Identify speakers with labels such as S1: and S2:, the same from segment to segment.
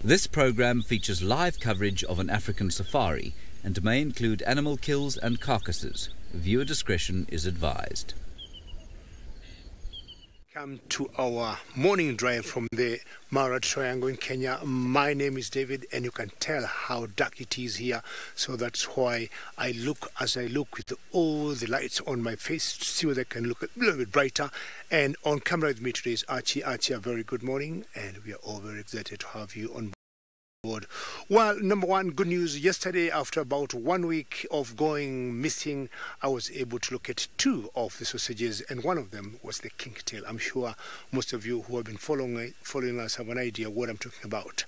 S1: This program features live coverage of an African safari and may include animal kills and carcasses. Viewer discretion is advised.
S2: Come to our morning drive from the Mara Triangle in Kenya. My name is David, and you can tell how dark it is here, so that's why I look with all the lights on my face to see whether I can look a little bit brighter. And on camera with me today is Archie. Archie, a very good morning, and we are all very excited to have you on board. Well, number one, good news. Yesterday, after about 1 week of going missing, I was able to locate 2 of the sausages, and one of them was the kinktail. I'm sure most of you who have been following us have an idea what I'm talking about.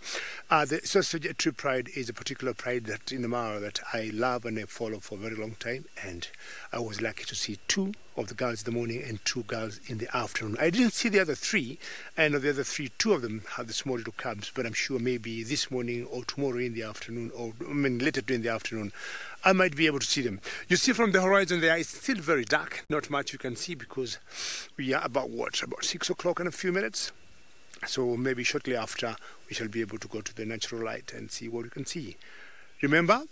S2: The sausage tree pride is a particular pride that in the Mara that I love and I follow for a very long time, and I was lucky to see 2 of the girls in the morning and 2 girls in the afternoon. I didn't see the other 3, and of the other 3, 2 of them have the small little cubs, but I'm sure maybe this morning or tomorrow in the afternoon, or later during the afternoon, I might be able to see them. You see from the horizon there, it's still very dark. Not much you can see because we are about 6 o'clock in a few minutes. So maybe shortly after, we shall be able to go to the natural light and see what we can see. Remember,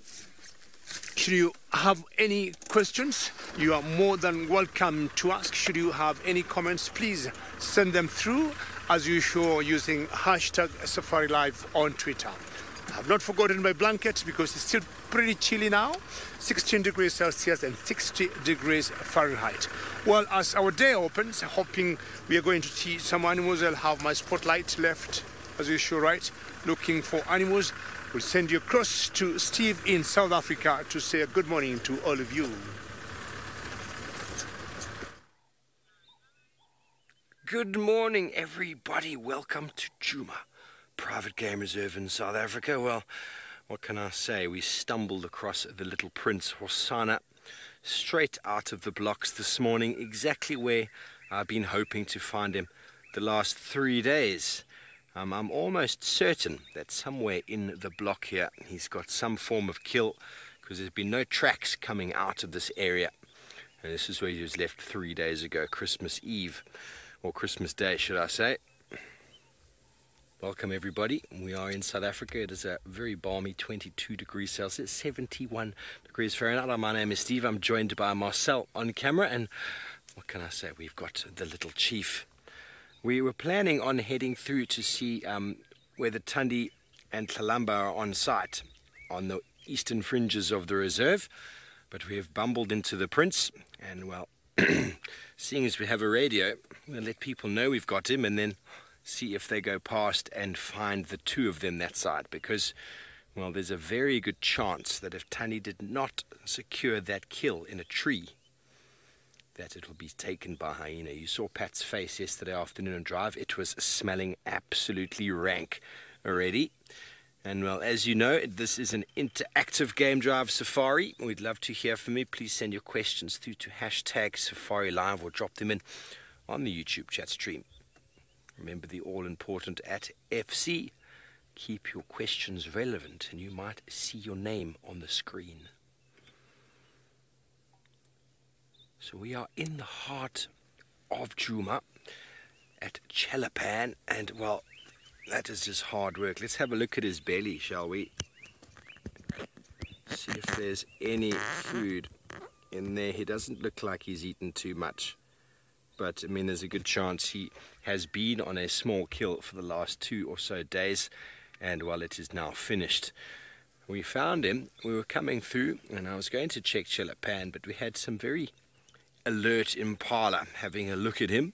S2: should you have any questions, you are more than welcome to ask. Should you have any comments, please send them through, as usual, using hashtag SafariLive on Twitter. I have not forgotten my blanket because it's still pretty chilly now, 16 degrees Celsius and 60 degrees Fahrenheit. Well, as our day opens, hoping we are going to see some animals. I'll have my spotlight left, as usual, right, looking for animals. We'll send you across to Steve in South Africa to say a good morning to all of you.
S3: Good morning, everybody. Welcome to Djuma, private game reserve in South Africa. Well, what can I say? We stumbled across the little Prince Hosana straight out of the blocks this morning, exactly where I've been hoping to find him the last 3 days. I'm almost certain that somewhere in the block here he's got some form of kill, because there's been no tracks coming out of this area. And this is where he was left 3 days ago, Christmas Eve, or Christmas Day, should I say. Welcome everybody. We are in South Africa. It is a very balmy 22 degrees Celsius, 71 degrees Fahrenheit. My name is Steve. I'm joined by Marcel on camera, and what can I say? We've got the little chief. We were planning on heading through to see whether Thandi and Tlalamba are on site on the eastern fringes of the reserve, but we have bumbled into the Prince, and well, seeing as we have a radio, we'll let people know we've got him and then see if they go past and find the 2 of them that side, because, well, there's a very good chance that if Thandi did not secure that kill in a tree, that it will be taken by hyena. You saw Pat's face yesterday afternoon on drive. It was smelling absolutely rank already. And well, as you know, this is an interactive game drive safari. We'd love to hear from you. Please send your questions through to hashtag SafariLive or drop them in on the YouTube chat stream. Remember the all-important @FC. Keep your questions relevant and you might see your name on the screen. So we are in the heart of Djuma at Chelapan, and well, that is just hard work. Let's have a look at his belly, shall we? See if there's any food in there. He doesn't look like he's eaten too much, but I mean, there's a good chance he has been on a small kill for the last 2 or so days, and well, it is now finished. We found him. We were coming through, and I was going to check Chelapan, but we had some very alert impala having a look at him,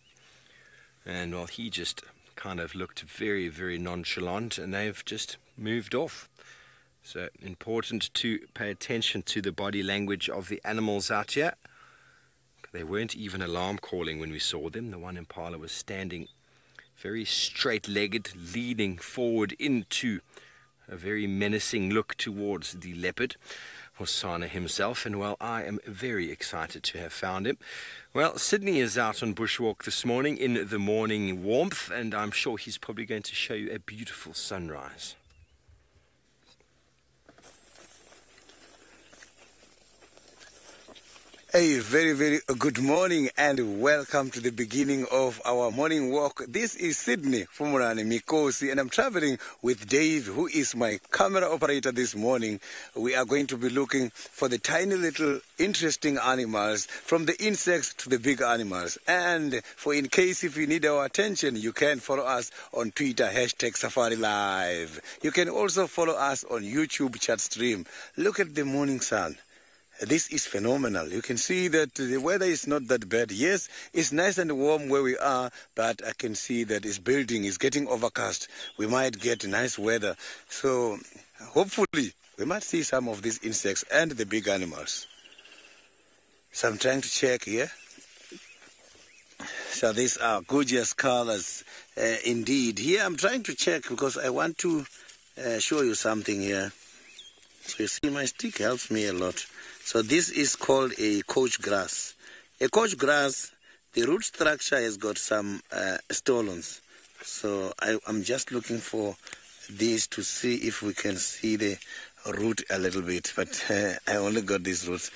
S3: and well, he just kind of looked very, very nonchalant, and they've just moved off. So important to pay attention to the body language of the animals out here. They weren't even alarm calling when we saw them. The one impala was standing very straight-legged, leaning forward into a very menacing look towards the leopard, Hosana himself, and well, I am very excited to have found him. Well, Sydney is out on bushwalk this morning in the morning warmth, and I'm sure he's probably going to show you a beautiful sunrise.
S4: A very, very good morning and welcome to the beginning of our morning walk. This is Sydney from Niconico, and I'm traveling with Dave, who is my camera operator this morning. We are going to be looking for the tiny little interesting animals, from the insects to the big animals. And for in case if you need our attention, you can follow us on Twitter, #SafariLive. You can also follow us on YouTube chat stream. Look at the morning sun. This is phenomenal. You can see that the weather is not that bad. Yes, it's nice and warm where we are, but I can see that it's building, it's getting overcast. We might get nice weather. So hopefully we might see some of these insects and the big animals. So I'm trying to check here. So these are gorgeous colors indeed. Here I'm trying to check because I want to show you something here. So you see my stick helps me a lot. So this is called a couch grass. A couch grass, the root structure has got some stolons. So I'm just looking for these to see if we can see the root a little bit. But I only got these roots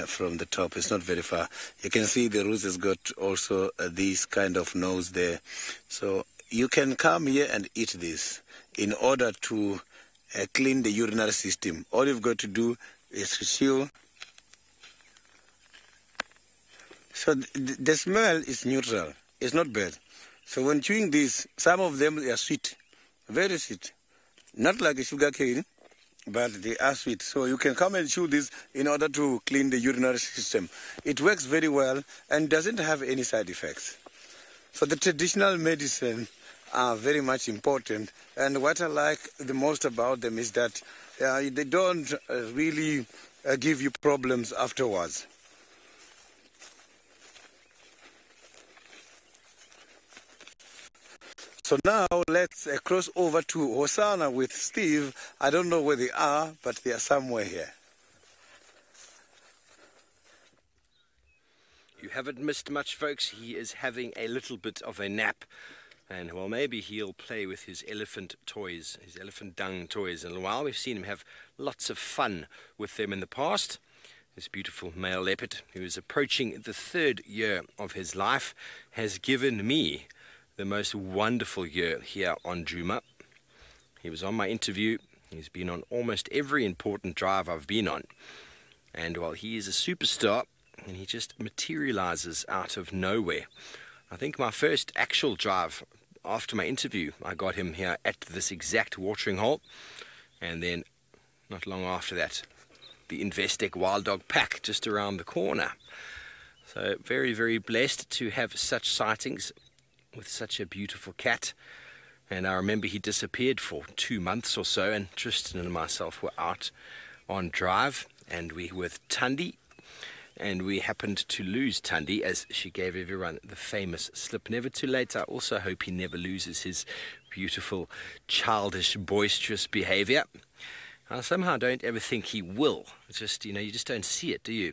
S4: from the top. It's not very far. You can see the roots has got also this kind of nose there. So you can come here and eat this in order to clean the urinary system. All you've got to do is to chew. So the smell is neutral. It's not bad. So when chewing this, some of them are sweet, very sweet. Not like a sugar cane, but they are sweet. So you can come and chew this in order to clean the urinary system. It works very well and doesn't have any side effects. So the traditional medicine are very much important, and what I like the most about them is that they don't really give you problems afterwards. So now let's cross over to Hosanna with Steve. I don't know where they are, but they are somewhere here.
S3: You haven't missed much, folks. He is having a little bit of a nap. And, well, maybe he'll play with his elephant toys, his elephant dung toys in a while. We've seen him have lots of fun with them in the past. This beautiful male leopard, who is approaching the 3rd year of his life, has given me the most wonderful year here on Djuma. He was on my interview. He's been on almost every important drive I've been on. And, well, he is a superstar, and he just materializes out of nowhere. I think my first actual drive after my interview, I got him here at this exact watering hole, and then not long after that, the Investec Wild Dog Pack just around the corner. So very, very blessed to have such sightings with such a beautiful cat. And I remember he disappeared for 2 months or so, and Tristan and myself were out on drive, and we were with Tundi. And we happened to lose Tundi as she gave everyone the famous slip. Never too late. I also hope he never loses his beautiful, childish, boisterous behavior. I somehow don't ever think he will. It's just, you just don't see it, do you?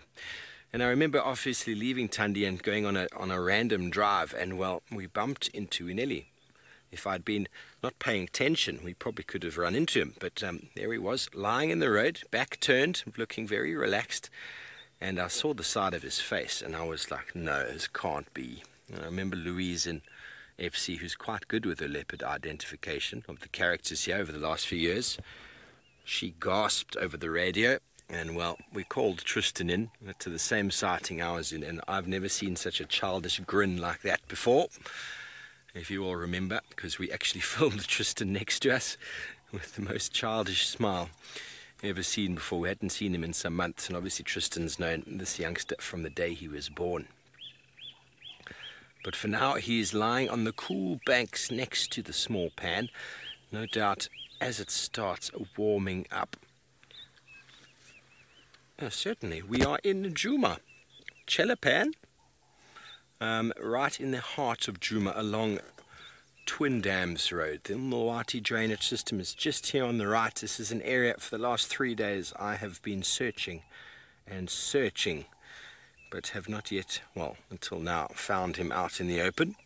S3: And I remember obviously leaving Tundi and going on a random drive, and, well, we bumped into Inelli. If I'd been not paying attention, we probably could have run into him. But there he was, lying in the road, back turned, looking very relaxed. And I saw the side of his face, and I was like, no, this can't be. And I remember Louise in FC, who's quite good with her leopard identification of the characters here over the last few years. She gasped over the radio, and, well, we called Tristan in to the same sighting I was in, and I've never seen such a childish grin like that before, if you all remember, because we actually filmed Tristan next to us with the most childish smile ever seen before. We hadn't seen him in some months, and obviously Tristan's known this youngster from the day he was born. But for now, he is lying on the cool banks next to the small pan, no doubt as it starts warming up. Certainly, we are in Djuma, Chelapan, right in the heart of Djuma, along Twin Dams Road. The Mulwati drainage system is just here on the right. This is an area for the last 3 days I have been searching and searching, but have not yet, well, until now, found him out in the open.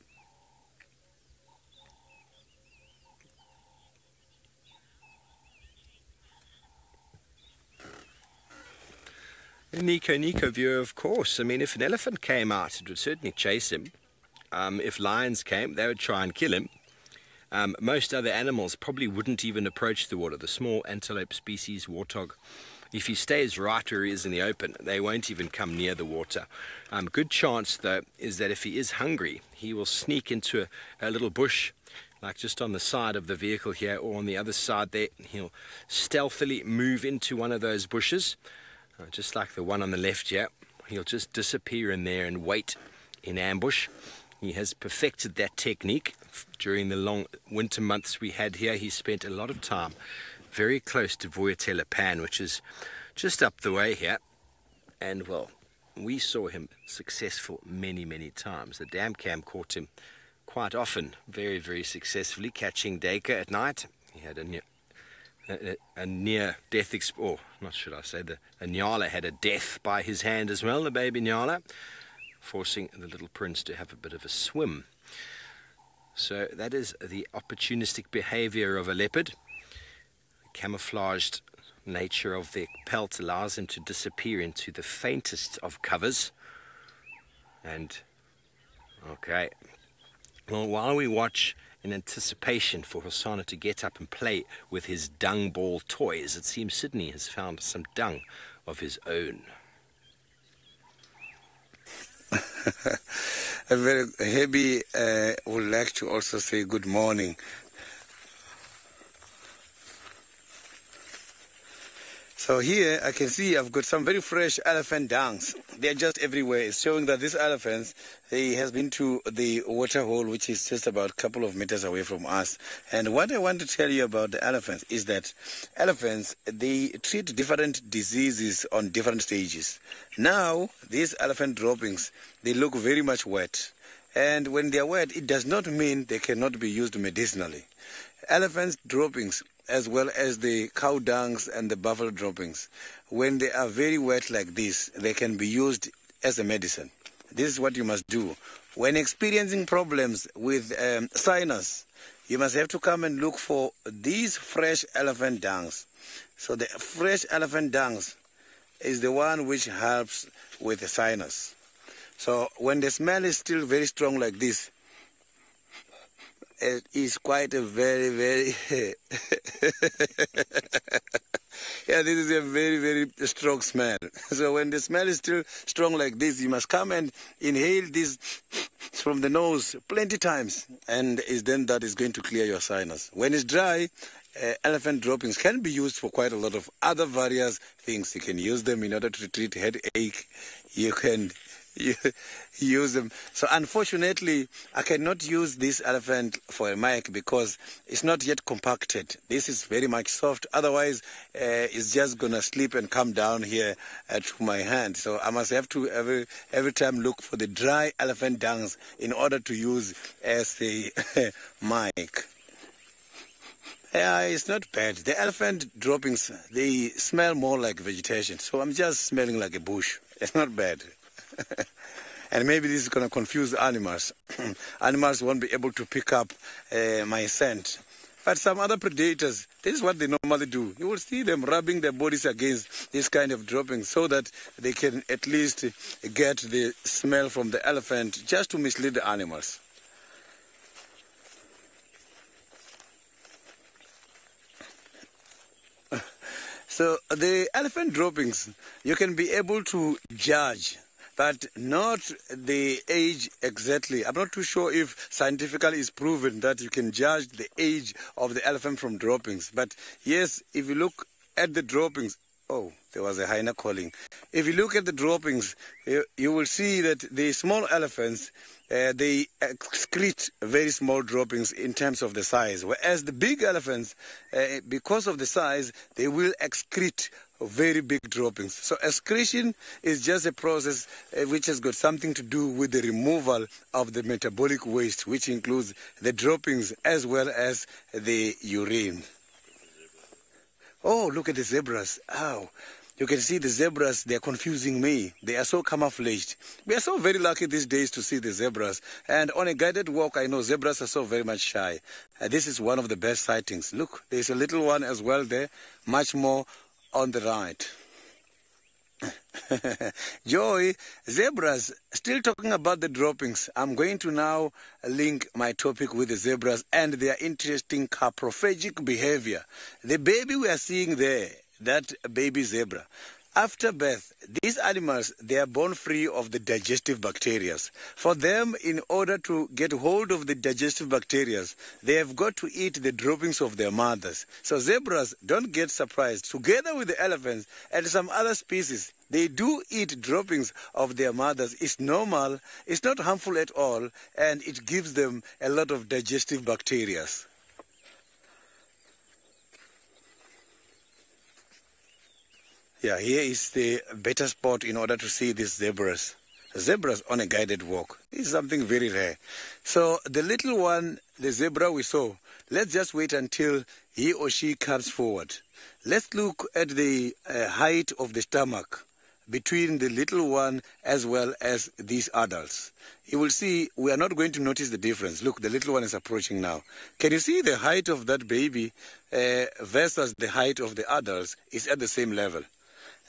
S3: Niconico viewer, of course. I mean, if an elephant came out, it would certainly chase him. If lions came, they would try and kill him. Most other animals probably wouldn't even approach the water. The small antelope species, warthog, if he stays right where he is in the open, they won't even come near the water. Good chance, though, is that if he is hungry, he will sneak into a little bush, like just on the side of the vehicle here, or on the other side there. He'll stealthily move into one of those bushes, just like the one on the left here. He'll just disappear in there and wait in ambush. He has perfected that technique. During the long winter months we had here, he spent a lot of time very close to Voyatella Pan, which is just up the way here. And, well, we saw him successful many, many times. The dam cam caught him quite often, very, very successfully, catching Dacre at night. He had a near-death not should I say, the Nyala had a death by his hand as well, the baby Nyala, forcing the little prince to have a bit of a swim. So that is the opportunistic behavior of a leopard. The camouflaged nature of their pelt allows them to disappear into the faintest of covers. And, okay, well, while we watch in anticipation for Hosana to get up and play with his dung ball toys, it seems Sydney has found some dung of his own.
S4: A very happy would like to also say good morning. So here I can see I've got some very fresh elephant dungs. They're just everywhere. It's showing that this elephant, he has been to the water hole, which is just about a couple of meters away from us. And what I want to tell you about the elephants is that elephants, they treat different diseases on different stages. Now, these elephant droppings, they look very much wet. And when they are wet, it does not mean they cannot be used medicinally. Elephants' droppings, as well as the cow dungs and the buffalo droppings, when they are very wet like this, they can be used as a medicine. This is what you must do. When experiencing problems with sinus, you must have to come and look for these fresh elephant dungs. So the fresh elephant dungs is the one which helps with the sinus. So when the smell is still very strong like this, it is quite a very, very yeah, this is a very, very strong smell. So when the smell is still strong like this, you must come and inhale this from the nose plenty times, and then that is going to clear your sinus. When it's dry, elephant droppings can be used for quite a lot of other various things. You can use them in order to treat headache. You can use them. So unfortunately, I cannot use this elephant for a mic because it's not yet compacted. This is very much soft. Otherwise, it's just gonna slip and come down here to my hand. So I must have to every time look for the dry elephant dungs in order to use as the mic. Yeah, it's not bad. The elephant droppings, they smell more like vegetation. So I'm just smelling like a bush. It's not bad. And maybe this is going to confuse animals. Animals won't be able to pick up my scent. But some other predators, this is what they normally do. You will see them rubbing their bodies against this kind of droppings so that they can at least get the smell from the elephant just to mislead the animals. So the elephant droppings, you can be able to judge, but not the age exactly. I'm not too sure if scientifically it's proven that you can judge the age of the elephant from droppings. But yes, if you look at the droppings, oh, there was a hyena calling. If you look at the droppings, you will see that the small elephants, they excrete very small droppings in terms of the size, whereas the big elephants, because of the size, they will excrete very big droppings. So excretion is just a process which has got something to do with the removal of the metabolic waste, which includes the droppings as well as the urine. Oh, look at the zebras. Ow. You can see the zebras, they are confusing me. They are so camouflaged. We are so very lucky these days to see the zebras. And on a guided walk, I know zebras are so very much shy. This is one of the best sightings. Look, there's a little one as well there, much more on the right. Joy, zebras, still talking about the droppings. I'm going to now link my topic with the zebras and their interesting caprophagic behavior. The baby we are seeing there, that baby zebra, after birth, these animals, they are born free of the digestive bacteria. For them, in order to get hold of the digestive bacteria, they have got to eat the droppings of their mothers. So zebras, don't get surprised. Together with the elephants and some other species, they do eat droppings of their mothers. It's normal, it's not harmful at all, and it gives them a lot of digestive bacteria. Yeah, here is the better spot in order to see these zebras. Zebras on a guided walk. This is something very rare. So the little one, the zebra we saw, let's just wait until he or she comes forward. Let's look at the height of the stomach between the little one as well as these adults. You will see we are not going to notice the difference. Look, the little one is approaching now. Can you see the height of that baby versus the height of the adults is at the same level?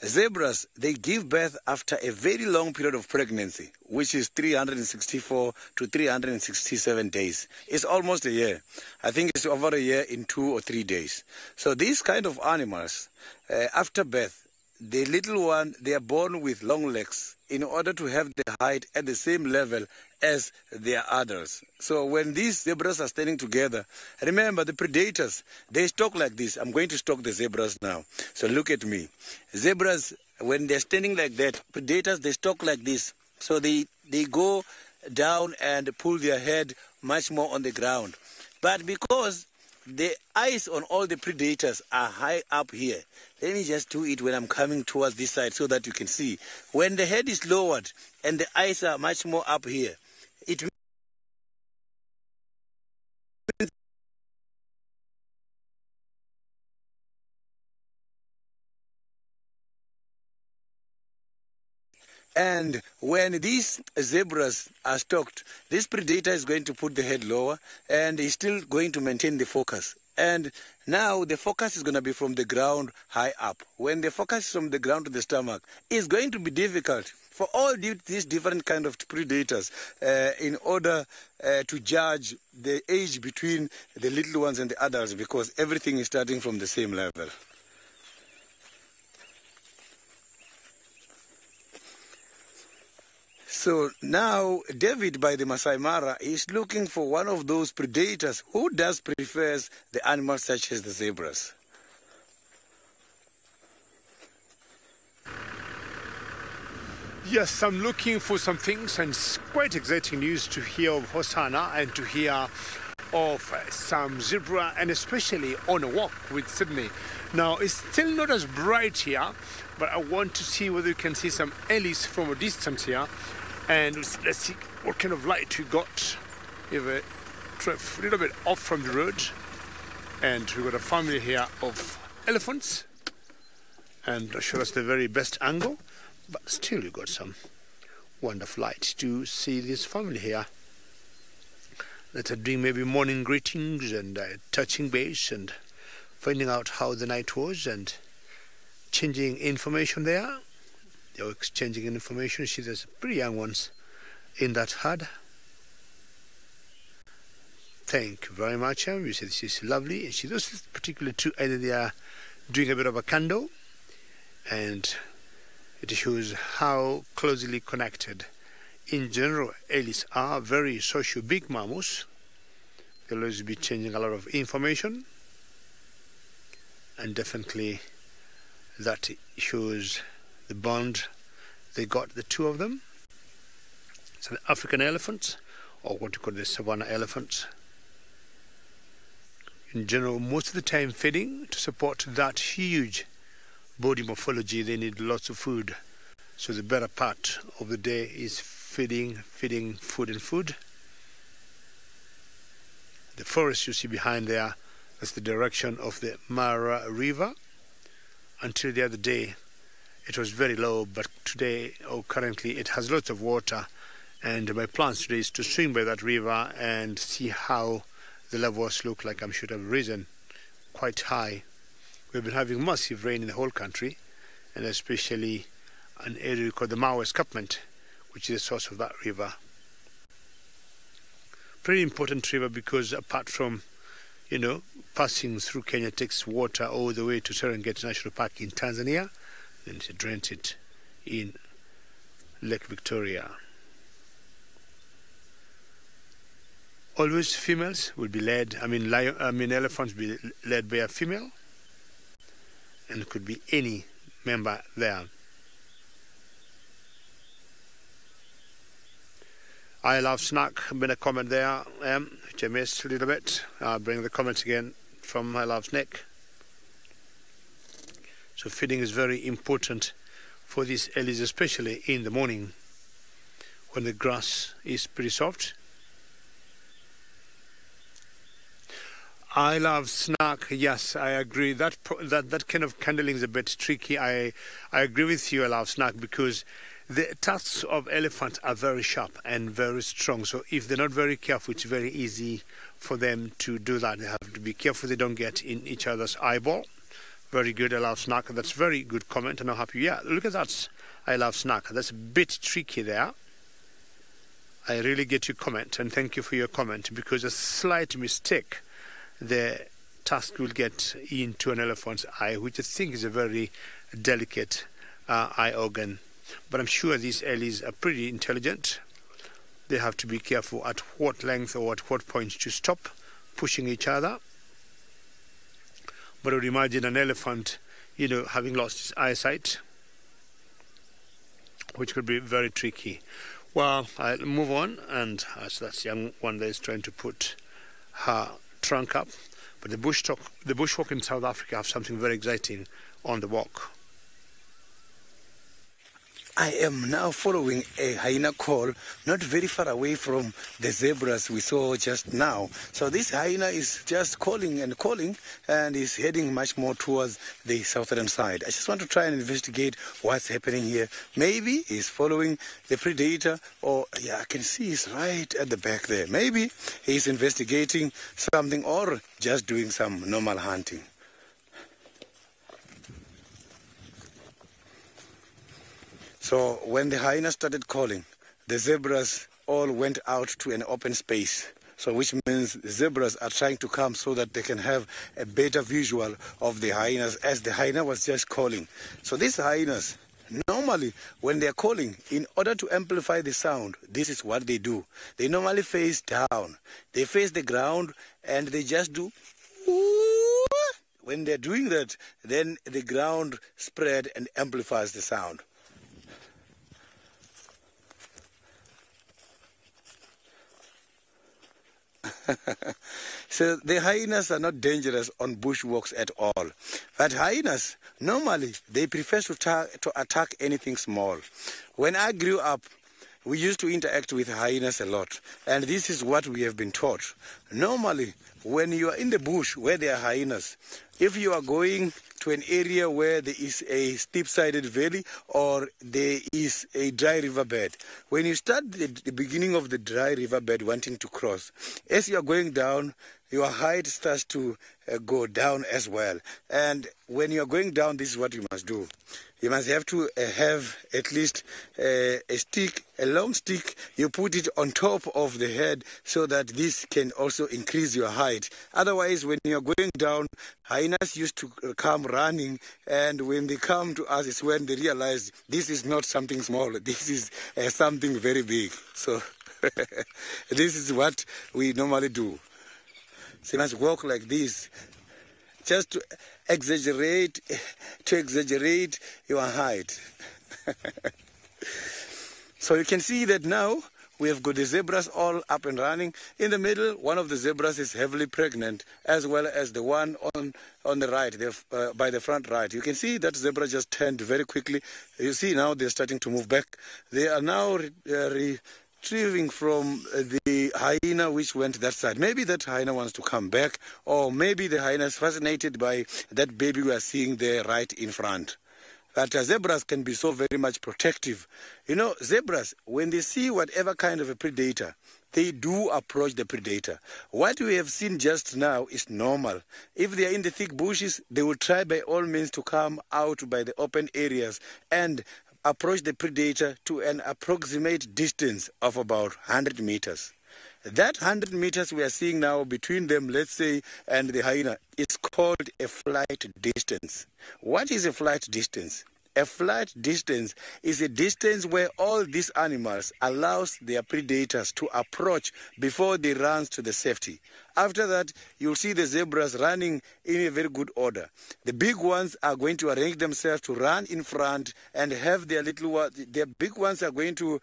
S4: Zebras, they give birth after a very long period of pregnancy, which is 364 to 367 days. It's almost a year. I think it's over a year in 2 or 3 days. So these kind of animals, after birth, the little one, they are born with long legs in order to have the height at the same level as their adults. So when these zebras are standing together, remember the predators, they stalk like this. I'm going to stalk the zebras now. So look at me. Zebras, when they're standing like that, predators, they stalk like this. So they go down and pull their head much more on the ground. But because the eyes on all the predators are high up here, let me just do it when I'm coming towards this side so that you can see. When the head is lowered and the eyes are much more up here, it means and when these zebras are stalked, this predator is going to put the head lower and is still going to maintain the focus. And now the focus is going to be from the ground high up. When the focus is from the ground to the stomach, it's going to be difficult for all these different kind of predators in order to judge the age between the little ones and the adults, because everything is starting from the same level. So now David by the Masai Mara is looking for one of those predators who does prefers the animals such as the zebras.
S2: Yes, I'm looking for some things, and it's quite exciting news to hear of Hosanna and to hear of some zebra, and especially on a walk with Sydney. Now, it's still not as bright here, but I want to see whether you can see some ellis from a distance here. And let's see what kind of light we got. We have a little bit off from the road, and we've got a family here of elephants, and I'll show us the very best angle, but still we've got some wonderful light to see this family here that are doing maybe morning greetings and touching base and finding out how the night was and changing information there. They were exchanging information. See, there's pretty young ones in that herd. Thank you very much. You see, this is lovely. And see, those particular two, either they are doing a bit of a candle, and it shows how closely connected in general ellis are. Very social big mammals. They'll always be changing a lot of information, and definitely that shows the bond they got, the two of them. So the African elephants, or what you call the savanna elephants, in general, most of the time feeding to support that huge body morphology. They need lots of food, so the better part of the day is feeding, food and food. The forest you see behind there, that's the direction of the Mara River. Until the other day it was very low, but today, or currently, it has lots of water, and my plan today is to swim by that river and see how the levels look like. I'm sure it have risen quite high. We've been having massive rain in the whole country, and especially an area called the Mau Escarpment, which is the source of that river. Pretty important river because apart from, passing through Kenya, takes water all the way to Serengeti National Park in Tanzania, then it drains it in Lake Victoria. Always females will be led, elephants will be led by a female, and it could be any member there. I love snack, been a comment there, which I missed a little bit. I'll bring the comments again from I love snack. So feeding is very important for these ellies, especially in the morning when the grass is pretty soft. I love snack. Yes, I agree. That kind of candling is a bit tricky. I agree with you. I love snack because the tusks of elephants are very sharp and very strong. So if they're not very careful, it's very easy for them to do that. They have to be careful they don't get in each other's eyeball. Very good. I love snack. That's a very good comment, and I'm happy. Yeah, look at that. I love snack. That's a bit tricky there. I really get your comment, and thank you for your comment, because a slight mistake, the tusk will get into an elephant's eye, which I think is a very delicate eye organ. But I'm sure these ellies are pretty intelligent. They have to be careful at what length or at what point to stop pushing each other. But I would imagine an elephant, having lost his eyesight, which could be very tricky. Well, I'll move on, and so that's the young one that is trying to put her trunk up. But the bushwalk in South Africa have something very exciting on the walk.
S4: I am now following a hyena call not very far away from the zebras we saw just now. So this hyena is just calling and is heading much more towards the southern side. I just want to try and investigate what's happening here. Maybe he's following the predator, or yeah, I can see he's right at the back there. Maybe he's investigating something or just doing some normal hunting. So when the hyena started calling, the zebras all went out to an open space. So which means the zebras are trying to come so that they can have a better visual of the hyenas, as the hyena was just calling. So these hyenas, normally when they are calling, in order to amplify the sound, this is what they do. They normally face down. They face the ground and they just do. When they're doing that, then the ground spread and amplifies the sound. So the hyenas are not dangerous on bushwalks at all. But hyenas, normally, they prefer to attack anything small. When I grew up, we used to interact with hyenas a lot. And this is what we have been taught. Normally, when you are in the bush where there are hyenas, if you are going to an area where there is a steep-sided valley or there is a dry riverbed, when you start the beginning of the dry riverbed wanting to cross, as you are going down, your height starts to go down as well. And when you are going down, this is what you must do. You must have to have at least a stick, a long stick. You put it on top of the head so that this can also increase your height. Otherwise, when you're going down, hyenas used to come running, and when they come to us, it's when they realize this is not something small. This is something very big. So this is what we normally do. So you must walk like this, just to exaggerate your height. So you can see that now we have got the zebras all up and running. In the middle, one of the zebras is heavily pregnant, as well as the one on the right, by the front right. You can see that zebra just turned very quickly. You see now they're starting to move back. They are now retrieving from the hyena which went that side. Maybe that hyena wants to come back, or maybe the hyena is fascinated by that baby we are seeing there right in front. But zebras can be so very much protective. You know, zebras, when they see whatever kind of a predator, they do approach the predator. What we have seen just now is normal. If they are in the thick bushes, they will try by all means to come out by the open areas and approach the predator to an approximate distance of about 100 meters. That 100 meters we are seeing now between them, let's say, and the hyena is called a flight distance. What is a flight distance? A flight distance is a distance where all these animals allows their predators to approach before they run to the safety. After that, you'll see the zebras running in a very good order. The big ones are going to arrange themselves to run in front and have their little ones. Their big ones are going to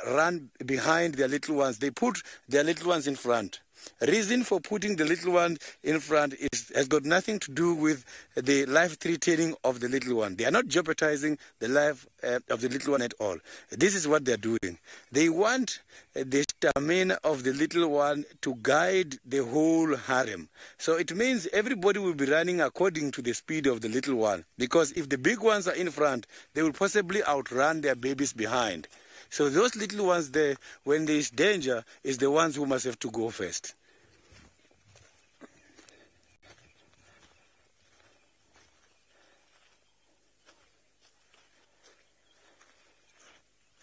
S4: run behind their little ones. They put their little ones in front. Reason for putting the little one in front has got nothing to do with the life threatening of the little one. They are not jeopardizing the life of the little one at all. This is what they are doing. They want the stamina of the little one to guide the whole harem. So it means everybody will be running according to the speed of the little one, because if the big ones are in front, they will possibly outrun their babies behind. So those little ones there, when there is danger, is the ones who must have to go first.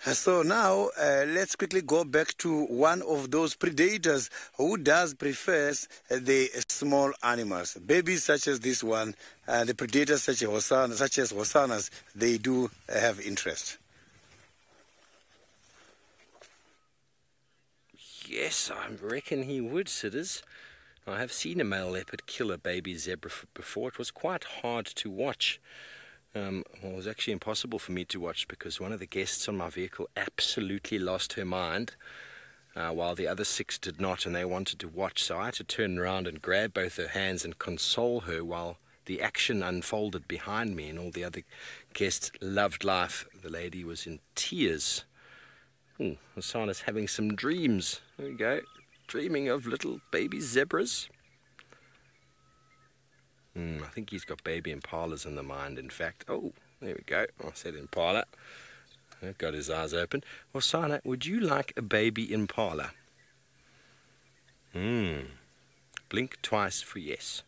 S4: So now let's quickly go back to one of those predators who does prefers the small animals. Babies such as this one, the predators such as hosanas, they do have interest.
S3: Yes, I reckon he would, Sitters. I have seen a male leopard kill a baby zebra before. It was quite hard to watch. Well, it was actually impossible for me to watch because one of the guests on my vehicle absolutely lost her mind, while the other 6 did not, and they wanted to watch. So I had to turn around and grab both her hands and console her while the action unfolded behind me, and all the other guests loved life. The lady was in tears. Hosana's having some dreams. There we go. Dreaming of little baby zebras. I think he's got baby impalas in the mind, in fact. Oh, there we go. I said impala. I've got his eyes open. Hosana, would you like a baby impala? Blink twice for yes.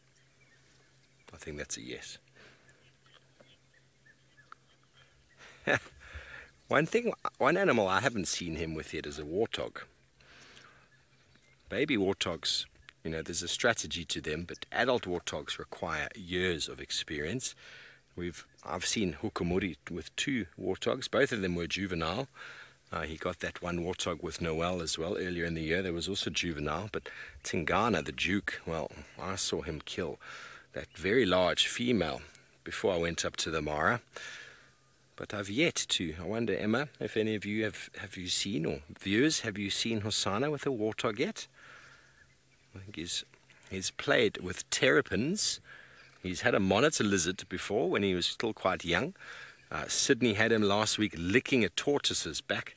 S3: I think that's a yes. One animal I haven't seen him with yet is a warthog. Baby warthogs, you know, there's a strategy to them, but adult warthogs require years of experience. I've seen Hukumuri with 2 warthogs. Both of them were juvenile. He got that one warthog with Noel as well earlier in the year. There was also juvenile, but Tingana, the Duke, well, I saw him kill that very large female before I went up to the Mara. But I've yet to. I wonder, Emma, if any of you have you seen, or viewers, have you seen Hosana with a warthog yet? I think he's played with terrapins. He's had a monitor lizard before when he was still quite young. Sydney had him last week licking a tortoise's back.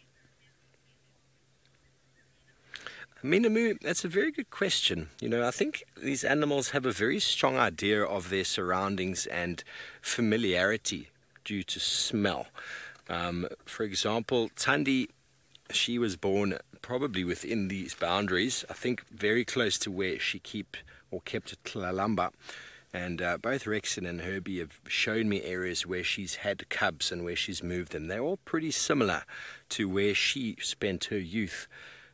S3: Minamu, that's a very good question. You know, I think these animals have a very strong idea of their surroundings and familiarity due to smell. For example, Tandi, she was born probably within these boundaries, I think very close to where she kept Tlalamba. And both Rexon and Herbie have shown me areas where she's had cubs and where she's moved them. They're all pretty similar to where she spent her youth.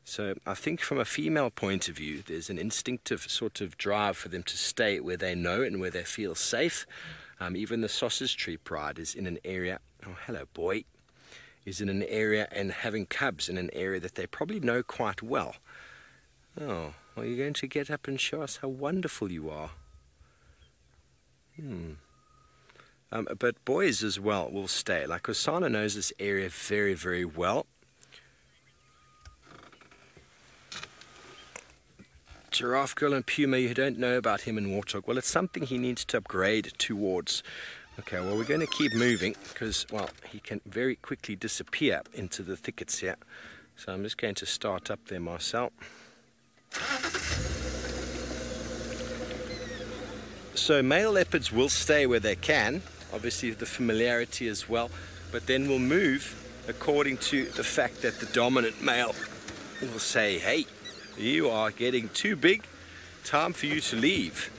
S3: So I think from a female point of view, there's an instinctive sort of drive for them to stay where they know and where they feel safe. Even the sausage tree pride is in an area, oh hello boy, is in an area and having cubs in an area that they probably know quite well. Oh, are you going to get up and show us how wonderful you are? But boys as well will stay. Like Hosana knows this area very, very well. Giraffe girl and puma, you don't know about him and warthog. Well, it's something he needs to upgrade towards. Okay, well, we're going to keep moving because, well, he can very quickly disappear into the thickets here. So I'm just going to start up there, Marcel. So male leopards will stay where they can, obviously the familiarity as well, but then will move according to the fact that the dominant male will say, hey, you are getting too big, time for you to leave.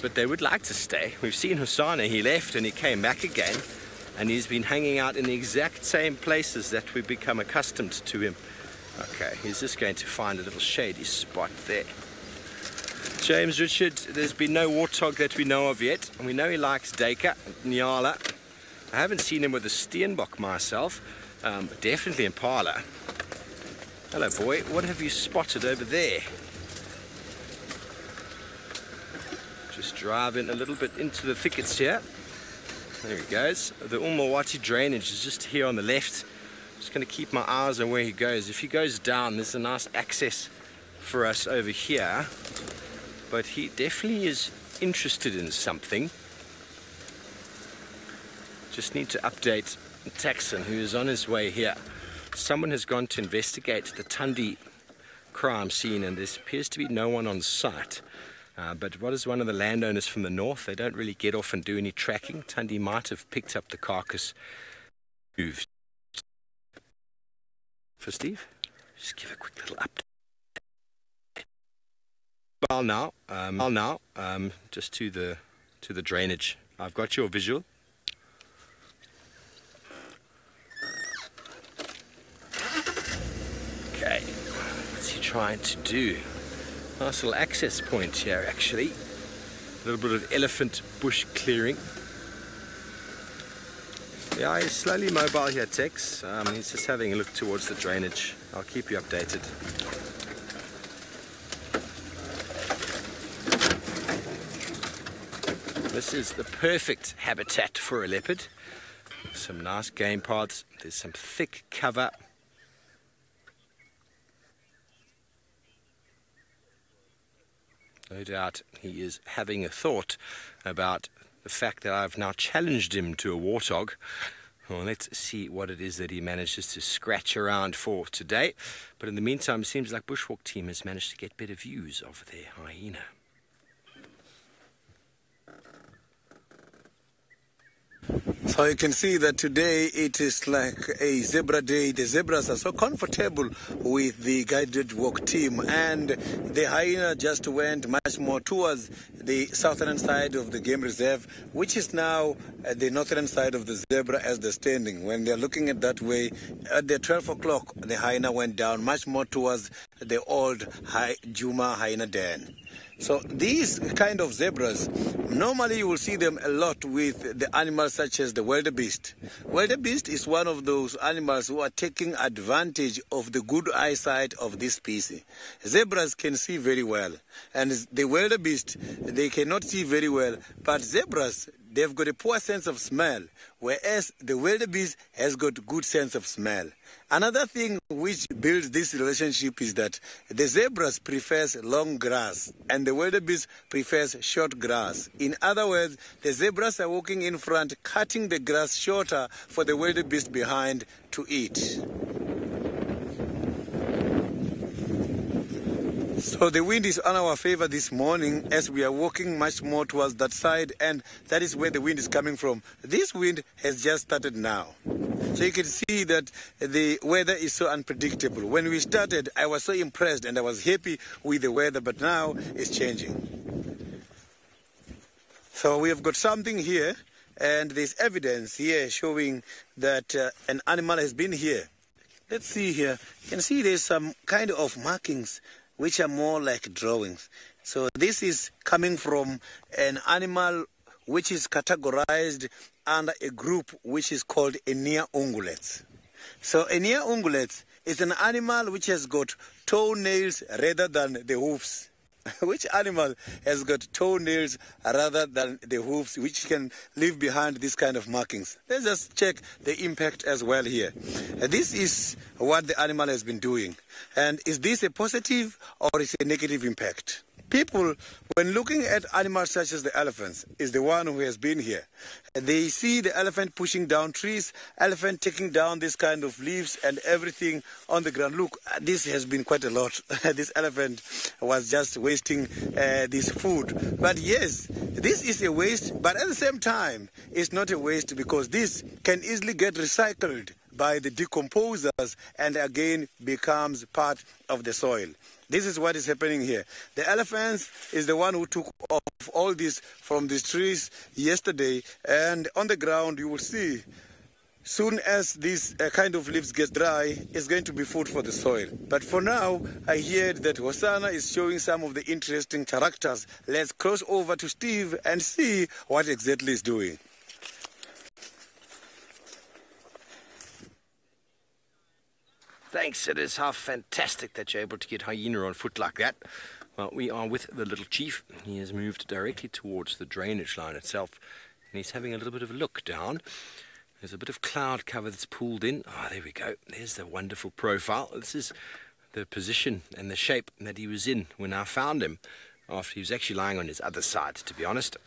S3: But they would like to stay. We've seen Hosana, he left and he came back again, and he's been hanging out in the exact same places that we've become accustomed to him. Okay, he's just going to find a little shady spot there. James Richard, there's been no warthog that we know of yet, and we know he likes Deka, Nyala. I haven't seen him with a Steenbok myself, but definitely Impala. Hello boy, what have you spotted over there? Just driving a little bit into the thickets here. There he goes. The Umawati drainage is just here on the left. Just going to keep my eyes on where he goes. If he goes down, there's a nice access for us over here. But he definitely is interested in something. Just need to update Taxon, who is on his way here. Someone has gone to investigate the Tundi crime scene, and there appears to be no one on site. But what is one of the landowners from the north? They don't really get off and do any tracking. Tundi might have picked up the carcass. Moved. For Steve, just give a quick little update. Now, just to the drainage. I've got your visual. Okay, what's he trying to do? Nice little access point here, actually. A little bit of elephant bush clearing. Yeah, he's slowly mobile here, Tex. He's just having a look towards the drainage. I'll keep you updated. This is the perfect habitat for a leopard. Some nice game paths. There's some thick cover. No doubt he is having a thought about the fact that I've now challenged him to a warthog. Well, let's see what it is that he manages to scratch around for today. But in the meantime, it seems like Bushwalk team has managed to get better views of their hyena.
S4: So you can see that today it is like a zebra day. The zebras are so comfortable with the guided walk team, and the hyena just went much more towards the southern side of the game reserve, which is now the northern side of the zebra as they're standing. When they're looking at that way, at the 12 o'clock, the hyena went down much more towards the old Juma hyena den. So these kind of zebras, normally you will see them a lot with the animals such as the wildebeest. Wildebeest is one of those animals who are taking advantage of the good eyesight of this species. Zebras can see very well, and the wildebeest, they cannot see very well, but zebras, they've got a poor sense of smell, whereas the wildebeest has got good sense of smell. Another thing which builds this relationship is that the zebras prefers long grass and the wildebeest prefers short grass. In other words, the zebras are walking in front, cutting the grass shorter for the wildebeest behind to eat. So the wind is on our favor this morning as we are walking much more towards that side, and that is where the wind is coming from. This wind has just started now. So you can see that the weather is so unpredictable. When we started, I was so impressed and I was happy with the weather, but now it's changing. So we have got something here, and there's evidence here showing that an animal has been here. Let's see here. You can see there's some kind of markings which are more like drawings. So this is coming from an animal which is categorized under a group which is called a near ungulates. So a near ungulates is an animal which has got toenails rather than the hoofs. Which animal has got toenails rather than the hoofs, which can leave behind this kind of markings? Let's just check the impact as well here. This is what the animal has been doing. And is this a positive or is it a negative impact? People, when looking at animals such as the elephants, is the one who has been here. They see the elephant pushing down trees, elephant taking down this kind of leaves and everything on the ground. Look, this has been quite a lot. This elephant was just wasting this food. But yes, this is a waste, but at the same time, it's not a waste because this can easily get recycled by the decomposers and again becomes part of the soil. This is what is happening here. The elephant is the one who took off all this from these trees yesterday, and on the ground you will see Soon as these kind of leaves get dry, it's going to be food for the soil. But for now, I heard that Hosanna is showing some of the interesting characters. Let's cross over to Steve and see what exactly he's doing.
S3: Thanks, it is how fantastic that you're able to get hyena on foot like that. Well, we are with the little chief. He has moved directly towards the drainage line itself, and he's having a little bit of a look down. There's a bit of cloud cover that's pulled in. Ah, there we go. There's the wonderful profile. This is the position and the shape that he was in when I found him, after he was actually lying on his other side, to be honest.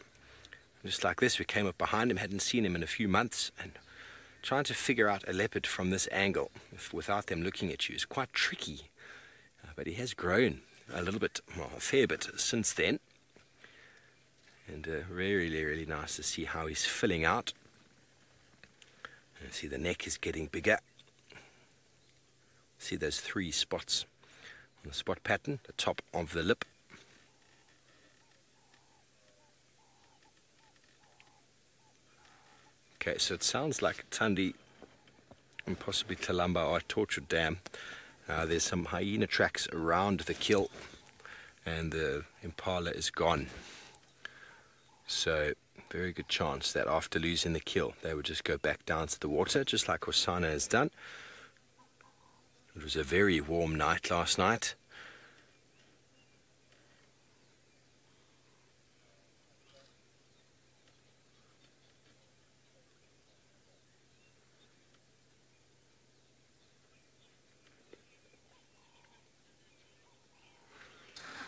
S3: Just like this, we came up behind him, hadn't seen him in a few months, and trying to figure out a leopard from this angle without them looking at you is quite tricky. But he has grown a little bit, well, a fair bit since then. And really, really nice to see how he's filling out. See, the neck is getting bigger. See those 3 spots on the spot pattern, the top of the lip. Okay, so it sounds like Thandi and possibly Talamba are at Tortured Dam. There's some hyena tracks around the kill, and the impala is gone. So, very good chance that after losing the kill, they would just go back down to the water, just like Hosanna has done. It was a very warm night last night.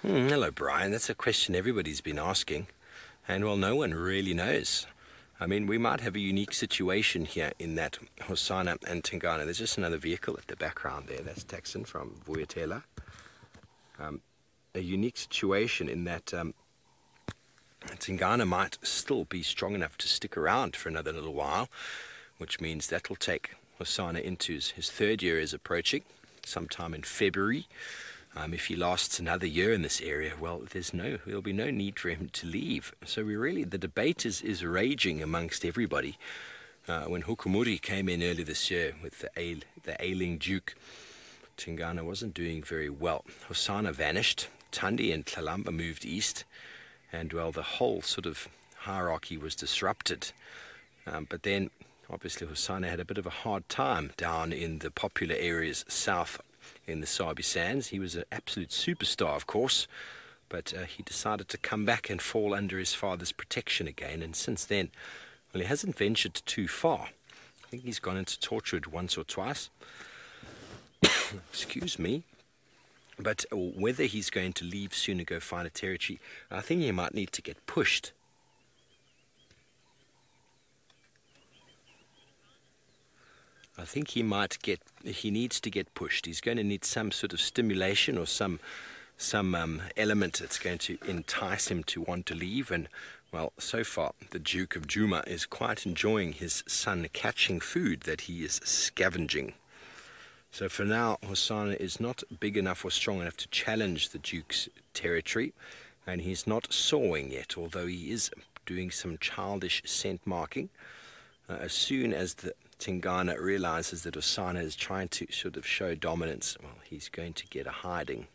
S3: Hello, Brian. That's a question everybody's been asking. And, well, no one really knows. I mean, we might have a unique situation here in that Hosanna and Tingana. There's just another vehicle at the background there. That's Texan from Vuyatela. A unique situation in that Tingana might still be strong enough to stick around for another little while, which means that will take Hosanna into his 3rd year is approaching, sometime in February. If he lasts another year in this area, well, there'll be no need for him to leave. So the debate is raging amongst everybody. When Hukumuri came in early this year with the ailing Duke, Tingana wasn't doing very well. Hosanna vanished, Thandi and Talamba moved east, and, well, the whole sort of hierarchy was disrupted. But then, obviously, Hosanna had a bit of a hard time down in the popular areas south in the Sabi Sands. He was an absolute superstar, of course, but he decided to come back and fall under his father's protection again, and since then, well, he hasn't ventured too far. I think he's gone into Tortured once or twice. Excuse me. But whether he's going to leave soon and go find a territory, I think he might need to get pushed. I think he needs to get pushed. He's going to need some sort of stimulation or some element that's going to entice him to want to leave. And, well, so far, the Duke of Juma is quite enjoying his son catching food that he is scavenging. So for now, Hosanna is not big enough or strong enough to challenge the Duke's territory, and he's not sawing yet, although he is doing some childish scent marking. As soon as the Tingana realizes that Hosanna is trying to sort of show dominance, well, he's going to get a hiding.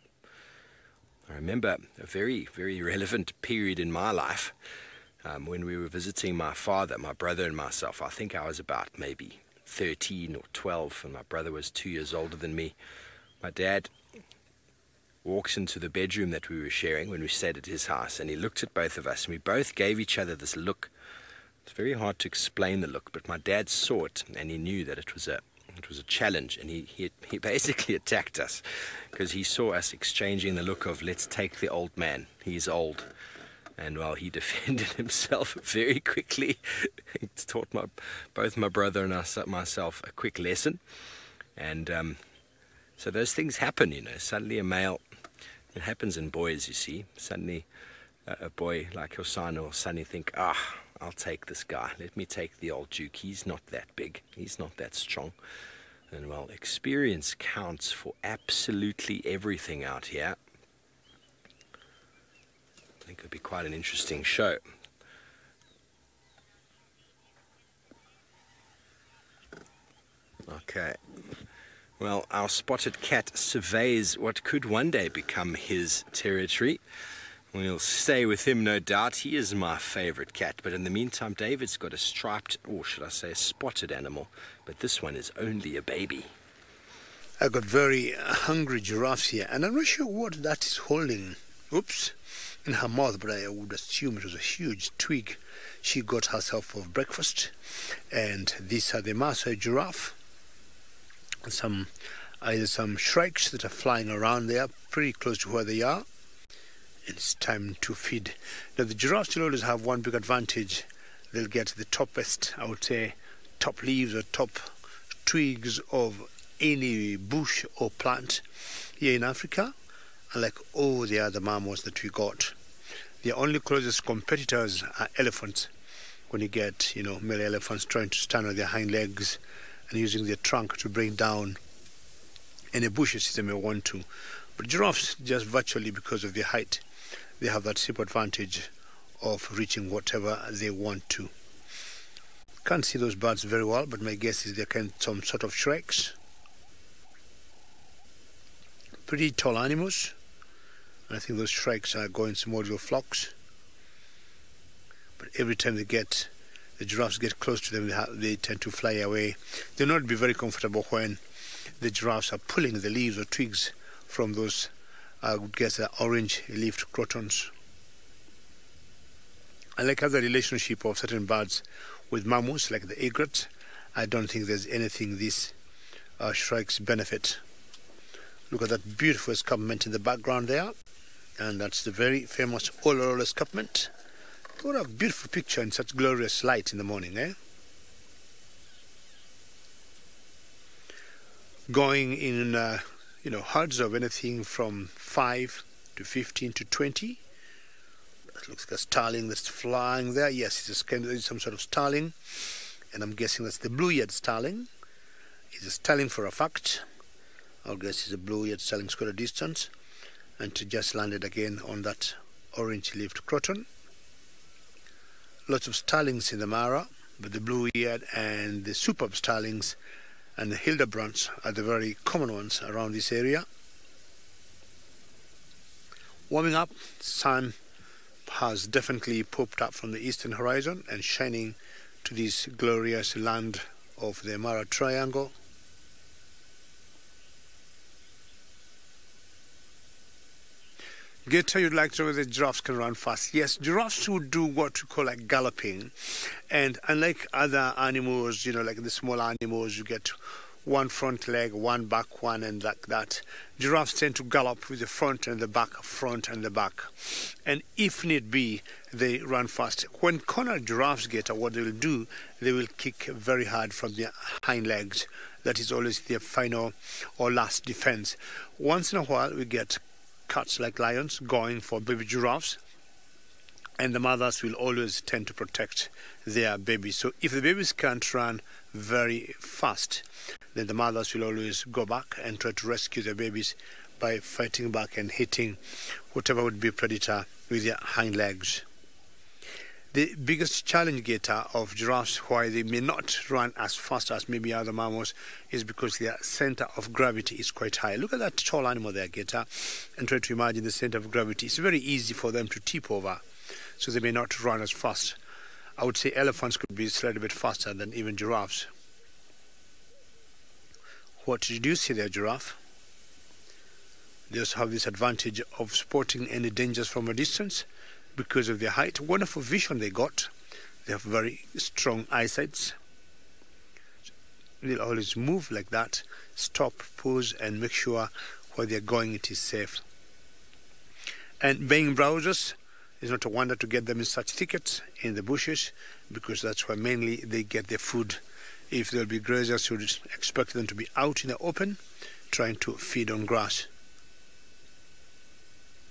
S3: I remember a very, very relevant period in my life when we were visiting my father, my brother and myself. I think I was about maybe 13 or 12, and my brother was 2 years older than me. My dad walks into the bedroom that we were sharing when we stayed at his house, and he looked at both of us, and we both gave each other this look. It's very hard to explain the look, but my dad saw it, and he knew that it was a challenge, and he basically attacked us because he saw us exchanging the look of, let's take the old man, he's old. And, well, he defended himself very quickly. He taught both my brother and myself a quick lesson. And so those things happen, you know. Suddenly a male, it happens in boys, you see. Suddenly a boy like Hosanna will suddenly think, I'll take this guy. Let me take the old Duke. He's not that big. He's not that strong. And, well, experience counts for absolutely everything out here. I think it would be quite an interesting show. Okay. Well, our spotted cat surveys what could one day become his territory. We'll stay with him, no doubt. He is my favorite cat. But in the meantime, David's got a striped, or should I say a spotted animal. But this one is only a baby.
S2: I've got very hungry giraffes here, and I'm not sure what that is holding. Oops. In her mouth, but I would assume it was a huge twig she got herself for breakfast. And these are the Maasai giraffe. Either some shrikes that are flying around there, pretty close to where they are. It's time to feed. Now the giraffes will always have one big advantage. They'll get the toppest, I would say, top leaves or top twigs of any bush or plant here in Africa, unlike all the other mammals that we got. The only closest competitors are elephants. When you get, male elephants trying to stand on their hind legs and using their trunk to bring down any bushes they may want to. But giraffes, just virtually because of their height, they have that simple advantage of reaching whatever they want to. Can't see those birds very well, but my guess is they're some sort of shrikes. Pretty tall animals. And I think those shrikes are going some more flocks. But every time the giraffes get close to them, they tend to fly away. They'll not be very comfortable when the giraffes are pulling the leaves or twigs from those, I would guess, orange-leafed crotons. I like the relationship of certain birds with mammals, like the egret. I don't think there's anything these shrikes benefit. Look at that beautiful escarpment in the background there. And that's the very famous Olorol escarpment. What a beautiful picture in such glorious light in the morning, eh? Going in, herds of anything from 5 to 15 to 20. That looks like a starling that's flying there. Yes, it's some sort of starling. And I'm guessing that's the blue-eared starling. It's a starling for a fact. I guess it's a blue-eared starling, quite a distance. And just landed again on that orange-leafed croton. Lots of starlings in the Mara, but the blue-eared and the superb starlings and the Hildebrands are the very common ones around this area. Warming up, sun has definitely popped up from the eastern horizon and shining to this glorious land of the Mara Triangle. Gator, you'd like to know whether giraffes can run fast. Yes, giraffes would do what we call like galloping. And unlike other animals, like the small animals, you get one front leg, one back one, and like that. Giraffes tend to gallop with the front and the back. And if need be, they run fast. When cornered giraffes get, what they will do, they will kick very hard from their hind legs. That is always their final or last defense. Once in a while, we get cats like lions going for baby giraffes, and the mothers will always tend to protect their babies. So if the babies can't run very fast, then the mothers will always go back and try to rescue their babies by fighting back and hitting whatever would be a predator with their hind legs. The biggest challenge, Gator, of giraffes, why they may not run as fast as maybe other mammals, is because their center of gravity is quite high. Look at that tall animal there, Gator, and try to imagine the center of gravity. It's very easy for them to tip over, so they may not run as fast. I would say elephants could be slightly bit faster than even giraffes. What did you see there, giraffe? They also have this advantage of spotting any dangers from a distance. Because of their height, wonderful vision they got. They have very strong eyesight. They'll always move like that, stop, pause, and make sure where they're going it is safe. And baying browsers is not a wonder to get them in such thickets in the bushes, because that's where mainly they get their food. If there'll be grazers, you would expect them to be out in the open, trying to feed on grass.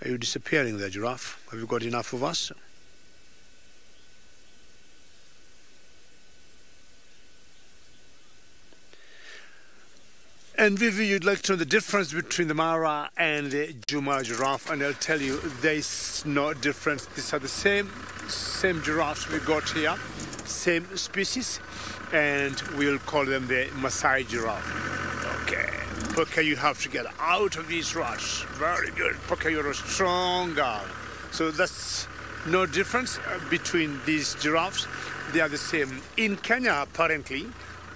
S2: Are you disappearing there, giraffe? Have you got enough of us? And Vivi, you'd like to know the difference between the Mara and the Juma giraffe, and I'll tell you there is no difference. These are the same giraffes we got here. same species, and we'll call them the Maasai giraffe. Okay, Puka, you have to get out of these ruts. Very good. Puka, you're a strong girl. So that's no difference between these giraffes. They are the same. In Kenya, apparently,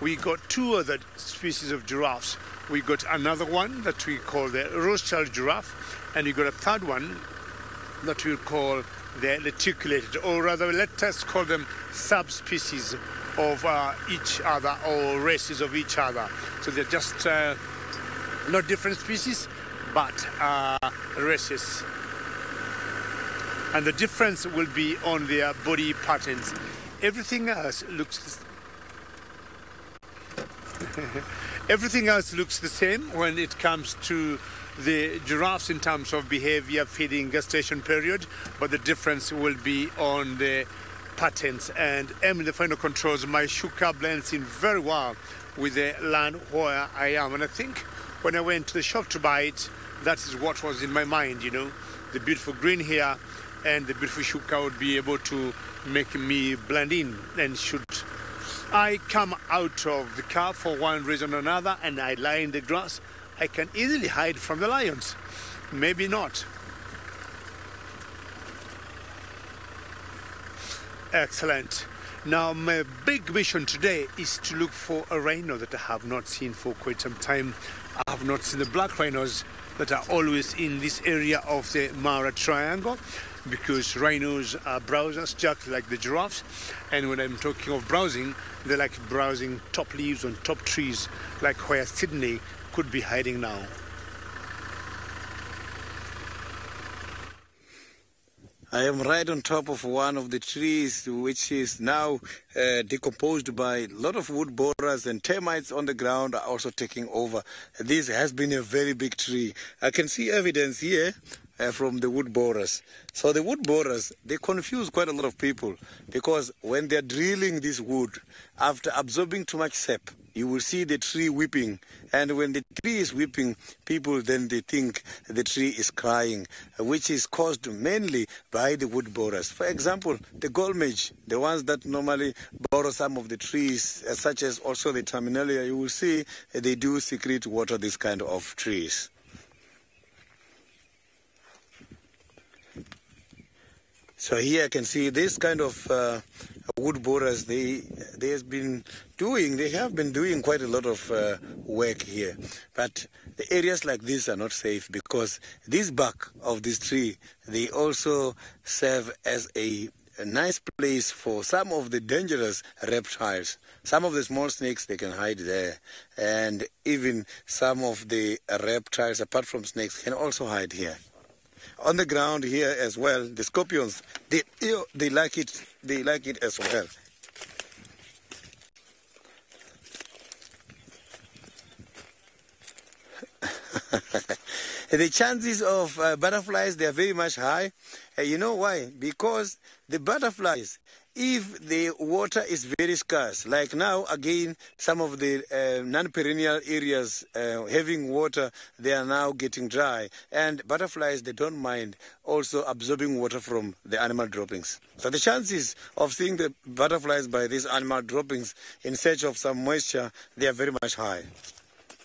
S2: we got two other species of giraffes. We got another one that we call the Rothschild giraffe, and we got a third one that we call the reticulated, or rather let us call them subspecies of each other, or races of each other. So they're just not different species, but races. And the difference will be on their body patterns. Everything else looks everything else looks the same when it comes to the giraffes in terms of behavior, feeding, gestation period, but the difference will be on the patterns. And in the final controls, my shuka blends in very well with the land where I am. And I think when I went to the shop to buy it, that is what was in my mind, you know. The beautiful green here and the beautiful shuka would be able to make me blend in. And should I come out of the car for one reason or another and I lie in the grass, I can easily hide from the lions. Maybe not. Excellent. Now my big mission today is to look for a rhino that I have not seen for quite some time. I have not seen the black rhinos that are always in this area of the Mara Triangle, because rhinos are browsers just like the giraffes, and when I'm talking of browsing, they like browsing top leaves on top trees, like where Sydney could be hiding now.
S4: I am right on top of one of the trees, which is now decomposed by a lot of wood borers, and termites on the ground are also taking over. This has been a very big tree. I can see evidence here from the wood borers. So the wood borers, they confuse quite a lot of people, because when they're drilling this wood, after absorbing too much sap, you will see the tree weeping, and when the tree is weeping, people then they think the tree is crying, which is caused mainly by the wood borers. For example, the goldmage, the ones that normally borrow some of the trees, such as also the terminalia, you will see they do secrete water, this kind of trees. So here I can see this kind of wood borers. They have been doing quite a lot of work here, but the areas like this are not safe, because this bark of this tree, they also serve as a nice place for some of the dangerous reptiles. Some of the small snakes, they can hide there, and even some of the reptiles apart from snakes can also hide here. On the ground here as well, the scorpions, they like it. They like it as well. The chances of butterflies, they are very much high. You know why? Because the butterflies, if the water is very scarce, like now again, some of the non-perennial areas having water, they are now getting dry. And butterflies, they don't mind also absorbing water from the animal droppings. So the chances of seeing the butterflies by these animal droppings in search of some moisture, they are very much high.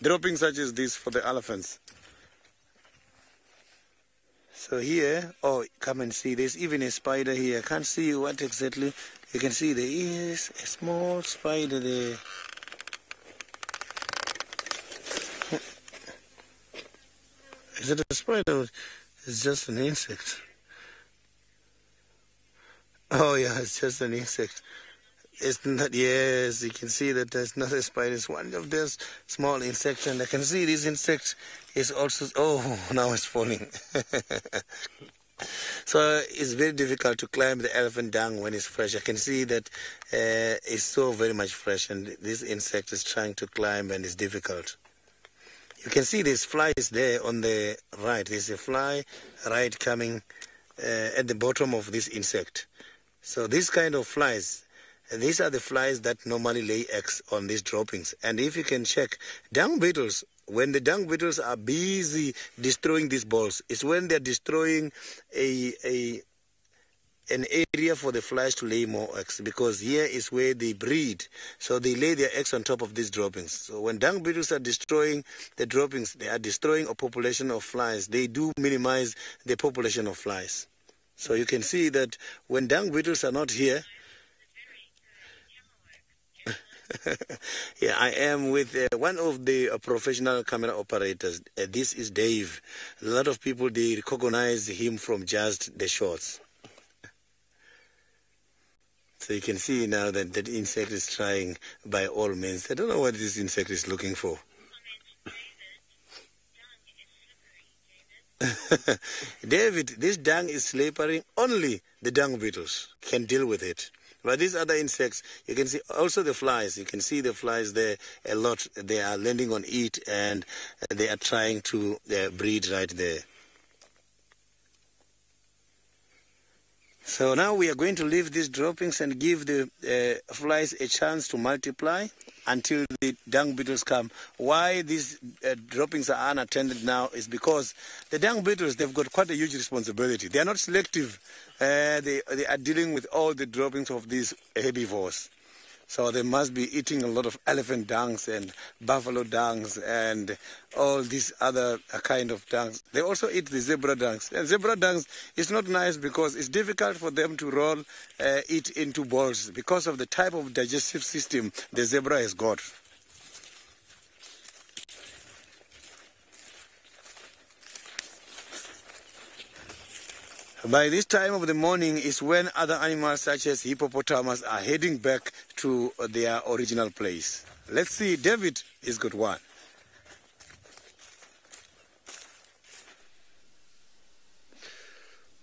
S4: Droppings such as this for the elephants. So here, oh, come and see, there's even a spider here. I can't see what exactly. You can see there is a small spider there. Is it a spider? It's just an insect. Oh yeah, it's just an insect. It's not, yes, you can see that there's not a spider. It's one of those small insects, and I can see this insect is also, oh, now it's falling. So it's very difficult to climb the elephant dung when it's fresh. I can see that it's so very much fresh, and this insect is trying to climb, and it's difficult. You can see there's flies there on the right. There's a fly right coming at the bottom of this insect. So these kind of flies, these are the flies that normally lay eggs on these droppings. And if you can check, dung beetles, when the dung beetles are busy destroying these balls, it's when they're destroying a an area for the flies to lay more eggs, because here is where they breed. So they lay their eggs on top of these droppings. So when dung beetles are destroying the droppings, they are destroying a population of flies. They do minimize the population of flies. So you can see that when dung beetles are not here, yeah, I am with one of the professional camera operators. This is Dave. A lot of people, they recognize him from just the shots. So you can see now that that insect is trying by all means. I don't know what this insect is looking for. David, this dung is slippery. Only the dung beetles can deal with it. But these other insects, you can see also the flies. You can see the flies there a lot. They are landing on it and they are trying to breed right there. So now we are going to leave these droppings and give the flies a chance to multiply until the dung beetles come. Why these droppings are unattended now is because the dung beetles, they've got quite a huge responsibility. They are not selective. They are dealing with all the droppings of these herbivores. So they must be eating a lot of elephant dungs and buffalo dungs and all these other kind of dungs. They also eat the zebra dungs. And zebra dungs is not nice because it's difficult for them to roll it into balls because of the type of digestive system the zebra has got. By this time of the morning is when other animals such as hippopotamus are heading back to their original place. Let's see, David has got one.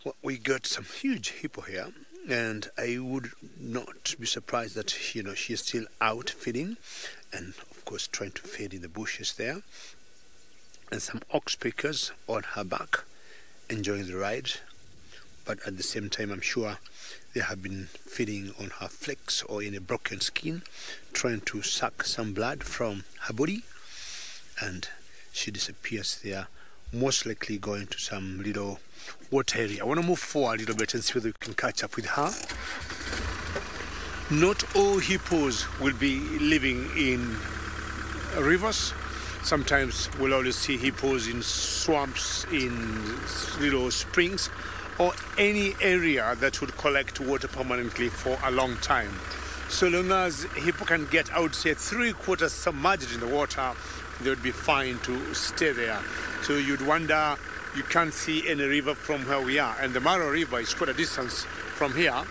S2: Well, we got some huge hippo here, and I would not be surprised that she is still out feeding, and of course trying to feed in the bushes there. And some ox pickers on her back, enjoying the ride. But at the same time, I'm sure they have been feeding on her flex or in a broken skin, trying to suck some blood from her body, and she disappears there, most likely going to some little water area. I want to move forward a little bit and see whether we can catch up with her. Not all hippos will be living in rivers. Sometimes we'll always see hippos in swamps, in little springs, or any area that would collect water permanently for a long time. So long as hippo can get, I would say, 3/4 submerged in the water, they would be fine to stay there. So you'd wonder, you can't see any river from where we are, and the Mara River is quite a distance from here.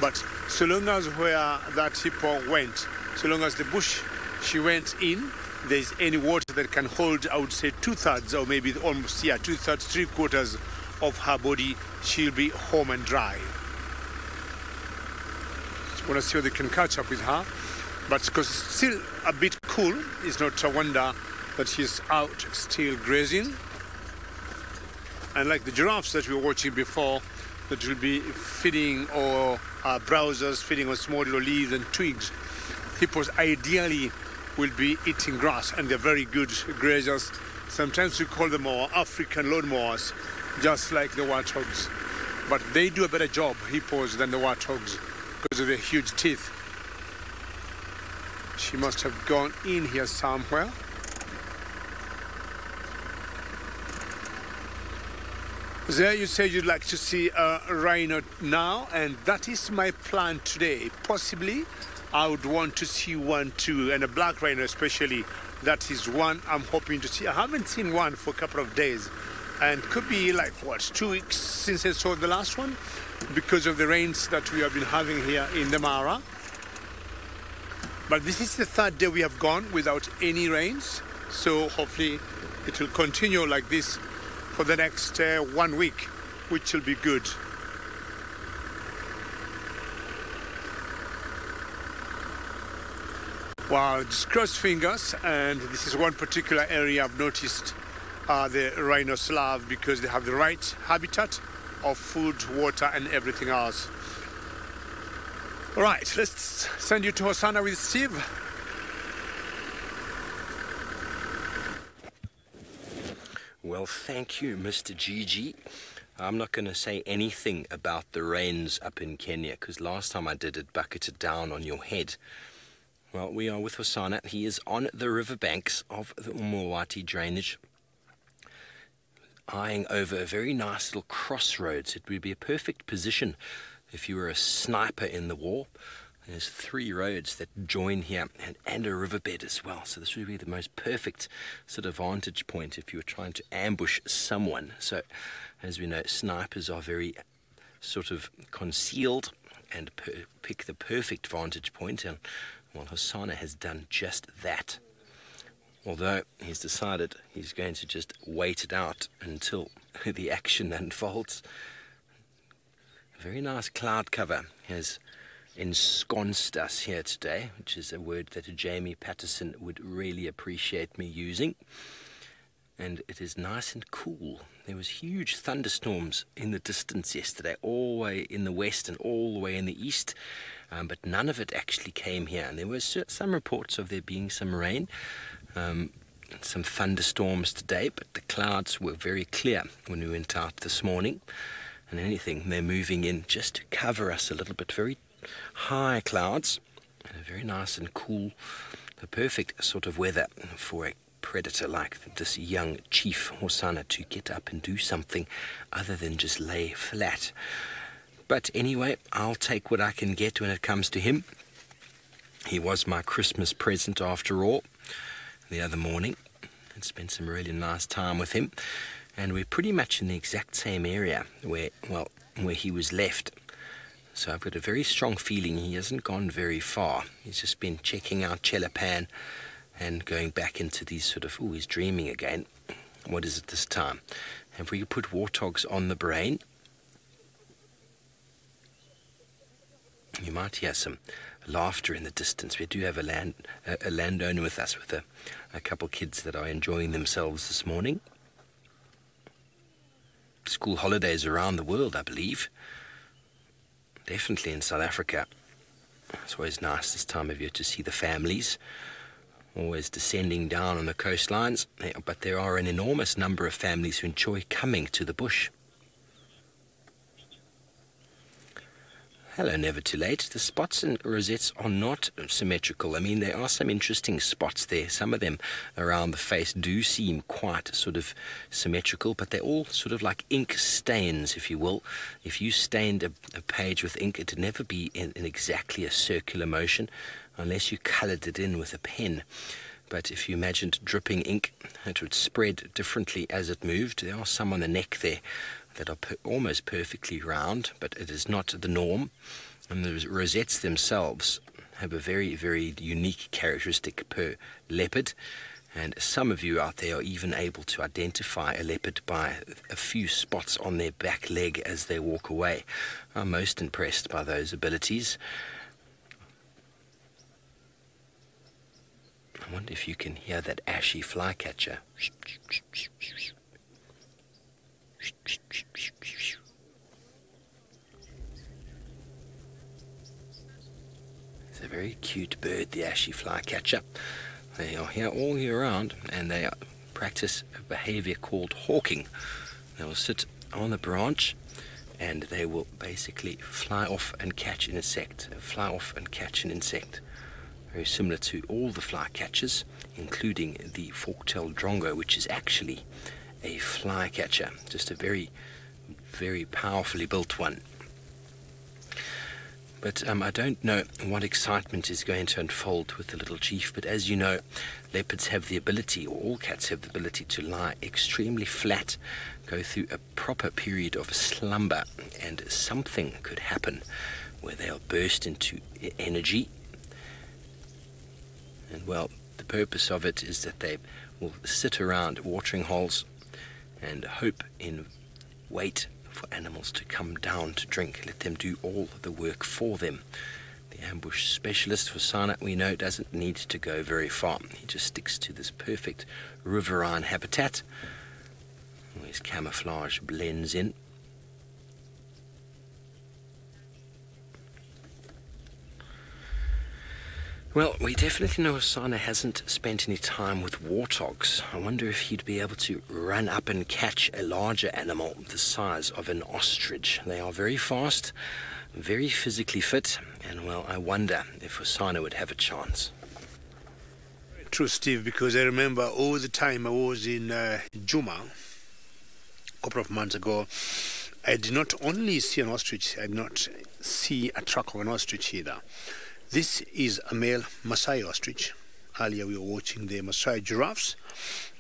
S2: But so long as where that hippo went, so long as the bush she went in, there's any water that can hold, I would say, 2/3 or maybe almost, 2/3, 3/4 of her body, she'll be home and dry. Just want to see whether they can catch up with her. But because it's still a bit cool, it's not a wonder that she's out still grazing. And like the giraffes that we were watching before, that will be feeding or browsers, feeding on small little leaves and twigs, hippos ideally will be eating grass, and they're very good grazers. Sometimes we call them our African lawnmowers, just like the warthogs. But they do a better job, hippos, than the warthogs because of their huge teeth. She must have gone in here somewhere. There you said you'd like to see a rhino now, and that is my plan today. Possibly I would want to see one too, and a black rhino especially. That is one I'm hoping to see. I haven't seen one for a couple of days, and could be like, what, 2 weeks since I saw the last one, because of the rains that we have been having here in the Mara. But this is the 3rd day we have gone without any rains, so hopefully it will continue like this for the next 1 week, which will be good. Well, just cross fingers, and this is one particular area I've noticed the rhinos love, because they have the right habitat of food, water, and everything else. All right, let's send you to Hosanna with Steve.
S3: Well, thank you, Mr. Gigi. I'm not going to say anything about the rains up in Kenya, because last time I did it bucketed down on your head. Well, we are with Hosana. He is on the riverbanks of the Umawati drainage, eyeing over a very nice little crossroads. It would be a perfect position if you were a sniper in the war. There's 3 roads that join here and a riverbed as well. So this would be the most perfect sort of vantage point if you were trying to ambush someone. So as we know, snipers are very sort of concealed and pick the perfect vantage point. And well, Hosana has done just that. Although he's decided he's going to just wait it out until the action unfolds. A very nice cloud cover has ensconced us here today, which is a word that Jamie Patterson would really appreciate me using. And it is nice and cool. There was huge thunderstorms in the distance yesterday, all the way in the west and all the way in the east, but none of it actually came here. And there were some reports of there being some rain, some thunderstorms today, but the clouds were very clear when we went out this morning. And anything, they're moving in just to cover us a little bit. Very high clouds and a very nice and cool, the perfect sort of weather for a predator like this young chief Hosana to get up and do something other than just lay flat. But anyway, I'll take what I can get when it comes to him. He was my Christmas present after all the other morning, and spent some really nice time with him, and we're pretty much in the exact same area where he was left. So I've got a very strong feeling he hasn't gone very far. He's just been checking out Chelapan and going back into these sort of, he's dreaming again. What is it this time? Have we put warthogs on the brain? You might hear some laughter in the distance. We do have a landowner with us with a couple kids that are enjoying themselves this morning. School holidays around the world, I believe. Definitely in South Africa. It's always nice this time of year to see the families always descending down on the coastlines, but there are an enormous number of families who enjoy coming to the bush. Hello, never too late. The spots and rosettes are not symmetrical. I mean, there are some interesting spots there. Some of them around the face do seem quite sort of symmetrical, but they're all sort of like ink stains, if you will. If you stained a page with ink, it would never be in exactly a circular motion unless you colored it in with a pen. But if you imagined dripping ink, it would spread differently as it moved. There are some on the neck there that are almost perfectly round, but it is not the norm. And the rosettes themselves have a very, very unique characteristic per leopard. And some of you out there are even able to identify a leopard by a few spots on their back leg as they walk away. I'm most impressed by those abilities. I wonder if you can hear that ashy flycatcher. It's a very cute bird, the ashy flycatcher. They are here all year round, and they practice a behavior called hawking. They will sit on the branch, and they will basically fly off and catch an insect. Fly off and catch an insect. Very similar to all the flycatchers, including the fork-tailed drongo, which is actually a flycatcher. Just a very, very powerfully built one. But I don't know what excitement is going to unfold with the little chief, but as you know, leopards have the ability, or all cats have the ability, to lie extremely flat, go through a proper period of slumber, and something could happen where they'll burst into energy. And well, the purpose of it is that they will sit around watering holes and wait for animals to come down to drink. Let them do all the work for them. The ambush specialist, Hosana, we know, doesn't need to go very far. He just sticks to this perfect riverine habitat where his camouflage blends in. Well, we definitely know Osana hasn't spent any time with warthogs. I wonder if he'd be able to run up and catch a larger animal the size of an ostrich. They are very fast, very physically fit, and well, I wonder if Osana would have a chance.
S2: True, Steve, because I remember all the time I was in Juma a couple of months ago, I did not only see an ostrich, I did not see a track of an ostrich either. This is a male Maasai ostrich. Earlier we were watching the Maasai giraffes.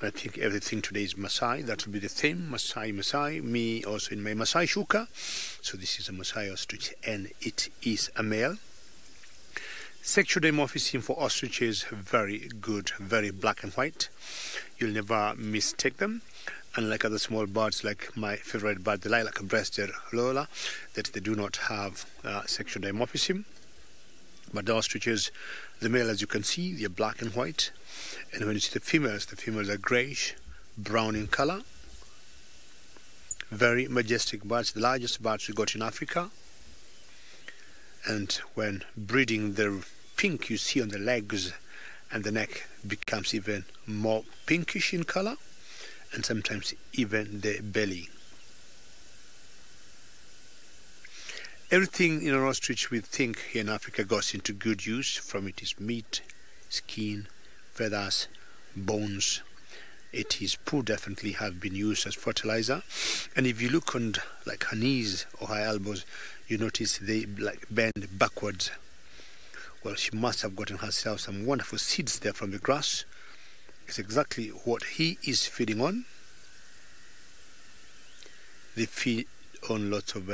S2: I think everything today is Maasai. That will be the theme, Maasai. Me also in my Maasai shuka. So this is a Maasai ostrich and it is a male. Sexual dimorphism for ostriches, very good, very black and white. You'll never mistake them. Unlike other small birds, like my favorite bird, the lilac-breasted Lola, that they do not have sexual dimorphism. But the ostriches, the male, as you can see, they're black and white. And when you see the females are grayish, brown in color. Very majestic birds, the largest birds we got in Africa. And when breeding, the pink you see on the legs and the neck becomes even more pinkish in color, and sometimes even the belly. Everything in an ostrich we think here in Africa goes into good use, from it is meat, skin, feathers, bones. It is poo definitely have been used as fertilizer. And if you look on like her knees or her elbows, you notice they like bend backwards. Well, she must have gotten herself some wonderful seeds there from the grass. It's exactly what he is feeding on. They feed on lots of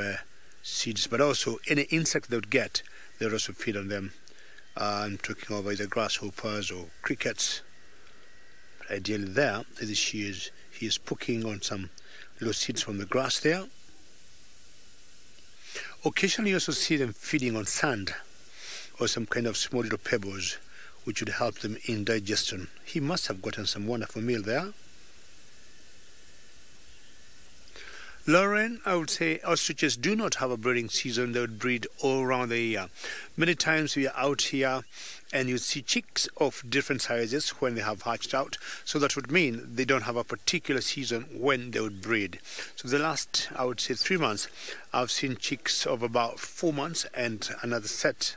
S2: seeds, but also any insect they would get, they would also feed on them. I'm talking about either grasshoppers or crickets. But ideally there, as he is poking on some little seeds from the grass there. Occasionally you also see them feeding on sand or some kind of small little pebbles, which would help them in digestion. He must have gotten some wonderful meal there. Lauren, I would say ostriches do not have a breeding season. They would breed all around the year. Many times we are out here and you see chicks of different sizes when they have hatched out. So that would mean they don't have a particular season when they would breed. So the last, I would say 3 months, I've seen chicks of about 4 months and another set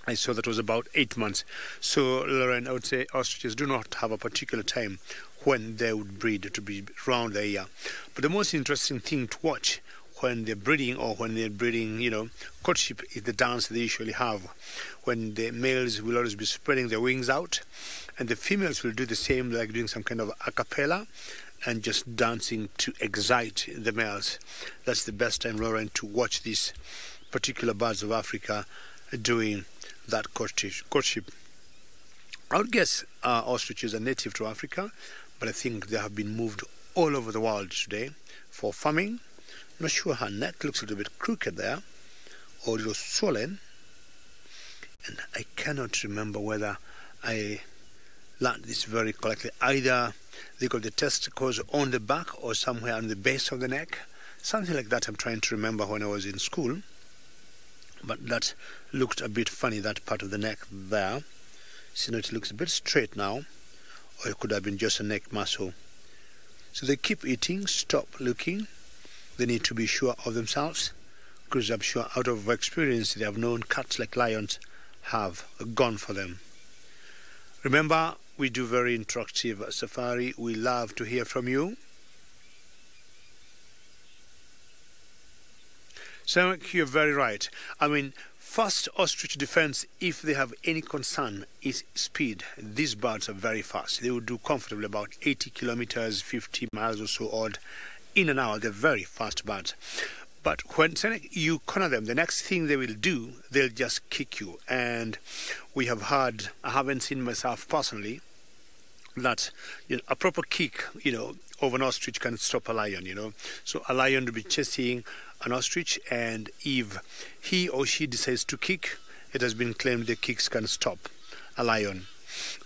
S2: I saw that was about 8 months. So Lauren, I would say ostriches do not have a particular time when they would breed to be around the year. But the most interesting thing to watch when they're breeding or when they're breeding, courtship is the dance they usually have. When the males will always be spreading their wings out and the females will do the same, like doing some kind of a cappella and just dancing to excite the males. That's the best time, Lauren, to watch these particular birds of Africa doing that courtship. I would guess ostriches are native to Africa, but I think they have been moved all over the world today for farming. Not sure, her neck looks a little bit crooked there, or a little swollen, and I cannot remember whether I learned this very correctly. Either they got the testicles on the back or somewhere on the base of the neck, something like that. I'm trying to remember when I was in school, but that looked a bit funny, that part of the neck there. See, now it looks a bit straight now, or it could have been just a neck muscle. So they keep eating, stop looking. They need to be sure of themselves, because I'm sure out of experience they have known cats like lions have gone for them. Remember, we do very interactive safari. We love to hear from you. So you're very right. I mean, first ostrich defense, if they have any concern, is speed. These birds are very fast. They will do comfortably about 80 kilometers, 50 miles or so odd in an hour. They're very fast birds. But when you corner them, the next thing they will do, they'll just kick you. And we have heard, I haven't seen myself personally, that a proper kick, of an ostrich can stop a lion, So a lion will be chasing an ostrich, and if he or she decides to kick, it has been claimed the kicks can stop a lion.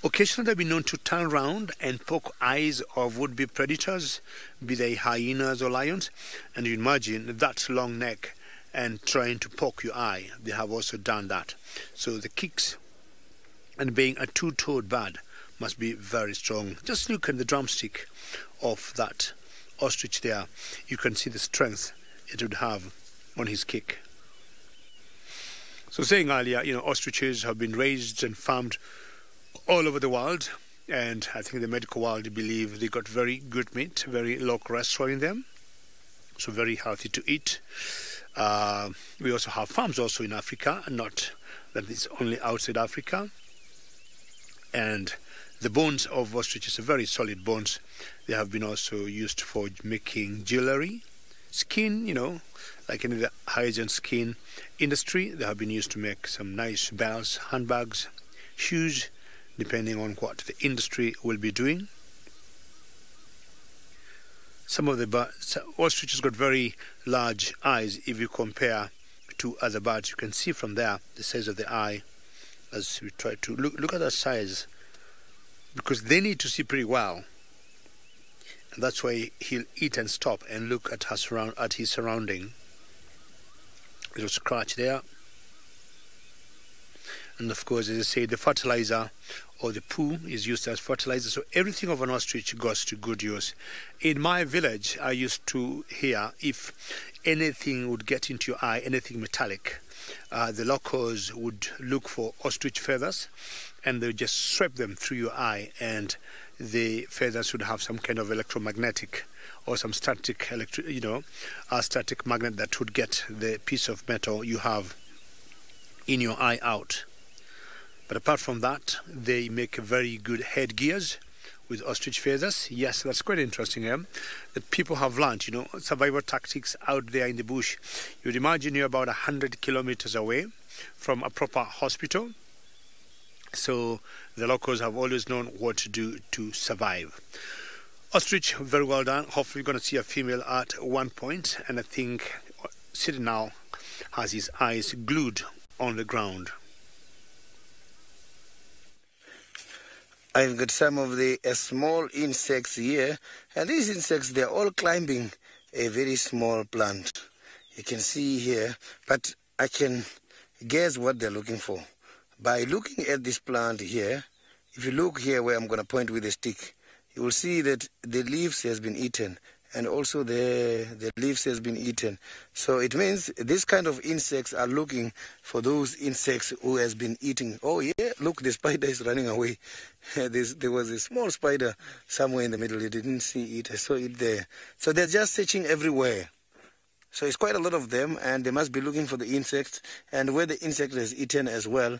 S2: Occasionally they've been known to turn around and poke eyes of would-be predators, be they hyenas or lions, and you imagine that long neck and trying to poke your eye. They have also done that. So the kicks And being a two-toed bird must be very strong. Just look at the drumstick of that ostrich there. You can see the strength it would have on his kick. So saying earlier, ostriches have been raised and farmed all over the world, and I think the medical world believe they got very good meat, very low cholesterol in them, so very healthy to eat. We also have farms also in Africa, not that it's only outside Africa. And the bones of ostriches are very solid bones. They have been also used for making jewelry, skin, like in the high-end skin industry. They have been used to make some nice belts, handbags, shoes, depending on what the industry will be doing. Some of the ostriches got very large eyes if you compare to other birds. You can see from there the size of the eye as we try to look at that size, because they need to see pretty well, and that's why he'll eat and stop and look at his surrounding. Little scratch there, and of course, as I say, the fertilizer or the poo is used as fertilizer, so everything of an ostrich goes to good use. In my village, I used to hear if anything would get into your eye, anything metallic, the locals would look for ostrich feathers and they would just sweep them through your eye, and the feathers would have some kind of electromagnetic or some static a static magnet that would get the piece of metal you have in your eye out. But apart from that, they make very good headgears with ostrich feathers. Yes, that's quite interesting, that people have learned, survival tactics out there in the bush. You'd imagine you're about 100 kilometers away from a proper hospital. So the locals have always known what to do to survive. Ostrich, very well done. Hopefully you're going to see a female at one point, and I think Sid now has his eyes glued on the ground.
S4: I've got some of the small insects here, and these insects, they're all climbing a very small plant. You can see here, but I can guess what they're looking for. By looking at this plant here, if you look here where I'm going to point with a stick, you will see that the leaves has been eaten, and also the leaves has been eaten. So it means this kind of insects are looking for those insects who has been eating. Oh yeah, look, the spider is running away. There was a small spider somewhere in the middle. You didn't see it. I saw it there. So they're just searching everywhere. So it's quite a lot of them, and they must be looking for the insects. And where the insect is eaten as well,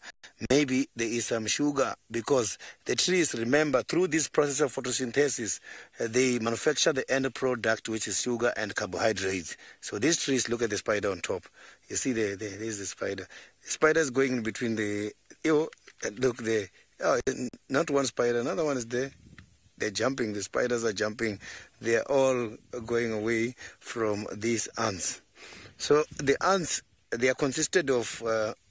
S4: maybe there is some sugar, because the trees, remember, through this process of photosynthesis, they manufacture the end product, which is sugar and carbohydrates. So these trees, look at the spider on top. You see there is the spider. The spider is going between the, look there. Oh, not one spider, another one is there. They're jumping, the spiders are jumping. They are all going away from these ants. So the ants, they are consisted of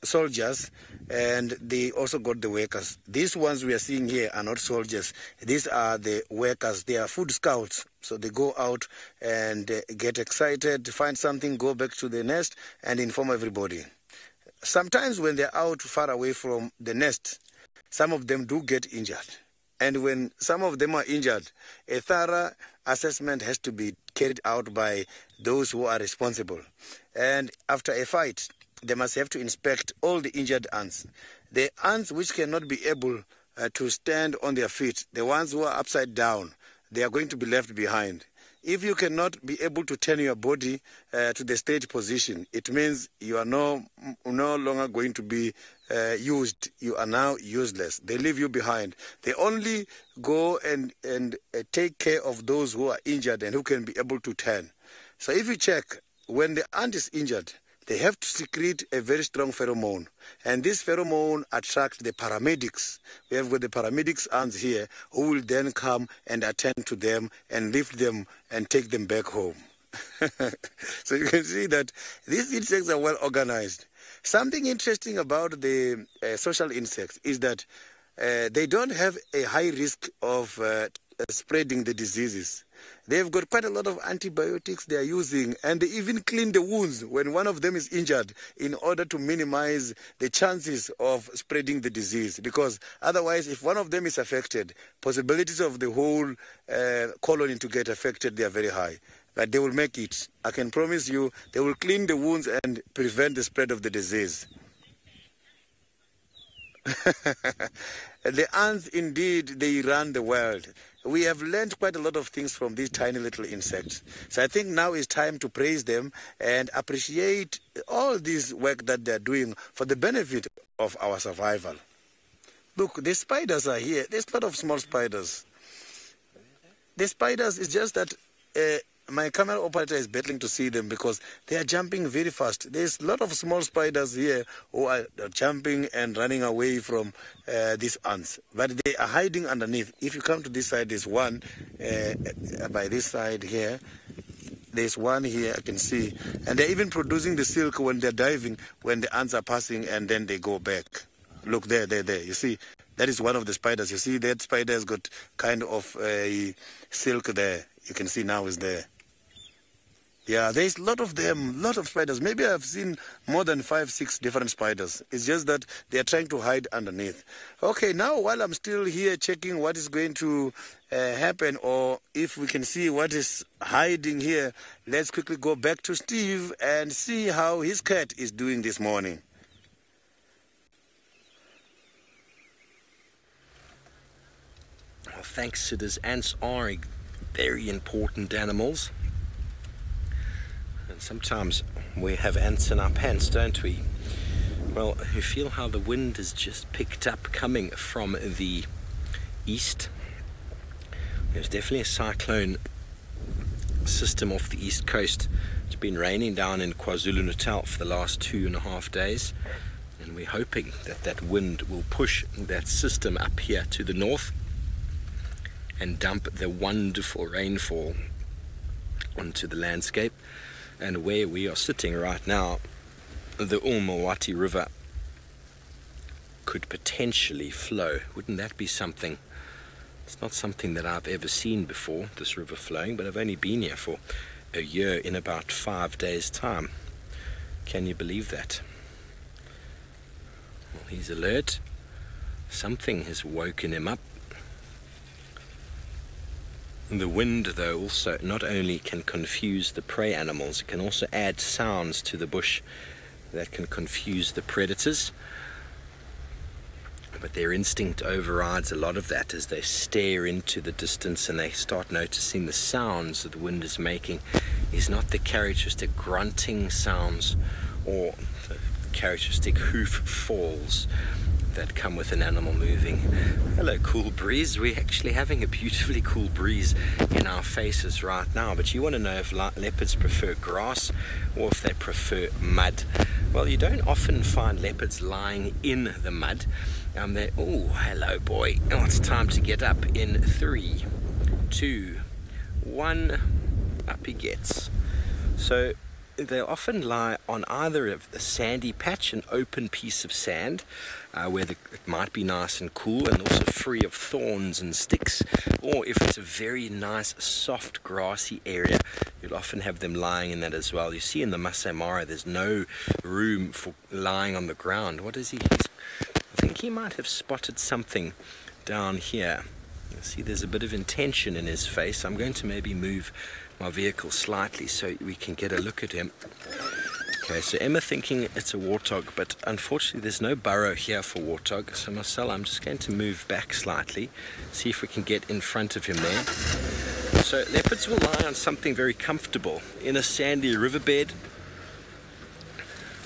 S4: soldiers, and they also got the workers. These ones we are seeing here are not soldiers. These are the workers. They are food scouts. So they go out and get excited, find something, go back to the nest and inform everybody. Sometimes when they're out far away from the nest, some of them do get injured. And when some of them are injured, a thorough assessment has to be carried out by those who are responsible. And after a fight, they must have to inspect all the injured ants. The ants which cannot be able to stand on their feet, the ones who are upside down, they are going to be left behind. If you cannot be able to turn your body to the stage position, it means you are no longer going to be used. You are now useless. They leave you behind. They only go and take care of those who are injured and who can be able to turn. So if you check, when the ant is injured, they have to secrete a very strong pheromone. And this pheromone attracts the paramedics. We have got the paramedics ants here who will then come and attend to them and lift them and take them back home. So you can see that these insects are well organized. Something interesting about the social insects is that they don't have a high risk of spreading the diseases. They've got quite a lot of antibiotics they are using, and they even clean the wounds when one of them is injured in order to minimize the chances of spreading the disease. Because otherwise, if one of them is affected, possibilities of the whole colony to get affected, they are very high. But they will make it. I can promise you, they will clean the wounds and prevent the spread of the disease. The ants, indeed, they run the world. We have learned quite a lot of things from these tiny little insects. So I think now is time to praise them and appreciate all this work that they're doing for the benefit of our survival. Look, the spiders are here. There's a lot of small spiders. The spiders, is just that my camera operator is battling to see them because they are jumping very fast. There's a lot of small spiders here who are jumping and running away from these ants. But they are hiding underneath. If you come to this side, there's one by this side here. There's one here, I can see. And they're even producing the silk when they're diving, when the ants are passing, and then they go back. Look, there. You see, that is one of the spiders. You see, that spider has got kind of a silk there. You can see now is there. Yeah, there's a lot of them, lot of spiders. Maybe I've seen more than 5, 6 different spiders. It's just that they are trying to hide underneath. Okay, now while I'm still here checking what is going to happen, or if we can see what is hiding here, let's quickly go back to Steve and see how his cat is doing this morning.
S3: Well, thanks, Sidders. Ants are very important animals. And sometimes we have ants in our pants, don't we? Well, you feel how the wind has just picked up coming from the east. There's definitely a cyclone system off the east coast. It's been raining down in KwaZulu-Natal for the last 2.5 days. And we're hoping that that wind will push that system up here to the north and dump the wonderful rainfall onto the landscape. And where we are sitting right now, the Umawati River could potentially flow. Wouldn't that be something? It's not something that I've ever seen before, this river flowing, but I've only been here for a year in about 5 days' time. Can you believe that? Well, he's alert. Something has woken him up. The wind, though, also not only can confuse the prey animals, it can also add sounds to the bush that can confuse the predators. But their instinct overrides a lot of that as they stare into the distance and they start noticing the sounds that the wind is making is not the characteristic grunting sounds or the characteristic hoof falls that come with an animal moving. Hello, cool breeze. We're actually having a beautifully cool breeze in our faces right now, but you want to know if leopards prefer grass or if they prefer mud. Well, you don't often find leopards lying in the mud. Oh, hello, boy. Oh, it's time to get up in 3, 2, 1. Up he gets. So they often lie on either of the sandy patch, an open piece of sand, where it might be nice and cool and also free of thorns and sticks, or if it's a very nice soft grassy area, you'll often have them lying in that as well. You see in the Masai Mara there's no room for lying on the ground. What is he? I think he might have spotted something down here. You see there's a bit of intention in his face. I'm going to maybe move my vehicle slightly so we can get a look at him. Okay, so Emma thinking it's a warthog, but unfortunately there's no burrow here for warthog. So Marcel, I'm just going to move back slightly, see if we can get in front of him there. So leopards will lie on something very comfortable, in a sandy riverbed,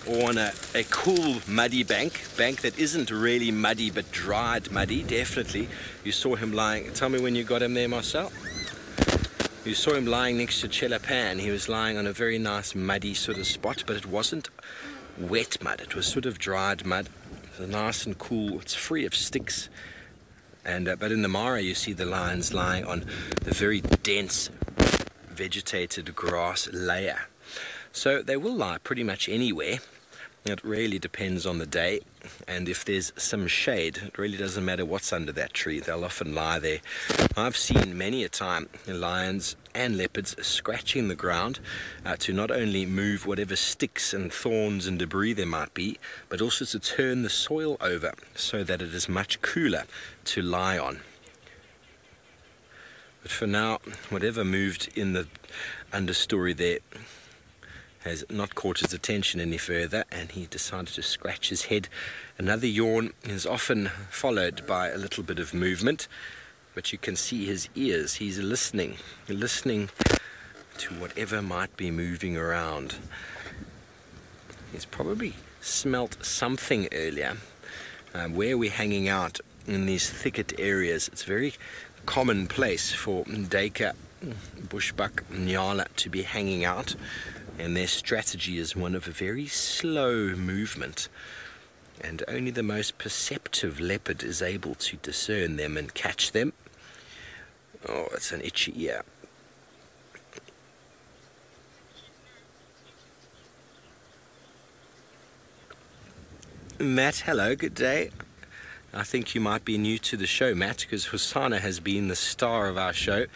S3: or on a cool muddy bank that isn't really muddy but dried muddy, definitely. You saw him lying, tell me when you got him there, Marcel. You saw him lying next to Chelapan. He was lying on a very nice muddy sort of spot, but it wasn't wet mud, it was sort of dried mud. It was nice and cool, it's free of sticks. And but in the Mara you see the lions lying on the very dense vegetated grass layer. So they will lie pretty much anywhere. It really depends on the day, and if there's some shade, it really doesn't matter what's under that tree. They'll often lie there. I've seen many a time lions and leopards scratching the ground to not only move whatever sticks and thorns and debris there might be, but also to turn the soil over so that it is much cooler to lie on. But for now, whatever moved in the understory there has not caught his attention any further, and he decided to scratch his head. Another yawn is often followed by a little bit of movement, but you can see his ears. He's listening to whatever might be moving around. He's probably smelt something earlier. Where we're hanging out in these thicket areas, it's very commonplace for Ndeka, bushbuck, nyala to be hanging out, and their strategy is one of a very slow movement, and only the most perceptive leopard is able to discern them and catch them. Oh, it's an itchy ear. Matt, hello, good day. I think you might be new to the show, Matt, because Hosanna has been the star of our show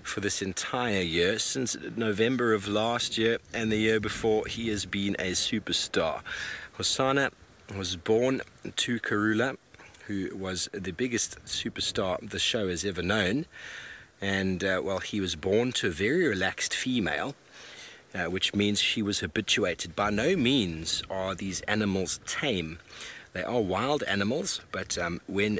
S3: for this entire year. Since November of last year and the year before, he has been a superstar. Hosanna was born to Karula, who was the biggest superstar the show has ever known. And, well, he was born to a very relaxed female, which means she was habituated. By no means are these animals tame. They are wild animals, but when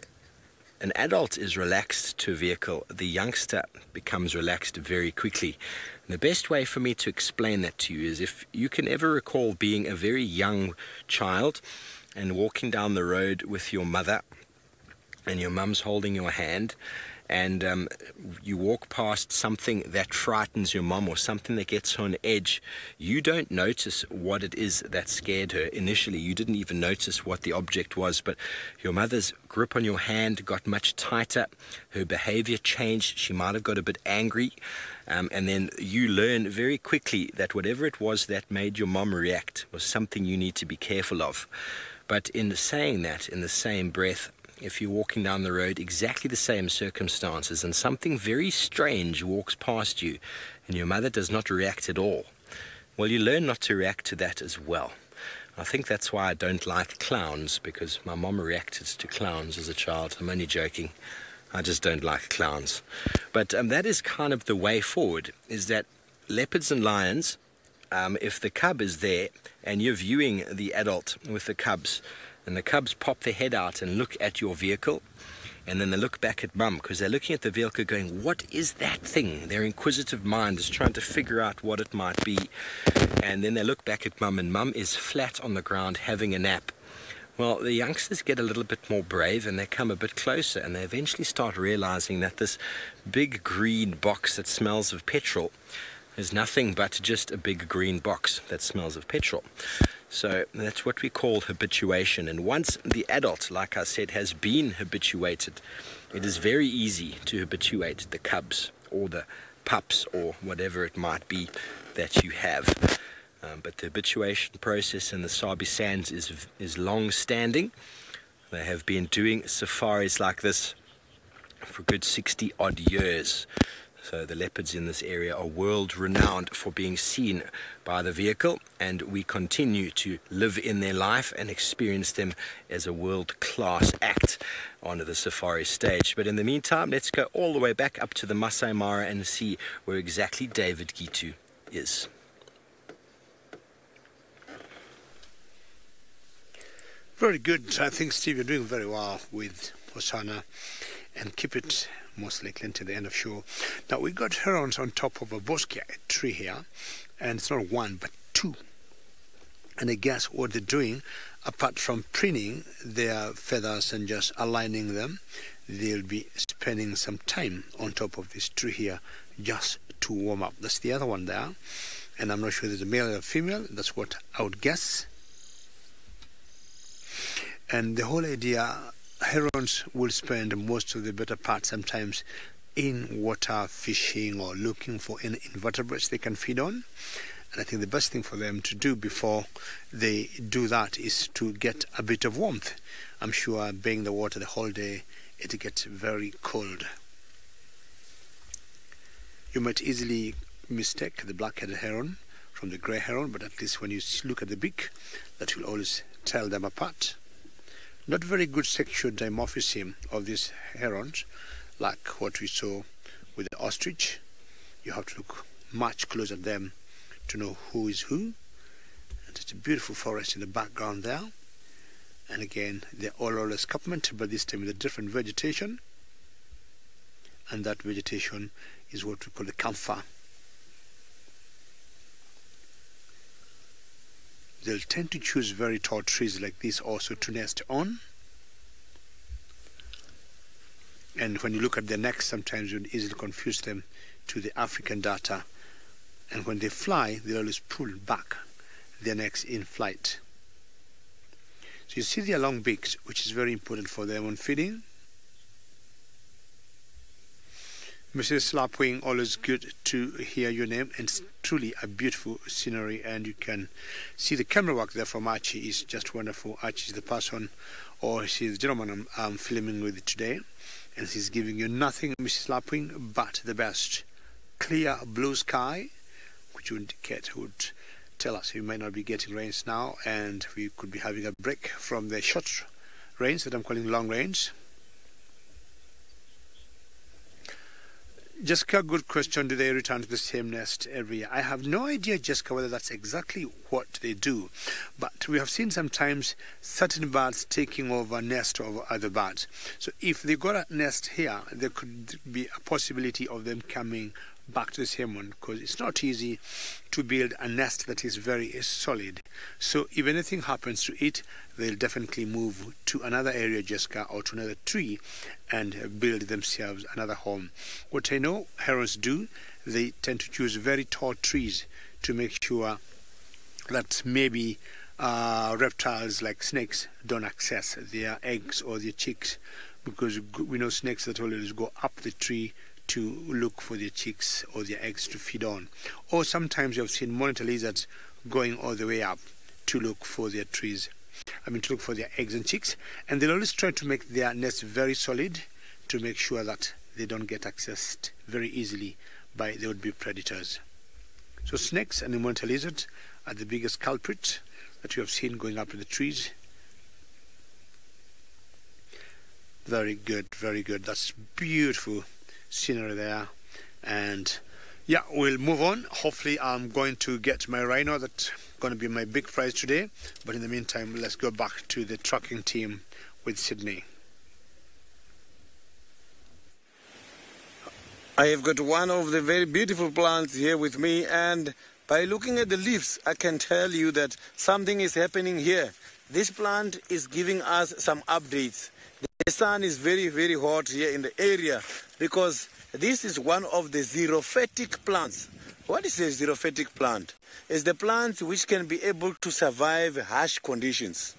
S3: an adult is relaxed to a vehicle, the youngster becomes relaxed very quickly. And the best way for me to explain that to you is if you can ever recall being a very young child and walking down the road with your mother, and your mum's holding your hand, and you walk past something that frightens your mum or something that gets her on edge, you don't notice what it is that scared her. Initially, you didn't even notice what the object was, but your mother's grip on your hand got much tighter. Her behavior changed. She might have got a bit angry. And then you learn very quickly that whatever it was that made your mum react was something you need to be careful of. But in saying that, in the same breath, if you're walking down the road, exactly the same circumstances, and something very strange walks past you, and your mother does not react at all, well, you learn not to react to that as well. I think that's why I don't like clowns, because my mom reacted to clowns as a child. I'm only joking. I just don't like clowns. But that is kind of the way forward, is that leopards and lions, if the cub is there, and you're viewing the adult with the cubs, and the cubs pop their head out and look at your vehicle, and then they look back at mum, because they're looking at the vehicle going, what is that thing? Their inquisitive mind is trying to figure out what it might be. And then they look back at mum, and mum is flat on the ground having a nap. Well, the youngsters get a little bit more brave, and they come a bit closer, and they eventually start realizing that this big green box that smells of petrol is nothing but just a big green box that smells of petrol. So that's what we call habituation. And once the adult, like I said, has been habituated, it is very easy to habituate the cubs or the pups or whatever it might be that you have. But the habituation process in the Sabi Sands is long-standing. They have been doing safaris like this for a good 60-odd years. So the leopards in this area are world-renowned for being seen by the vehicle, and we continue to live in their life and experience them as a world-class act on the safari stage. But in the meantime, let's go all the way back up to the Masai Mara and see where exactly David Gitu is.
S2: Very good. I think, Steve, you're doing very well with Hosanna, and keep it most likely until the end of show. Now, we got herons on top of a bosque, a tree here, and it's not one, but two. And I guess what they're doing, apart from preening their feathers and just aligning them, they'll be spending some time on top of this tree here just to warm up. That's the other one there. And I'm not sure there's a male or a female. That's what I would guess. And the whole idea, herons will spend most of the better part sometimes in water fishing or looking for any invertebrates they can feed on. And I think the best thing for them to do before they do that is to get a bit of warmth. I'm sure being in the water the whole day, it gets very cold. You might easily mistake the black-headed heron from the grey heron, but at least when you look at the beak, that will always tell them apart. Not very good sexual dimorphism of these herons, like what we saw with the ostrich. You have to look much closer at them to know who is who. And it's a beautiful forest in the background there. And again, they're all escarpment, but this time with a different vegetation. And that vegetation is what we call the camphor. They'll tend to choose very tall trees like this also to nest on. And when you look at their necks, sometimes you'll easily confuse them to the African darter. And when they fly, they always pull back their necks in flight. So you see their long beaks, which is very important for them on feeding. Mrs. Lapwing, always good to hear your name, and it's truly a beautiful scenery, and you can see the camera work there from Archie is just wonderful. Archie is the person, or she's the gentleman I'm filming with today, and he's giving you nothing, Mrs. Lapwing, but the best. Clear blue sky, which would tell us we might not be getting rains now, and we could be having a break from the short rains that I'm calling long rains. Jessica, good question. Do they return to the same nest every year? I have no idea, Jessica, whether that's exactly what they do. But we have seen sometimes certain birds taking over a nest of other birds. So if they got a nest here, there could be a possibility of them coming back to the same one, because it's not easy to build a nest that is very solid. So if anything happens to it, they'll definitely move to another area, Jessica, or to another tree and build themselves another home. What I know herons do, they tend to choose very tall trees to make sure that maybe reptiles like snakes don't access their eggs or their chicks, because we know snakes that always go up the tree to look for their chicks or their eggs to feed on. Or sometimes you've seen monitor lizards going all the way up to look for their trees. To look for their eggs and chicks. And they'll always try to make their nest very solid to make sure that they don't get accessed very easily by the would-be predators. So snakes and the monitor lizards are the biggest culprits that you have seen going up to the trees. Very good, very good. That's beautiful scenery there. And yeah, we'll move on. Hopefully I'm going to get my rhino. That's going to be my big prize today. But in the meantime, let's go back to the tracking team with Sydney.
S4: I have got one of the very beautiful plants here with me, and by looking at the leaves, I can tell you that something is happening here. This plant is giving us some updates. The sun is very, very hot here in the area because this is one of the xerophatic plants. What is a xerophatic plant? It's the plant which can be able to survive harsh conditions.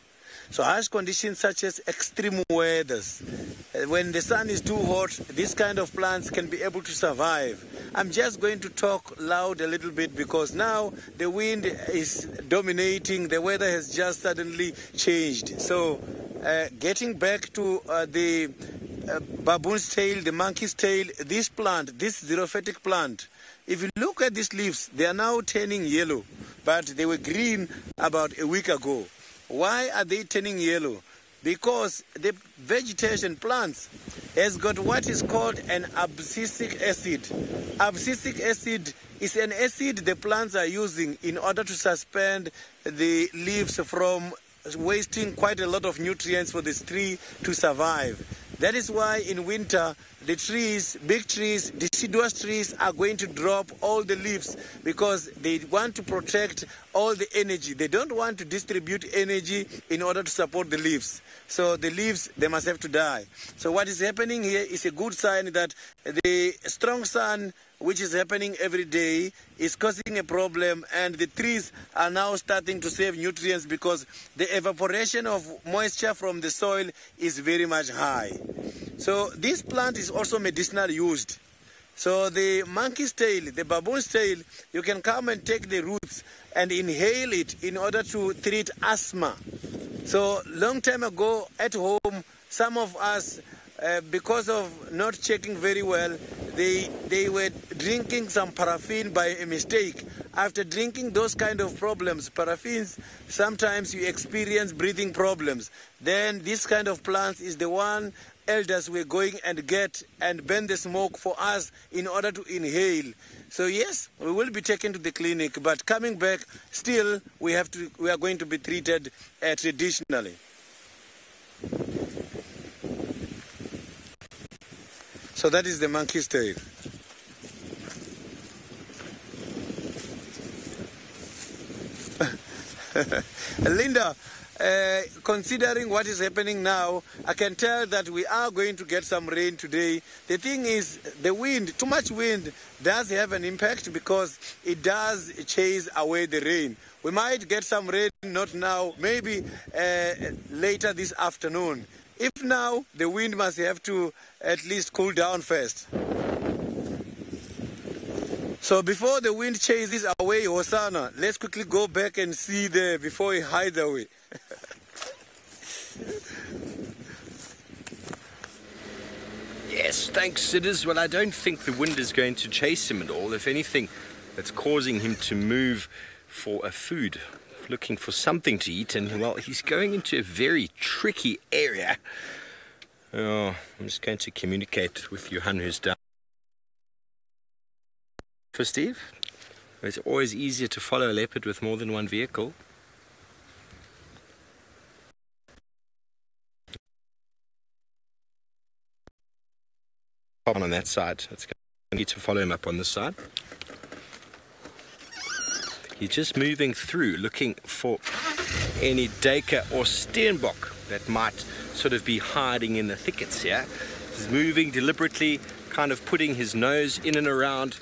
S4: So harsh conditions such as extreme weathers. When the sun is too hot, this kind of plants can be able to survive. I'm just going to talk loud a little bit because now the wind is dominating. The weather has just suddenly changed. So getting back to the baboon's tail, the monkey's tail, this plant, this xerophatic plant, if you look at these leaves, they are now turning yellow, but they were green about a week ago. Why are they turning yellow? Because the vegetation plants has got what is called an abscisic acid. Abscisic acid is an acid the plants are using in order to suspend the leaves from wasting quite a lot of nutrients for this tree to survive. That is why in winter, the trees, big trees, deciduous trees are going to drop all the leaves because they want to protect all the energy. They don't want to distribute energy in order to support the leaves. So the leaves, they must have to die. So what is happening here is a good sign that the strong sun, which is happening every day, is causing a problem, and the trees are now starting to save nutrients because the evaporation of moisture from the soil is very much high. So this plant is also medicinal used. So the monkey's tail, the baboon's tail, you can come and take the roots and inhale it in order to treat asthma. So long time ago at home, some of us, because of not checking very well, they were drinking some paraffin by a mistake. After drinking those kind of problems, paraffins, sometimes you experience breathing problems. Then this kind of plants is the one elders were going and get and burn the smoke for us in order to inhale. So yes, we will be taken to the clinic, but coming back, still we are going to be treated traditionally. So that is the monkey's tail. Linda, considering what is happening now, I can tell that we are going to get some rain today. The thing is, the wind, too much wind does have an impact because it does chase away the rain. We might get some rain, not now, maybe later this afternoon. If now, the wind must have to at least cool down first. So before the wind chases away Hosanna, let's quickly go back and see there before it hides away.
S3: Yes, thanks, Sidders. Well, I don't think the wind is going to chase him at all. If anything, it's causing him to move for a food, looking for something to eat. And, well, he's going into a very tricky area. Oh, I'm just going to communicate with Johan, who's down. For Steve, it's always easier to follow a leopard with more than one vehicle. On that side, it's going to need to follow him up on this side. He's just moving through, looking for any duiker or steenbok that might sort of be hiding in the thickets here. He's moving deliberately, kind of putting his nose in and around.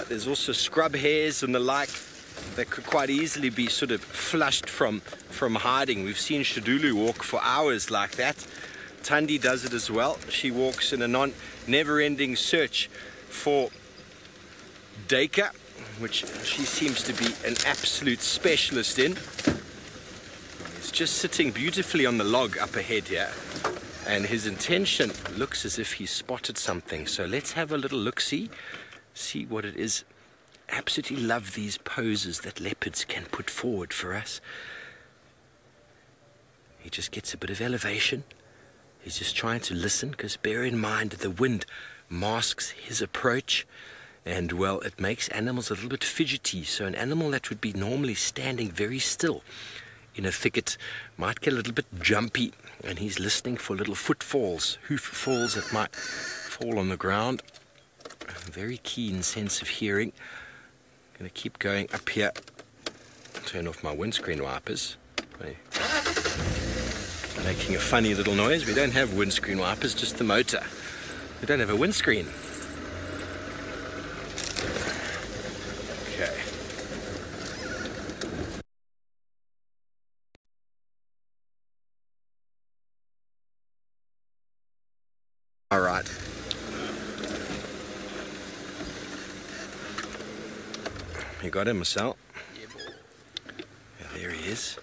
S3: There's also scrub hairs and the like that could quite easily be sort of flushed from hiding. We've seen Shadulu walk for hours like that. Tandi does it as well. She walks in a never-ending search for duiker, which she seems to be an absolute specialist in. He's just sitting beautifully on the log up ahead here, and his intention looks as if he's spotted something. So let's have a little look-see. See what it is. Absolutely love these poses that leopards can put forward for us. He just gets a bit of elevation. He's just trying to listen, because bear in mind the wind masks his approach, and well, it makes animals a little bit fidgety. So an animal that would be normally standing very still in a thicket might get a little bit jumpy, and he's listening for little footfalls, hoof falls that might fall on the ground. A very keen sense of hearing. I'm going to keep going up here. Turn off my windscreen wipers. Making a funny little noise. We don't have windscreen wipers, just the motor. We don't have a windscreen. Okay. All right. You got him, Marcel? Yeah, there he is.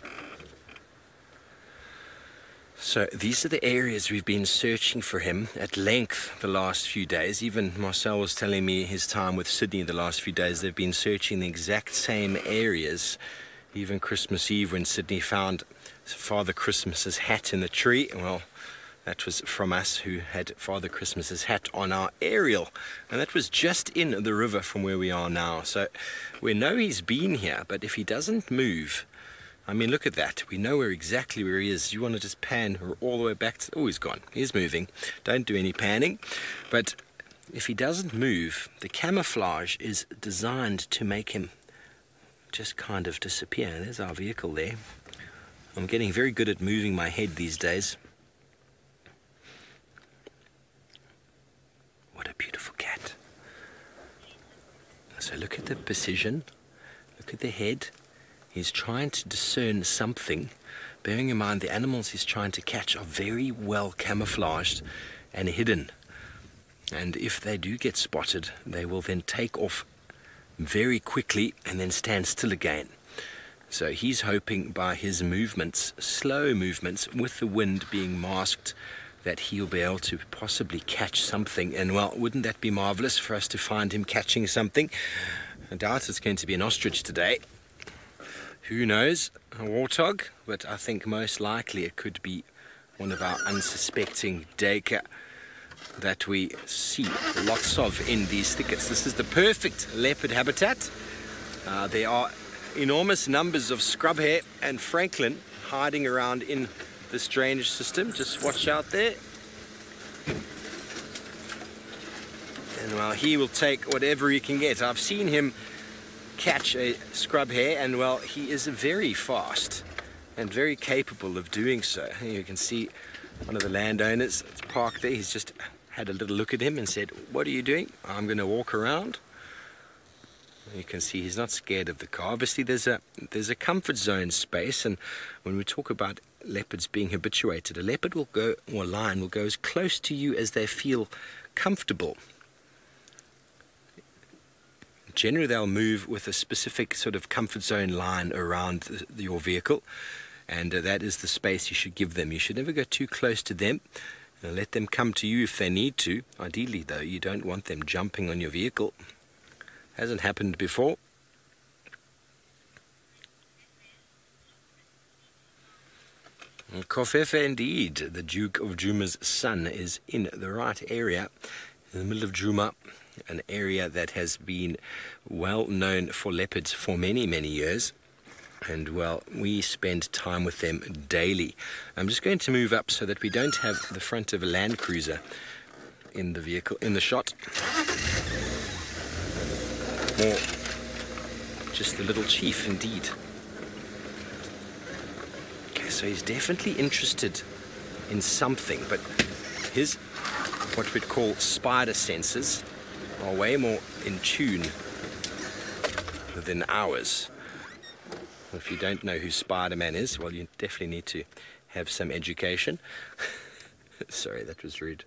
S3: So these are the areas we've been searching for him at length the last few days. Even Marcel was telling me his time with Sydney the last few days. They've been searching the exact same areas. Even Christmas Eve, when Sydney found Father Christmas's hat in the tree. Well, that was from us, who had Father Christmas's hat on our aerial. And that was just in the river from where we are now. So we know he's been here, but if he doesn't move, I mean, look at that. We know exactly where he is. You want to just pan all the way back to... Oh, he's gone. He's moving. Don't do any panning. But if he doesn't move, the camouflage is designed to make him just kind of disappear. There's our vehicle there. I'm getting very good at moving my head these days. What a beautiful cat. So look at the precision. Look at the head. He's trying to discern something. Bearing in mind the animals he's trying to catch are very well camouflaged and hidden. And if they do get spotted, they will then take off very quickly and then stand still again. So he's hoping by his movements, slow movements, with the wind being masked, that he'll be able to possibly catch something. And well, wouldn't that be marvelous for us to find him catching something? I doubt it's going to be an ostrich today. Who knows? A warthog? But I think most likely it could be one of our unsuspecting duiker that we see lots of in these thickets. This is the perfect leopard habitat. There are enormous numbers of scrub hare and francolin hiding around in this drainage system. Just watch out there. And well, he will take whatever he can get. I've seen him catch a scrub hare, and well, he is very fast and very capable of doing so. You can see one of the landowners that's parked there. He's just had a little look at him and said, "What are you doing?" "I'm going to walk around." You can see he's not scared of the car. Obviously there's a comfort zone space, and when we talk about leopards being habituated, a leopard will go, or a lion will go as close to you as they feel comfortable. Generally they'll move with a specific sort of comfort zone line around your vehicle, and that is the space you should give them. You should never go too close to them. Let them come to you if they need to. Ideally though, you don't want them jumping on your vehicle. Hasn't happened before. Kofefe indeed, the Duke of Juma's son, is in the right area, in the middle of Juma, an area that has been well known for leopards for many, many years. And well, we spend time with them daily. I'm just going to move up so that we don't have the front of a Land Cruiser in the vehicle, in the shot. Or just the little chief, indeed. Okay, so he's definitely interested in something, but his, what we'd call spider senses, are way more in tune than ours. If you don't know who Spider-Man is, well, you definitely need to have some education. Sorry, that was rude.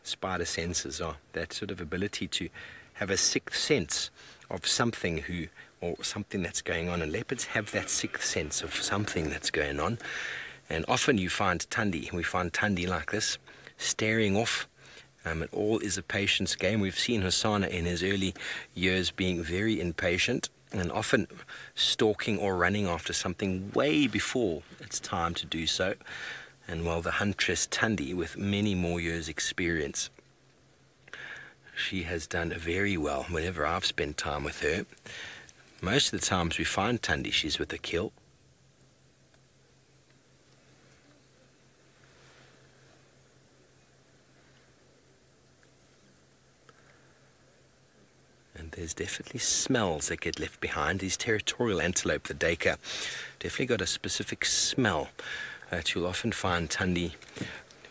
S3: Spider senses are that sort of ability to have a sixth sense of something or something that's going on, and leopards have that sixth sense of something that's going on. And often we find Thandi like this, staring off. It all is a patience game. We've seen Hosana in his early years being very impatient and often stalking or running after something way before it's time to do so. And while the huntress Thandi, with many more years experience, she has done very well whenever I've spent time with her. Most of the times we find Thandi, she's with a kill. And there's definitely smells that get left behind. These territorial antelope, the duiker, definitely got a specific smell that you'll often find Thandi,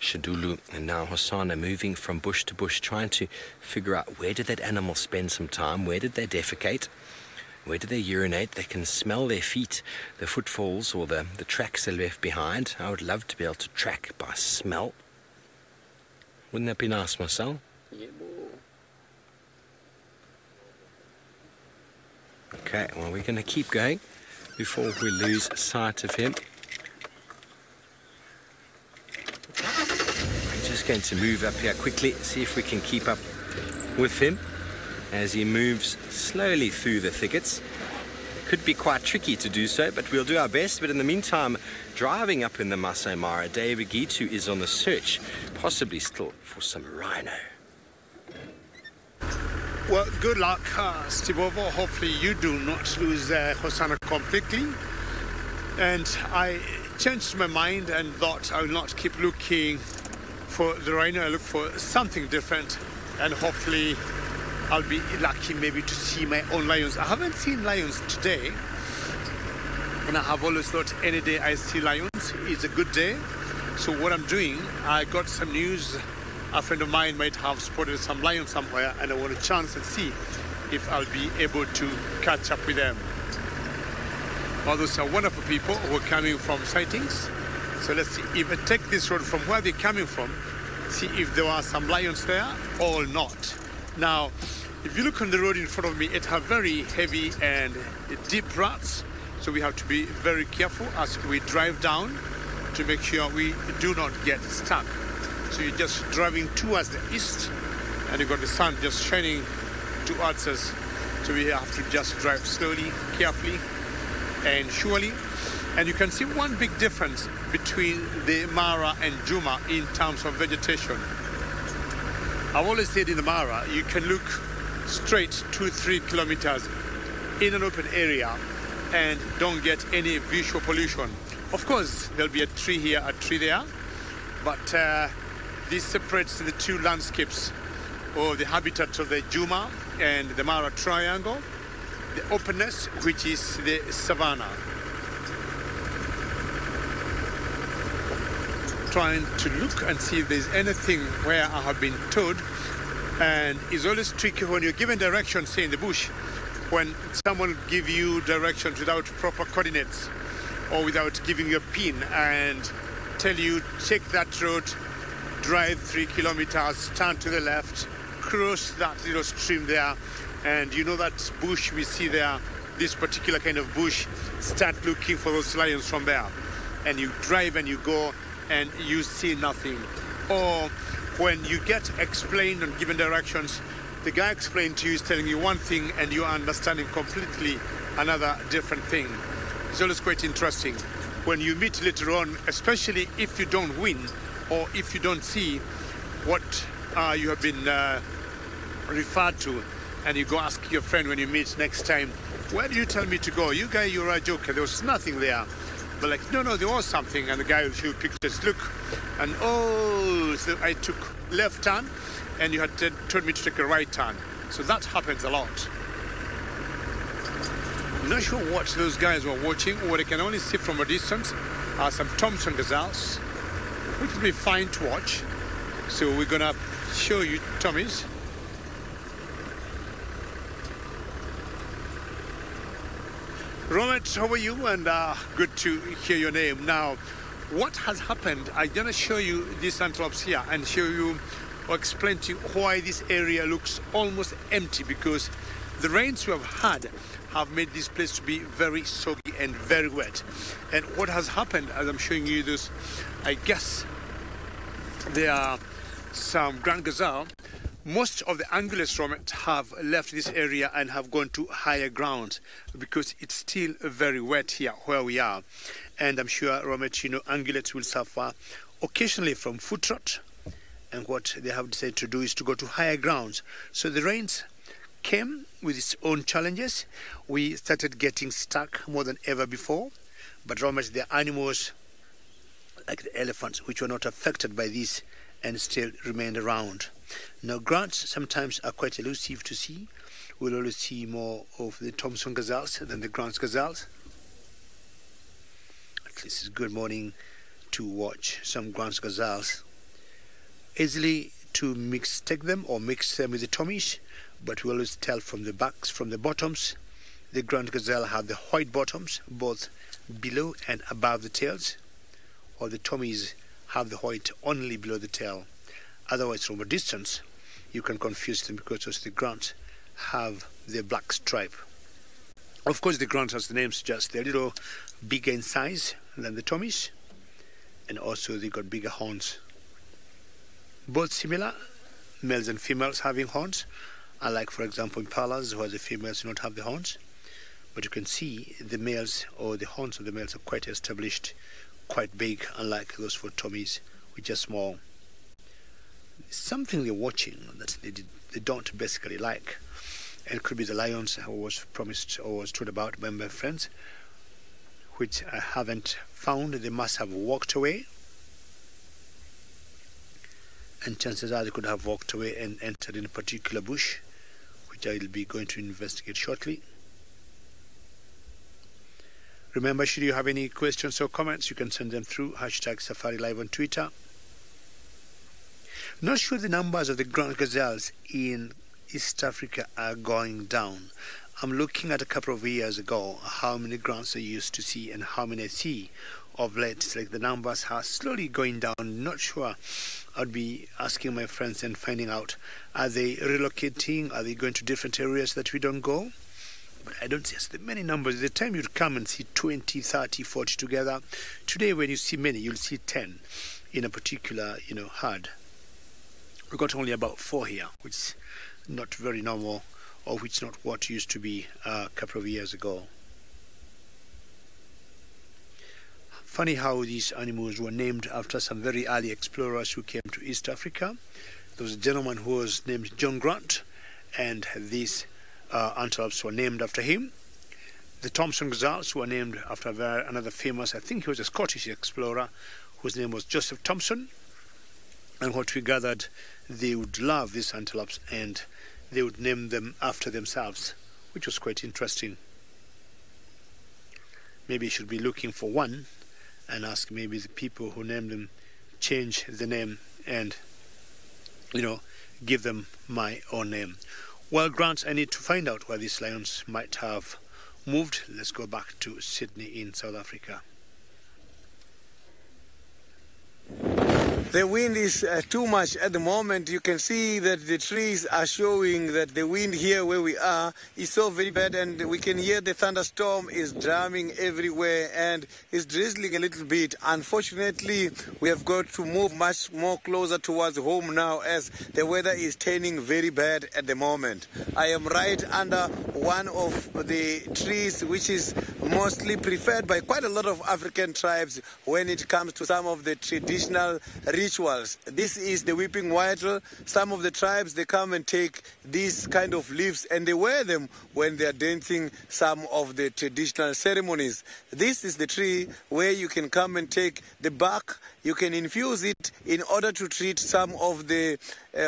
S3: Shadulu, and now Hosana moving from bush to bush, trying to figure out where did that animal spend some time, where did they defecate, where did they urinate. They can smell their feet, the footfalls or the tracks they left behind. I would love to be able to track by smell. Wouldn't that be nice, Marcel? Yeah. Okay, well, we're going to keep going before we lose sight of him. I'm just going to move up here quickly, see if we can keep up with him as he moves slowly through the thickets. Could be quite tricky to do so, but we'll do our best. But in the meantime, driving up in the Masai Mara, David Gitu is on the search, possibly still for some rhino.
S2: Well, good luck, Stivovo. Hopefully you do not lose Hosana completely. And I changed my mind and thought I will not keep looking for the rhino. I look for something different, and hopefully I'll be lucky maybe to see my own lions. I haven't seen lions today, and I have always thought any day I see lions is a good day. So what I'm doing, I got some news. A friend of mine might have spotted some lions somewhere, and I want a chance and see if I'll be able to catch up with them. Well, those are wonderful people who are coming from sightings. So let's see if I take this road from where they're coming from. see if there are some lions there or not. Now, if you look on the road in front of me, it has very heavy and deep ruts, so we have to be very careful as we drive down to make sure we do not get stuck. So you're just driving towards the east, and you've got the sun just shining towards us, so we have to just drive slowly, carefully, and surely. And you can see one big difference between the Mara and Juma in terms of vegetation. I've always said in the Mara, you can look straight 2-3 kilometers in an open area and don't get any visual pollution. Of course, there'll be a tree here, a tree there, but this separates the two landscapes, or the habitat of the Juma and the Mara Triangle, the openness, which is the savanna. Trying to look and see if there's anything where I have been told, and it's always tricky when you're given directions, say in the bush, when someone give you directions without proper coordinates or without giving you a pin and tell you take that road, drive 3 kilometers, turn to the left, cross that little stream there, and you know that bush we see there, this particular kind of bush, start looking for those lions from there, and you drive and you go and you see nothing. Or when you get explained and given directions, the guy explained to you is telling you one thing and you are understanding completely another different thing. It's always quite interesting when you meet later on, especially if you don't win or if you don't see what you have been referred to, and you go ask your friend when you meet next time, where do you tell me to go? You guy, you're a joker, there was nothing there. But like, no, there was something, and the guy will show you pictures, look, and oh, so I took left turn, and you had told me to take a right turn. So that happens a lot. I'm not sure what those guys were watching. What I can only see from a distance are some Thompson gazelles, which will be fine to watch. So we're gonna show you Tommies. Robert, how are you? And good to hear your name. Now, what has happened, I'm going to show you these antelopes here and show you or explain to you why this area looks almost empty, because the rains we have had have made this place to be very soggy and very wet. And what has happened, as I'm showing you this, I guess there are some grand gazelle. Most of the ungulates from it have left this area and have gone to higher ground because it's still very wet here where we are. And I'm sure, Romet, you know, ungulates will suffer occasionally from foot rot. And what they have decided to do is to go to higher grounds. So the rains came with its own challenges. We started getting stuck more than ever before. But Romet, the animals like the elephants, which were not affected by this and still remained around. Now, grants sometimes are quite elusive to see. We'll always see more of the Thompson gazelles than the Grant's gazelles. At least it's good morning to watch some Grant's gazelles. Easily to take them or mix them with the Tommies, but we always tell from the backs, from the bottoms. The Grant gazelle have the white bottoms, both below and above the tails, while the Tommies have the white only below the tail. Otherwise, from a distance, you can confuse them because the Grants have the black stripe. Of course, the Grants, as the name suggests, they're a little bigger in size than the Tommies, and also they got bigger horns. Both similar, males and females having horns, unlike, for example, impalas, where the females do not have the horns. But you can see the males, or the horns of the males, are quite established, quite big, unlike those for Tommies, which are small. Something they're watching that they don't basically like, and it could be the lions who was promised or was told about by my friends, which I haven't found. They must have walked away, and chances are they could have walked away and entered in a particular bush, which I will be going to investigate shortly. Remember, should you have any questions or comments, you can send them through #SafariLive on Twitter. Not sure the numbers of the ground gazelles in East Africa are going down. I'm looking at a couple of years ago how many grants I used to see and how many I see of late. It's like the numbers are slowly going down. Not sure. I'd be asking my friends and finding out, are they relocating? Are they going to different areas that we don't go? But I don't see as many numbers. The time you'd come and see 20, 30, 40 together. Today when you see many, you'll see 10 in a particular, herd. We got only about 4 here, which is not very normal, or which is not what used to be a couple of years ago. Funny how these animals were named after some very early explorers who came to East Africa. There was a gentleman who was named John Grant, and these antelopes were named after him. The Thompson gazelles were named after another famous, I think he was a Scottish explorer, whose name was Joseph Thompson. And what we gathered, they would love these antelopes and they would name them after themselves, which was quite interesting. Maybe I should be looking for one and ask maybe the people who named them change the name and, give them my own name. Well, Grant, I need to find out where these lions might have moved. Let's go back to Sydney in South Africa.
S4: The wind is too much at the moment. You can see that the trees are showing that the wind here where we are is so very bad, and we can hear the thunderstorm is drumming everywhere and is drizzling a little bit. Unfortunately, we have got to move much more closer towards home now as the weather is turning very bad at the moment. I am right under one of the trees which is mostly preferred by quite a lot of African tribes when it comes to some of the traditional rituals. This is the weeping wattle. Some of the tribes, they come and take these kind of leaves and they wear them when they are dancing some of the traditional ceremonies. This is the tree where you can come and take the bark. You can infuse it in order to treat some of the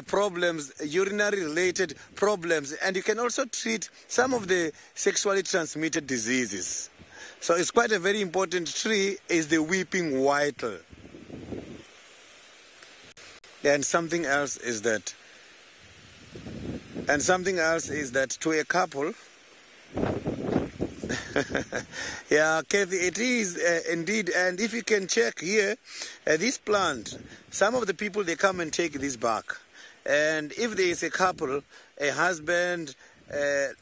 S4: problems, urinary related problems, and you can also treat some of the sexually transmitted diseases. So it's quite a very important tree, is the weeping wattle. And something else is that to a couple, yeah, Kathy, it is indeed. And if you can check here, this plant, some of the people, they come and take this bark. And if there is a couple, a husband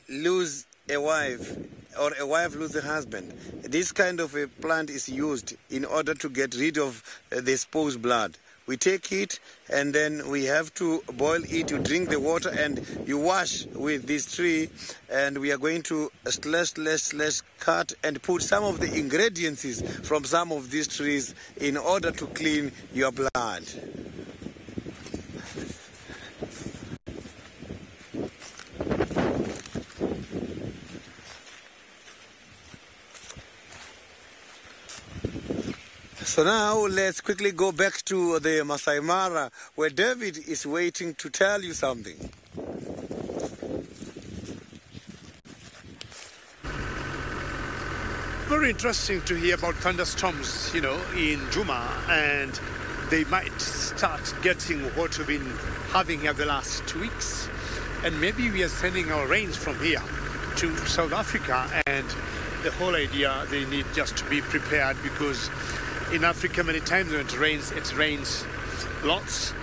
S4: lose a wife, or a wife lose a husband, this kind of a plant is used in order to get rid of the spouse blood. We take it and then we have to boil it, you drink the water and you wash with this tree, and we are going to slash, cut and put some of the ingredients from some of these trees in order to clean your blood. So now let's quickly go back to the Masai Mara, where David is waiting to tell you something.
S2: Very interesting to hear about thunderstorms, in Juma, and they might start getting what we've been having here the last 2 weeks. And maybe we are sending our rains from here to South Africa, and the whole idea, they need just to be prepared, because in Africa, many times when it rains lots.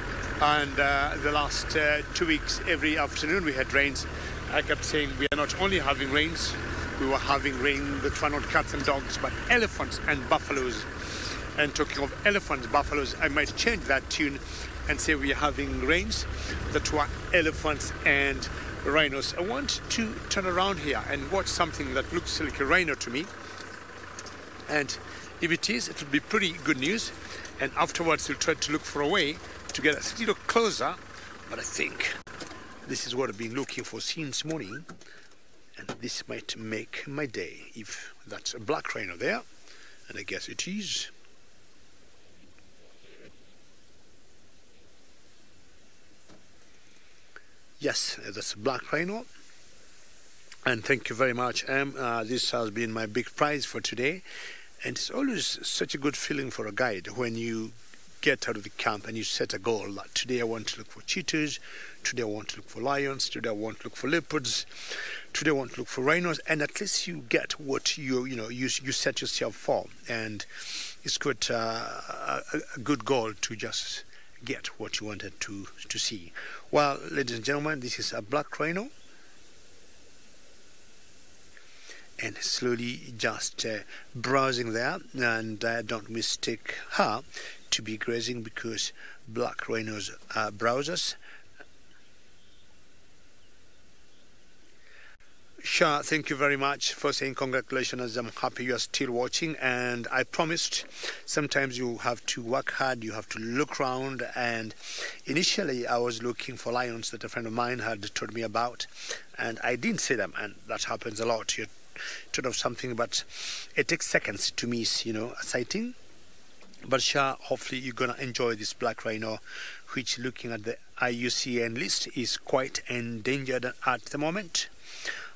S2: And the last 2 weeks, every afternoon we had rains. I kept saying we are not only having rains, we were having rain that were not cats and dogs, but elephants and buffaloes. And talking of elephants, buffaloes, I might change that tune and say we are having rains that were elephants and rhinos. I want to turn around here and watch something that looks like a rhino to me. And if it is, it will be pretty good news. And afterwards, we'll try to look for a way to get a little closer. But I think this is what I've been looking for since morning. And this might make my day, if that's a black rhino there. And I guess it is. Yes, that's a black rhino. And thank you very much, Em. This has been my big prize for today. And it's always such a good feeling for a guide when you get out of the camp and you set a goal that today I want to look for cheetahs, today I want to look for lions, today I want to look for leopards, today I want to look for rhinos, and at least you get what you set yourself for, and it's quite a good goal to just get what you wanted to see. Well, ladies and gentlemen, this is a black rhino, and slowly just browsing there, and don't mistake her to be grazing, because black rhinos are browsers. Shah, thank you very much for saying congratulations. I'm happy you are still watching, and I promised sometimes you have to work hard, you have to look around, and initially I was looking for lions that a friend of mine had told me about, and I didn't see them, and that happens a lot. You're told of something, but it takes seconds to miss, a sighting. But Shah, hopefully you're gonna enjoy this black rhino, which, looking at the IUCN list, is quite endangered at the moment.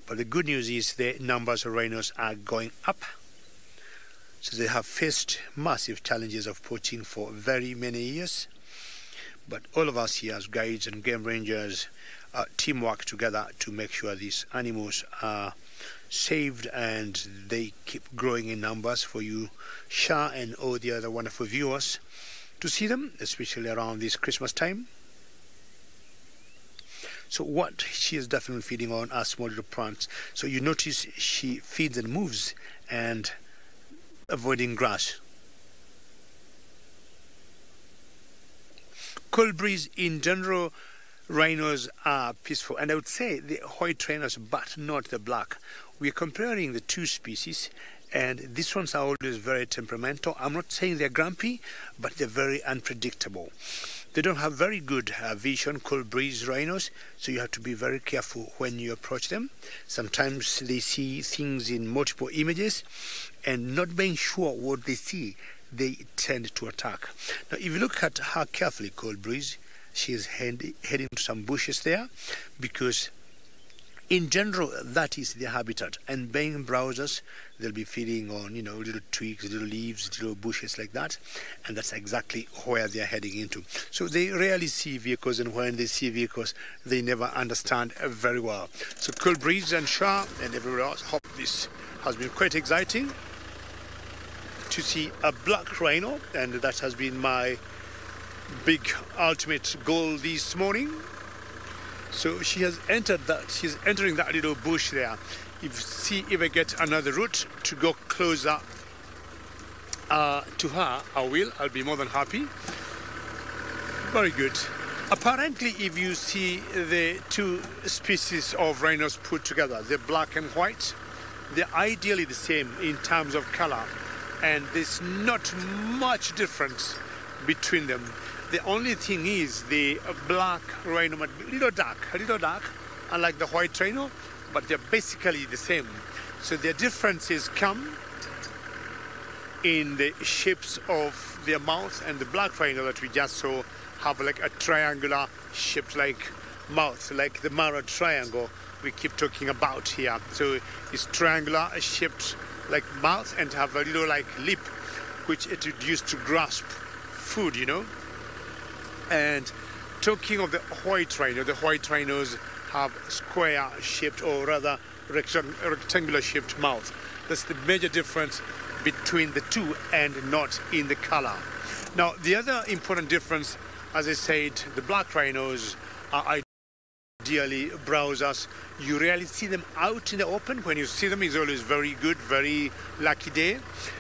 S2: But the good news is the numbers of rhinos are going up. So they have faced massive challenges of poaching for very many years. But all of us here as guides and game rangers teamwork together to make sure these animals are saved and they keep growing in numbers for you, Shah, and all the other wonderful viewers to see them, especially around this Christmas time. So what she is definitely feeding on are small little plants. So you notice she feeds and moves and avoiding grass. Cold breeze in general, rhinos are peaceful, and I would say the white rhinos, but not the black. We're comparing the two species, and these ones are always very temperamental. I'm not saying they're grumpy, but they're very unpredictable. They don't have very good vision, cold breeze rhinos, so you have to be very careful when you approach them. Sometimes they see things in multiple images, and not being sure what they see, they tend to attack. Now, if you look at her carefully, cold breeze, she is heading to some bushes there, because in general that is their habitat, and being browsers, they'll be feeding on little twigs, little leaves, little bushes like that, and that's exactly where they're heading into. So they rarely see vehicles, and when they see vehicles they never understand very well. So cold breeze and Shah and everywhere else, hope this has been quite exciting to see a black rhino, and that has been my big ultimate goal this morning. So she has entered that, she's entering that little bush there. If I get another route to go closer to her, I'll be more than happy. Very good. Apparently, if you see the two species of rhinos put together, the black and white, they're ideally the same in terms of color, and there's not much difference between them. The only thing is the black rhino might be a little dark, unlike the white rhino, but they're basically the same. So their differences come in the shapes of their mouth, and the black rhino that we just saw have like a triangular shaped like mouth, like the Mara triangle we keep talking about here. So it's triangular shaped like mouth and have a little like lip, which it would use to grasp food, And talking of the white rhino, the white rhinos have square shaped, or rather rectangular shaped mouth. That's the major difference between the two, and not in the color. Now, the other important difference, as I said, the black rhinos are ideally browsers. You rarely see them out in the open. When you see them, it's always very good, very lucky day,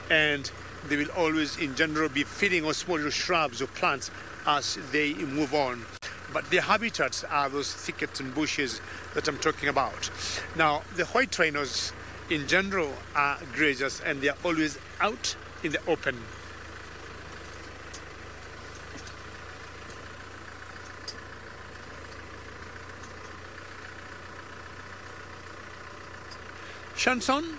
S2: and they will always in general be feeding on small little shrubs or plants as they move on. But their habitats are those thickets and bushes that I'm talking about. Now, the white rhinos in general are grazers, and they are always out in the open. Shanson,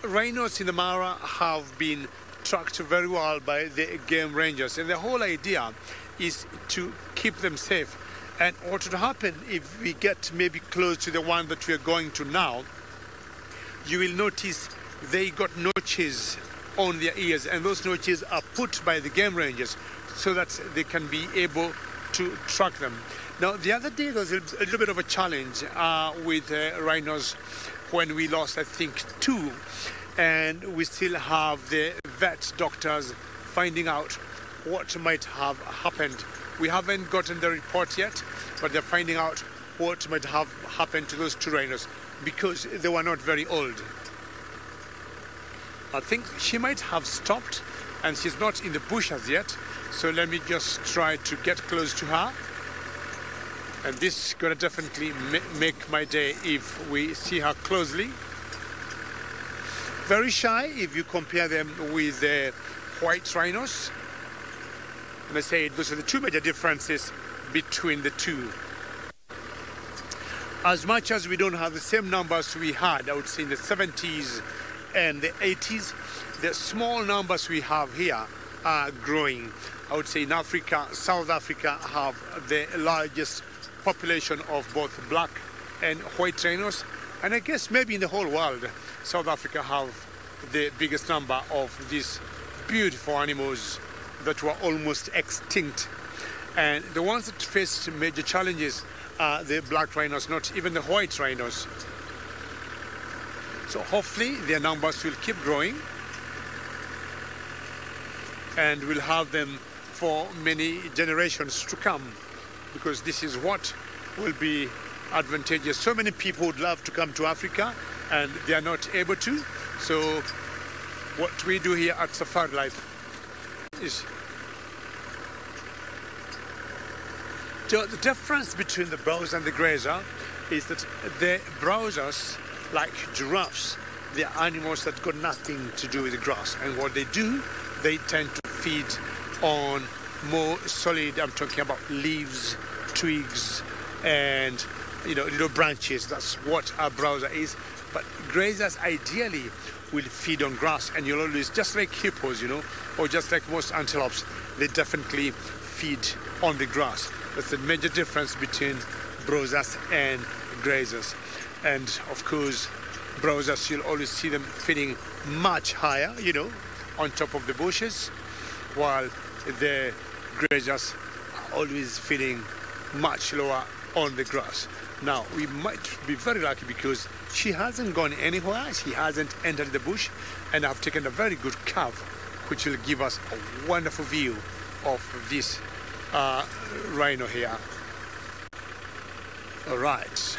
S2: rhinos in the Mara have been tracked very well by the game rangers, and the whole idea is to keep them safe. And what would happen if we get maybe close to the one that we are going to now, you will notice they got notches on their ears, and those notches are put by the game rangers so that they can be able to track them. Now, the other day there was a little bit of a challenge with rhinos when we lost, I think, 2. And we still have the vet doctors finding out what might have happened. We haven't gotten the report yet, but they're finding out what might have happened to those 2 rhinos because they were not very old. I think she might have stopped and she's not in the bush as yet. So let me just try to get close to her. And this is going to definitely make my day if we see her closely. Very shy if you compare them with the white rhinos. And I say those are the 2 major differences between the 2. As much as we don't have the same numbers we had, I would say, in the 70s and the 80s, the small numbers we have here are growing. I would say in Africa, South Africa have the largest population of both black and white rhinos. And I guess maybe in the whole world, South Africa have the biggest number of these beautiful animals that were almost extinct. And the ones that faced major challenges are the black rhinos, not even the white rhinos. So hopefully their numbers will keep growing and we'll have them for many generations to come, because this is what will be advantageous. So many people would love to come to Africa and they are not able to. So what we do here at SafariLive is the difference between the browser and the grazer is that the browsers, like giraffes, they are animals that got nothing to do with the grass. And what they do, they tend to feed on more solid, I'm talking about leaves, twigs, and little branches. That's what a browser is. But grazers ideally will feed on grass, and you'll always, just like hippos, or just like most antelopes, they definitely feed on the grass. That's the major difference between browsers and grazers. And of course, browsers, you'll always see them feeding much higher, on top of the bushes, while the grazers are always feeding much lower on the grass. Now, we might be very lucky because she hasn't gone anywhere, she hasn't entered the bush, and I've taken a very good curve, which will give us a wonderful view of this rhino here. All right.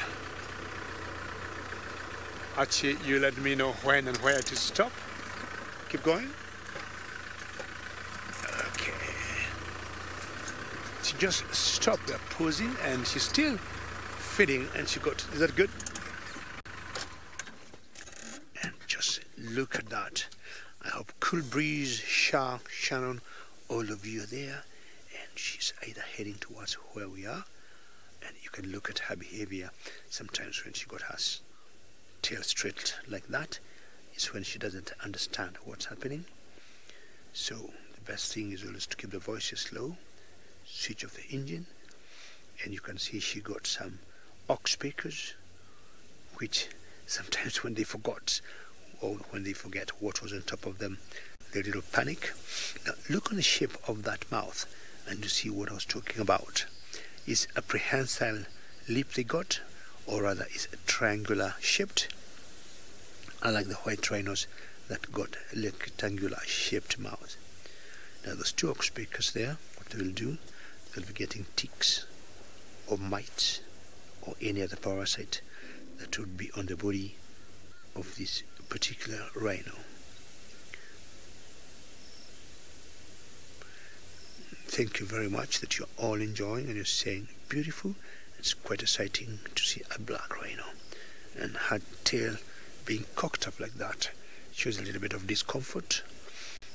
S2: Archie, you let me know when and where to stop. Keep going. Okay. She just stopped there posing and she's still feeding, and she got, is that good? And just look at that. I hope Cool Breeze, Shah, Shannon, all of you are there. And she's either heading towards where we are, and you can look at her behavior. Sometimes when she got her tail straight like that, is when she doesn't understand what's happening. So the best thing is always to keep the voices low, switch off the engine, and you can see she got some aux speakers, which sometimes when they forgot, or when they forget what was on top of them, they little panic. Now look on the shape of that mouth and you see what I was talking about. Is a prehensile lip they got, or rather is a triangular shaped, unlike the white rhinos that got a rectangular shaped mouth. Now those 2 aux speakers there, what they will do, they'll be getting ticks or mites or any other parasite that would be on the body of this particular rhino. Thank you very much that you're all enjoying and you're saying beautiful. It's quite exciting to see a black rhino, and her tail being cocked up like that shows a little bit of discomfort,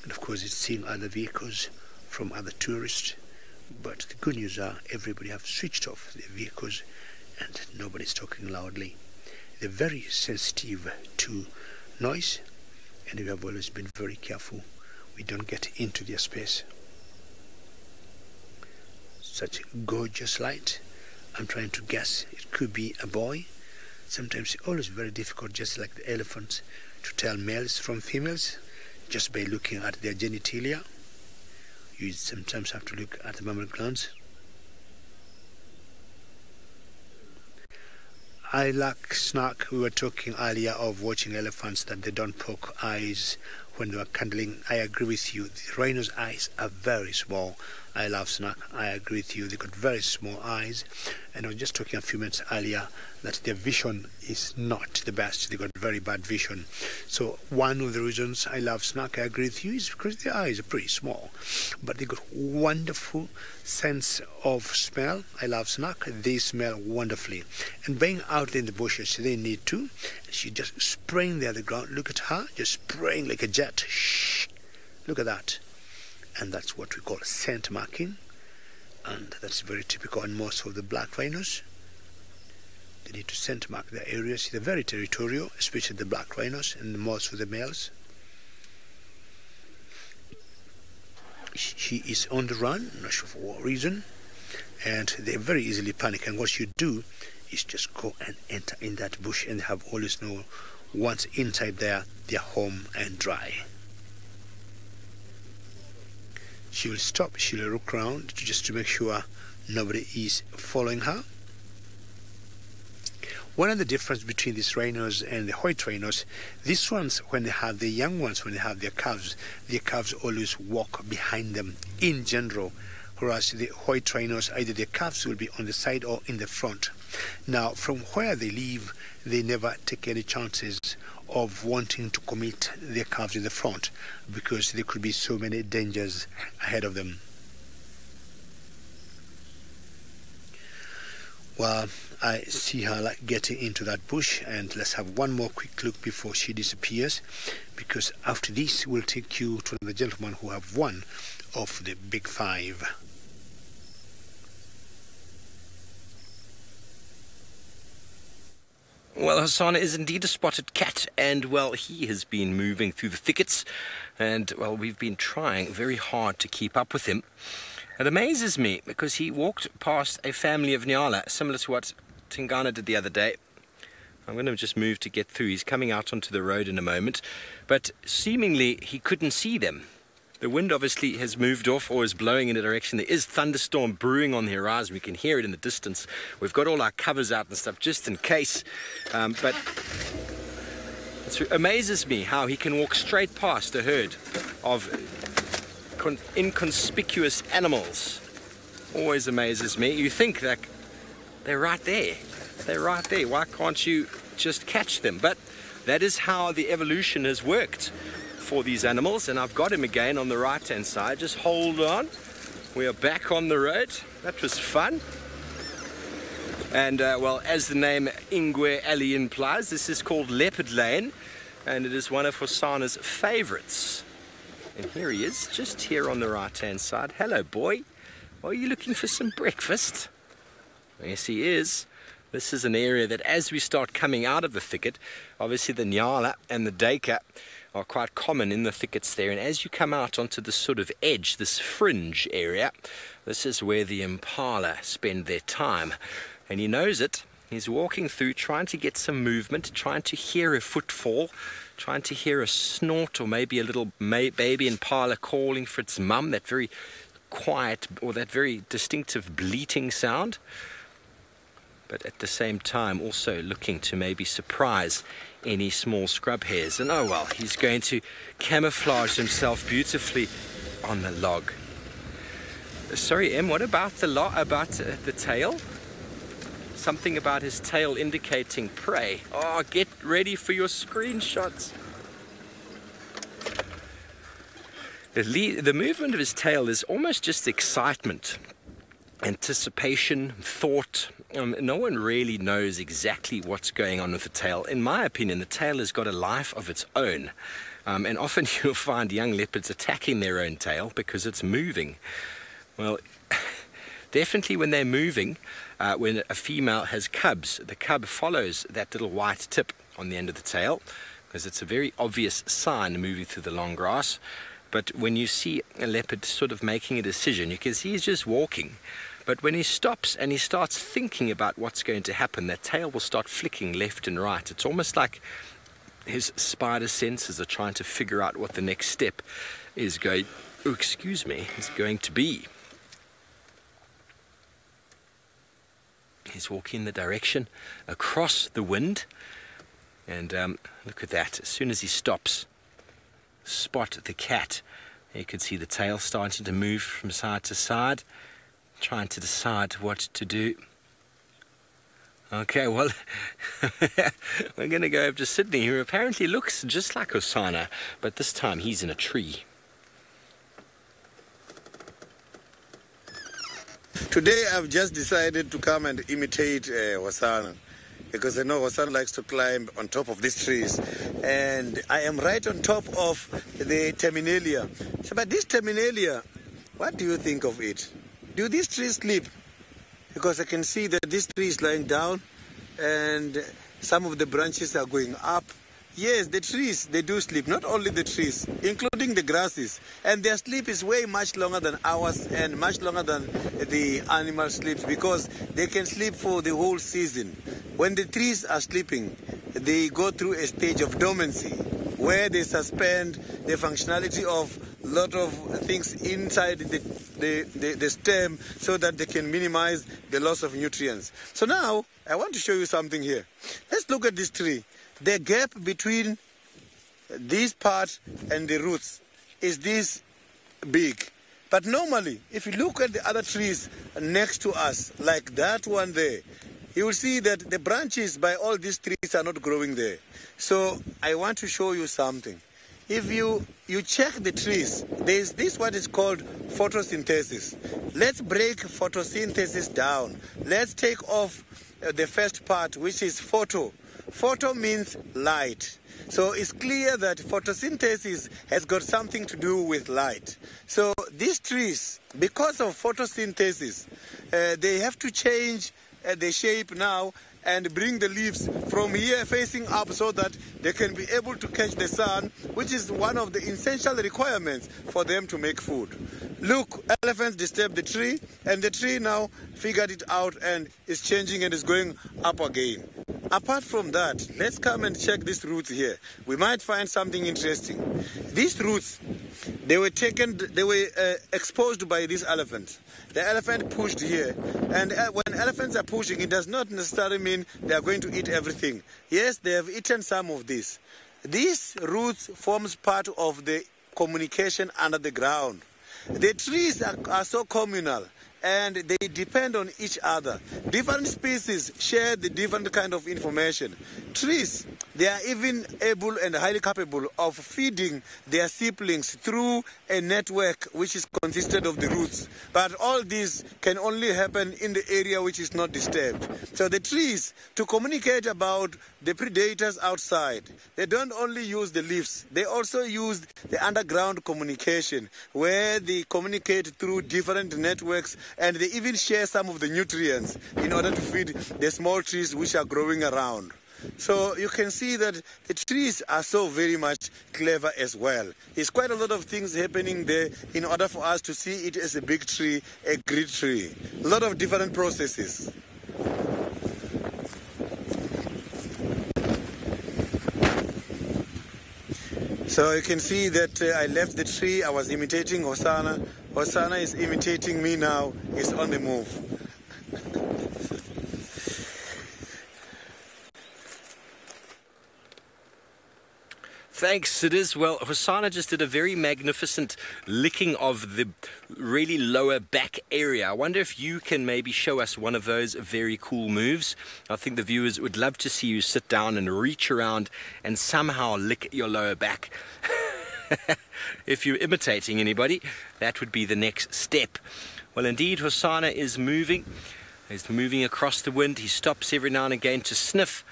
S2: and of course it's seeing other vehicles from other tourists. But the good news are everybody have switched off their vehicles and nobody's talking loudly. They're very sensitive to noise, and we have always been very careful we don't get into their space. Such gorgeous light. I'm trying to guess it could be a boy. Sometimes it's always very difficult, just like the elephants, to tell males from females just by looking at their genitalia. You sometimes have to look at the mammary glands. I like snak. We were talking earlier of watching elephants that they don't poke eyes when they are cuddling. I agree with you. The rhino's eyes are very small. I love snak. I agree with you. They got very small eyes. And I was just talking a few minutes earlier that their vision is not the best. They got very bad vision. So one of the reasons I love snak, I agree with you, is because their eyes are pretty small. But they got wonderful sense of smell. I love snak. They smell wonderfully. And being out in the bushes, they need to. She just spraying there on the ground. Look at her, just spraying like a jet. Shh. Look at that. And that's what we call scent marking. And that's very typical on most of the black rhinos. They need to scent mark their areas. They're very territorial, especially the black rhinos and most of the males. She is on the run, not sure for what reason, and they very easily panic. And what you do is just go and enter in that bush, and they have always know once inside there, they're home and dry. She will stop, she will look around just to make sure nobody is following her. One of the difference between these rhinos and the white rhinos, these ones, when they have the young ones, when they have their calves always walk behind them in general, whereas the white rhinos, either their calves will be on the side or in the front. Now, from where they live, they never take any chances of wanting to commit their calves in the front, because there could be so many dangers ahead of them. Well, I see her like getting into that bush, and let's have one more quick look before she disappears, because after this we'll take you to the gentleman who have one of the big five.
S3: Well, Hassan is indeed a spotted cat, and well, he has been moving through the thickets, and well, we've been trying very hard to keep up with him. It amazes me because he walked past a family of Nyala, similar to what Tingana did the other day. I'm going to just move to get through. He's coming out onto the road in a moment, but seemingly he couldn't see them. The wind obviously has moved off or is blowing in a direction. There is thunderstorm brewing on the horizon. We can hear it in the distance. We've got all our covers out and stuff just in case. But it amazes me how he can walk straight past a herd of inconspicuous animals. Always amazes me. You think that they're right there. They're right there. Why can't you just catch them? But that is how the evolution has worked for these animals, and I've got him again on the right hand side. Just hold on, we are back on the road. That was fun. And well, as the name Ingwe Ali implies, this is called Leopard Lane, and it is one of Hosanna's favorites. And here he is, just here on the right hand side. Hello boy, are you looking for some breakfast? Yes he is. This is an area that as we start coming out of the thicket, obviously the Nyala and the Deka are quite common in the thickets there, and as you come out onto this sort of edge, this fringe area, this is where the impala spend their time, and he knows it. He's walking through, trying to get some movement, trying to hear a footfall, trying to hear a snort, or maybe a little baby impala calling for its mum, that very quiet or that very distinctive bleating sound, but at the same time also looking to maybe surprise any small scrub hares. And oh well, he's going to camouflage himself beautifully on the log. Sorry Em, what about the tail? Something about his tail indicating prey. Oh, get ready for your screenshots. The movement of his tail is almost just excitement, anticipation, thought. No one really knows exactly what's going on with the tail. In my opinion, the tail has got a life of its own. And often you'll find young leopards attacking their own tail because it's moving. Well, definitely when they're moving, when a female has cubs, the cub follows that little white tip on the end of the tail, because it's a very obvious sign moving through the long grass. But when you see a leopard sort of making a decision, you can see he's just walking. But when he stops and he starts thinking about what's going to happen, that tail will start flicking left and right. It's almost like his spider senses are trying to figure out what the next step is going excuse me, is going to be. He's walking in the direction across the wind, and look at that. As soon as he stops, spot the cat. You can see the tail starting to move from side to side, trying to decide what to do. Okay, well, we're going to go over to Sydney, who apparently looks just like Hosana, but this time he's in a tree.
S4: Today I've just decided to come and imitate Hosana, because I know Hosana likes to climb on top of these trees, and I am right on top of the terminalia. So, but this terminalia, what do you think of it? Do these trees sleep? Because I can see that this tree is lying down and some of the branches are going up. Yes, the trees, they do sleep, not only the trees, including the grasses. And their sleep is way much longer than ours and much longer than the animal sleeps, because they can sleep for the whole season. When the trees are sleeping, they go through a stage of dormancy where they suspend the functionality of a lot of things inside the stem so that they can minimize the loss of nutrients. So now, I want to show you something here. Let's look at this tree. The gap between this part and the roots is this big. But normally, if you look at the other trees next to us, like that one there, you will see that the branches by all these trees are not growing there. So I want to show you something. If you check the trees, there is this what is called photosynthesis. Let's break photosynthesis down. Let's take off the first part, which is photo. Photo means light. So it's clear that photosynthesis has got something to do with light. So these trees, because of photosynthesis, they have to change the shape now and bring the leaves from here facing up so that they can be able to catch the sun, which is one of the essential requirements for them to make food. Look, elephants disturb the tree, and the tree now figured it out and is changing and is going up again. Apart from that, let's come and check these roots here. We might find something interesting. These roots, they were exposed by this elephant. The elephant pushed here, and when elephants are pushing, it does not necessarily mean they are going to eat everything. Yes, they have eaten some of this. These roots forms part of the communication under the ground. The trees are so communal, and they depend on each other. Different species share the different kind of information. Trees, they are even able and highly capable of feeding their siblings through a network which is consisted of the roots. But all this can only happen in the area which is not disturbed. So the trees, to communicate about the predators outside, they don't only use the leaves, they also use the underground communication, where they communicate through different networks, and they even share some of the nutrients in order to feed the small trees which are growing around. So you can see that the trees are so very much clever as well. There's quite a lot of things happening there in order for us to see it as a big tree, a great tree. A lot of different processes. So you can see that I left the tree, I was imitating Hosana. Hosana is imitating me now, he's on the move.
S3: Thanks, it is. Well, Hosana just did a very magnificent licking of the really lower back area. I wonder if you can maybe show us one of those very cool moves. I think the viewers would love to see you sit down and reach around and somehow lick your lower back. If you're imitating anybody, that would be the next step. Well, indeed, Hosana is moving. He's moving across the wind. He stops every now and again to sniff.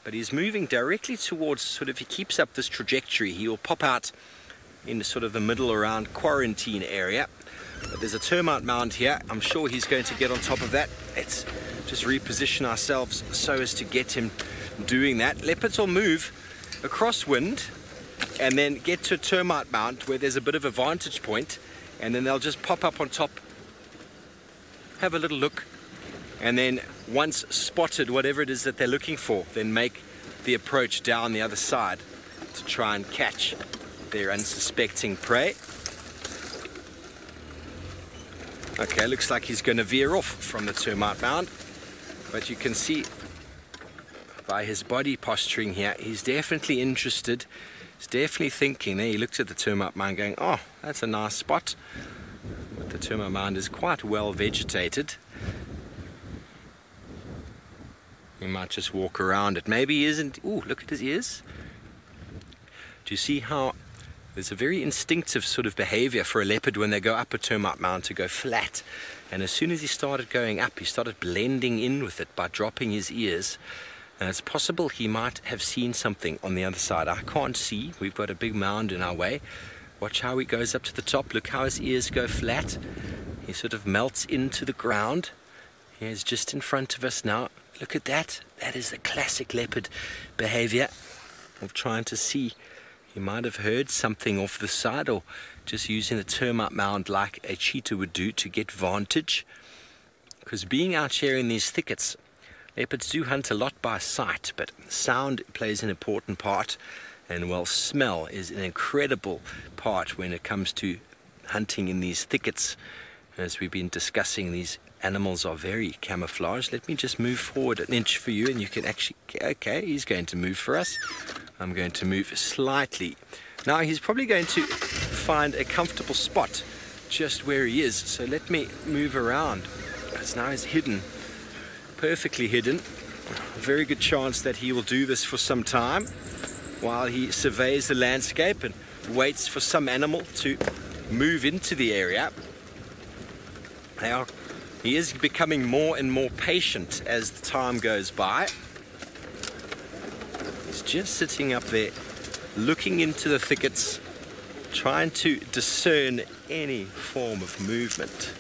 S3: But he's moving directly towards, if he keeps up this trajectory, he will pop out in sort of the middle around quarantine area. But there's a termite mound here. I'm sure he's going to get on top of that. Let's just reposition ourselves so as to get him doing that. Leopards will move across wind and then get to a termite mound where there's a bit of a vantage point, and then they'll just pop up on top, have a little look, and then once spotted whatever it is that they're looking for, then make the approach down the other side to try and catch their unsuspecting prey. Okay, looks like he's going to veer off from the termite mound, but you can see by his body posturing here, he's definitely interested. He's definitely thinking there. He looks at the termite mound going, oh, that's a nice spot. But the termite mound is quite well vegetated. He might just walk around it. Maybe he isn't. Ooh, look at his ears. Do you see how there's a very instinctive sort of behavior for a leopard when they go up a termite mound to go flat? And as soon as he started going up, he started blending in with it by dropping his ears. And it's possible he might have seen something on the other side. I can't see. We've got a big mound in our way. Watch how he goes up to the top. Look how his ears go flat. He sort of melts into the ground. He's just in front of us now. Look at that. That is the classic leopard behavior of trying to see. He might have heard something off the side, or just using the termite mound like a cheetah would do to get vantage. Because being out here in these thickets, leopards do hunt a lot by sight, but sound plays an important part, and well, smell is an incredible part when it comes to hunting in these thickets. As we've been discussing, these animals are very camouflaged. Let me just move forward an inch for you, and you can actually, okay, he's going to move for us. I'm going to move slightly. Now he's probably going to find a comfortable spot just where he is, so let me move around, because now he's hidden. Perfectly hidden. A very good chance that he will do this for some time while he surveys the landscape and waits for some animal to move into the area. Now, he is becoming more and more patient as the time goes by. He's just sitting up there, looking into the thickets, trying to discern any form of movement.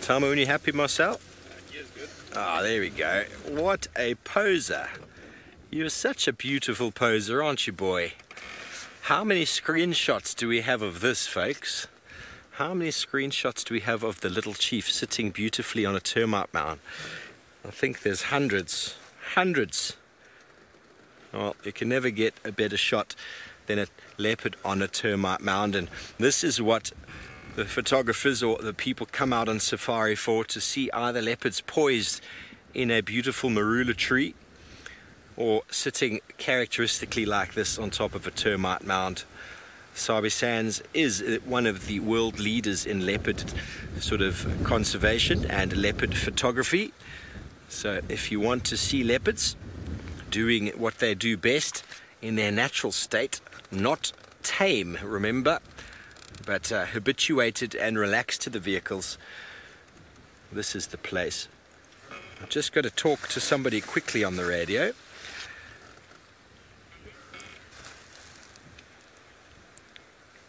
S3: Tell me when you're happy, Marcel. Ah, there we go. What a poser. You're such a beautiful poser, aren't you, boy? How many screenshots do we have of this, folks? How many screenshots do we have of the little chief sitting beautifully on a termite mound? I think there's hundreds. Hundreds. Well, you can never get a better shot than a leopard on a termite mound, and this is what the photographers or the people come out on safari for, to see either leopards poised in a beautiful marula tree or sitting characteristically like this on top of a termite mound. Sabi Sands is one of the world leaders in leopard sort of conservation and leopard photography. So if you want to see leopards doing what they do best in their natural state, not tame, remember, but habituated and relaxed to the vehicles, this is the place. I've just got to talk to somebody quickly on the radio.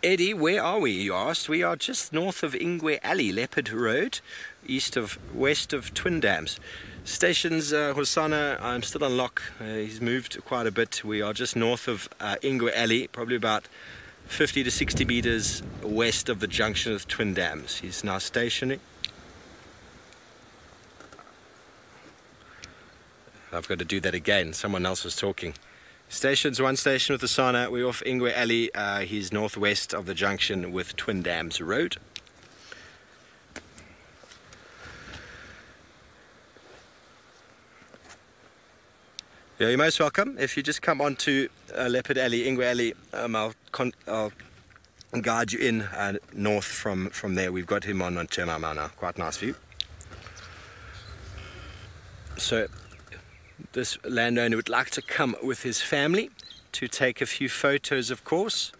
S3: Eddie, where are we, you asked? We are just north of Ingwe Alley, Leopard Road, west of Twin Dams. Stations Hosana, I'm still on lock. He's moved quite a bit. We are just north of Ingwe Alley, probably about 50 to 60 meters west of the junction of Twin Dams. He's now stationary. I've got to do that again. Someone else was talking. Stations, one station with the Sana. We're off Ingwe Alley. He's northwest of the junction with Twin Dams Road. Yeah, you're most welcome. If you just come on to Leopard Alley, Ingwe Alley, I'll guide you in north from there. We've got him on Termama now. Quite nice view. So this landowner would like to come with his family to take a few photos, of course.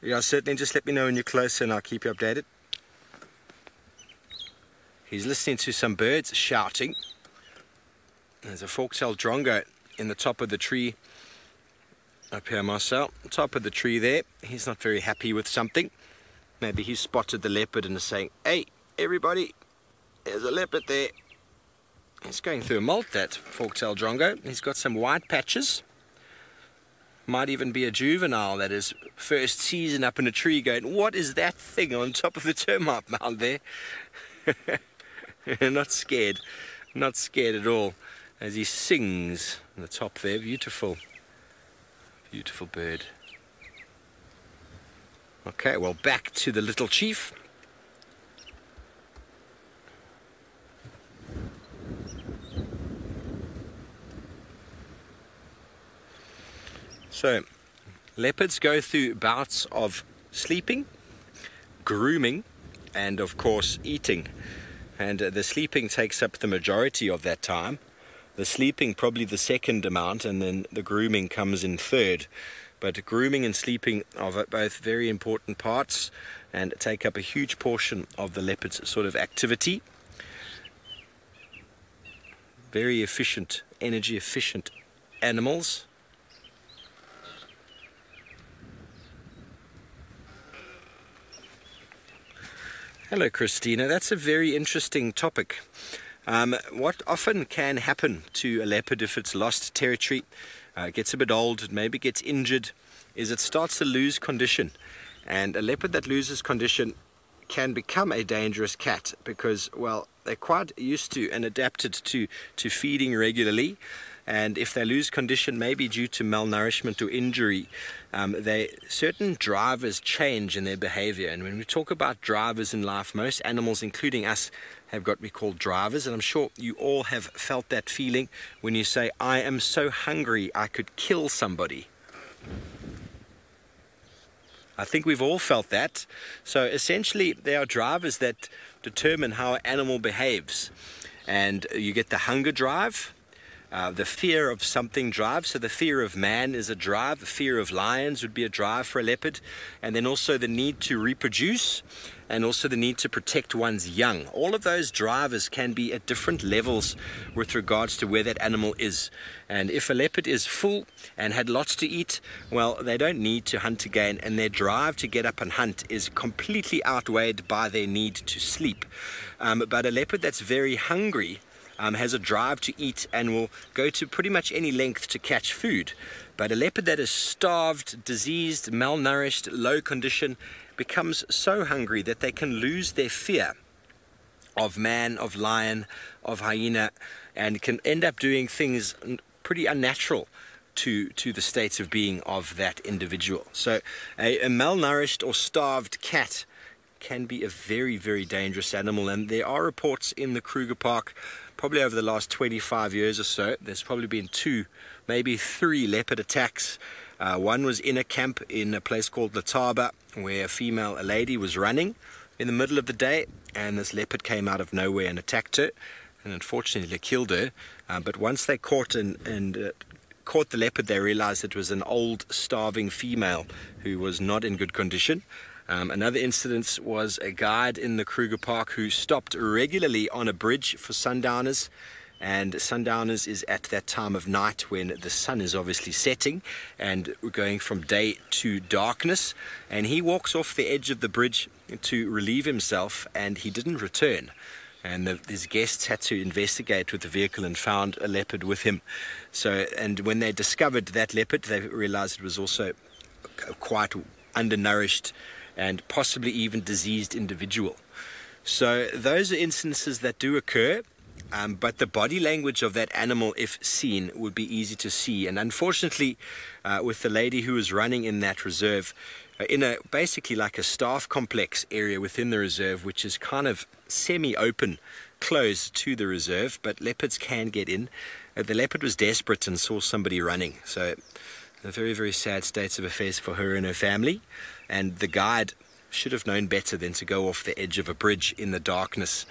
S3: Yeah, certainly, just let me know when you're closer and I'll keep you updated. He's listening to some birds shouting. There's a fork-tailed drongo in the top of the tree up here, Marcel. Top of the tree there. He's not very happy with something. Maybe he spotted the leopard and is saying, "Hey, everybody, there's a leopard there." He's going through a molt, that fork-tailed drongo. He's got some white patches. Might even be a juvenile that is first season up in a tree going, "What is that thing on top of the termite mound there?" Not scared. Not scared at all. As he sings on the top there. Beautiful. Beautiful bird. Okay, well, back to the little chief. So, leopards go through bouts of sleeping, grooming, and of course eating. And the sleeping takes up the majority of that time. The sleeping probably the second amount, and then the grooming comes in third. But grooming and sleeping are both very important parts and take up a huge portion of the leopard's sort of activity. Very efficient, energy efficient animals. Hello Christina, that's a very interesting topic. What often can happen to a leopard if it's lost territory, gets a bit old, maybe gets injured, is it starts to lose condition. And a leopard that loses condition can become a dangerous cat because, well, they're quite used to and adapted to feeding regularly. And if they lose condition, maybe due to malnourishment or injury, certain drivers change in their behavior. And when we talk about drivers in life, most animals, including us, have got what we call drivers. And I'm sure you all have felt that feeling when you say, I am so hungry, I could kill somebody. I think we've all felt that. So essentially, there are drivers that determine how an animal behaves. And you get the hunger drive. The fear of something drive, so the fear of man is a drive, the fear of lions would be a drive for a leopard, and then also the need to reproduce, and also the need to protect one's young. All of those drivers can be at different levels with regards to where that animal is. And if a leopard is full and had lots to eat, well, they don't need to hunt again, and their drive to get up and hunt is completely outweighed by their need to sleep. But a leopard that's very hungry has a drive to eat and will go to pretty much any length to catch food. But a leopard that is starved, diseased, malnourished, low condition becomes so hungry that they can lose their fear of man, of lion, of hyena, and can end up doing things pretty unnatural to the state of being of that individual. So a malnourished or starved cat can be a very, very dangerous animal, and there are reports in the Kruger Park probably over the last 25 years or so. There's probably been 2, maybe 3 leopard attacks. One was in a camp in a place called Lataba, where a lady was running in the middle of the day, and this leopard came out of nowhere and attacked her, and unfortunately killed her. But once they caught caught the leopard, they realized it was an old, starving female who was not in good condition. Another incident was a guide in the Kruger Park who stopped regularly on a bridge for sundowners, and sundowners is at that time of night when the sun is obviously setting and going from day to darkness, and he walks off the edge of the bridge to relieve himself, and he didn't return. And his guests had to investigate with the vehicle and found a leopard with him. And when they discovered that leopard, they realized it was also quite undernourished and possibly even diseased individual. So those are instances that do occur, but the body language of that animal, if seen, would be easy to see. And unfortunately, with the lady who was running in that reserve, in basically like a staff complex area within the reserve, which is kind of semi-open, closed to the reserve, but leopards can get in. The leopard was desperate and saw somebody running. So a very, very sad state of affairs for her and her family. And the guide should have known better than to go off the edge of a bridge in the darkness.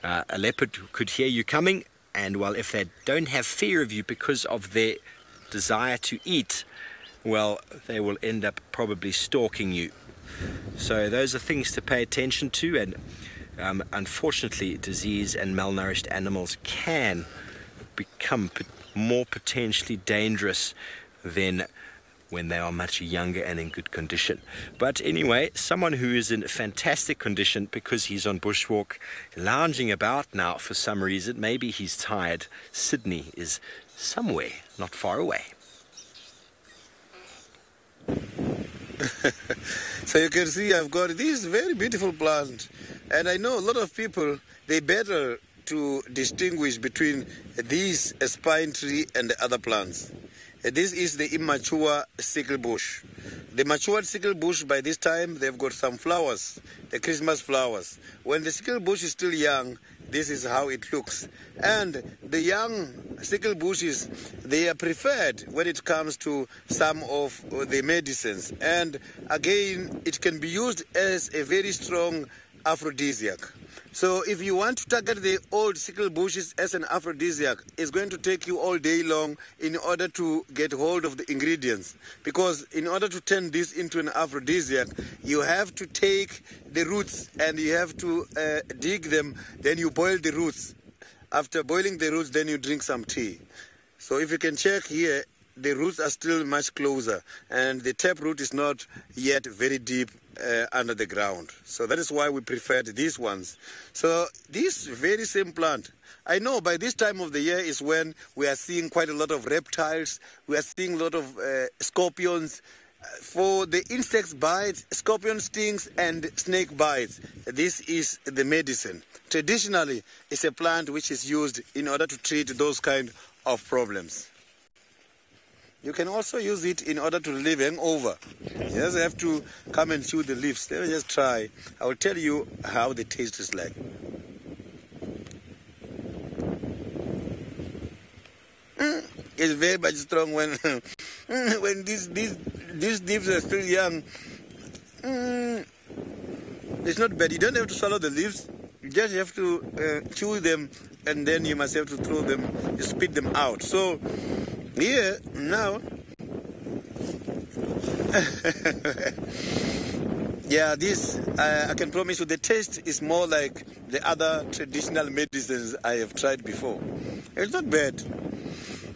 S3: A leopard could hear you coming, and well, if they don't have fear of you because of their desire to eat, well, they will end up probably stalking you. So those are things to pay attention to, and unfortunately, disease and malnourished animals can become more potentially dangerous than when they are much younger and in good condition. But anyway, someone who is in fantastic condition because he's on bushwalk, lounging about now for some reason, maybe he's tired. Sydney is somewhere not far away.
S4: So you can see I've got this very beautiful plant, and I know a lot of people, they better to distinguish between this spine tree and the other plants. This is the immature sickle bush. The matured sickle bush, by this time, they've got some flowers, the Christmas flowers. When the sickle bush is still young, this is how it looks. And the young sickle bushes, they are preferred when it comes to some of the medicines. And again, it can be used as a very strong aphrodisiac. So if you want to target the old sickle bushes as an aphrodisiac, it's going to take you all day long in order to get hold of the ingredients. Because in order to turn this into an aphrodisiac, you have to take the roots and you have to dig them, then you boil the roots. After boiling the roots, then you drink some tea. So if you can check here, the roots are still much closer and the taproot is not yet very deep under the ground. So that is why we preferred these ones. So this very same plant, I know by this time of the year is when we are seeing quite a lot of reptiles, we are seeing a lot of scorpions. For the insects bites, scorpion stings and snake bites, this is the medicine. Traditionally, it's a plant which is used in order to treat those kind of problems. You can also use it in order to relieve hangover. You just have to come and chew the leaves. Let me just try. I will tell you how the taste is like. It's very much strong when when these leaves are still young. It's not bad. You don't have to swallow the leaves. You just have to chew them, and then you must have to throw them, you spit them out. So here now, yeah, this I can promise you the taste is more like the other traditional medicines I have tried before. It's not bad.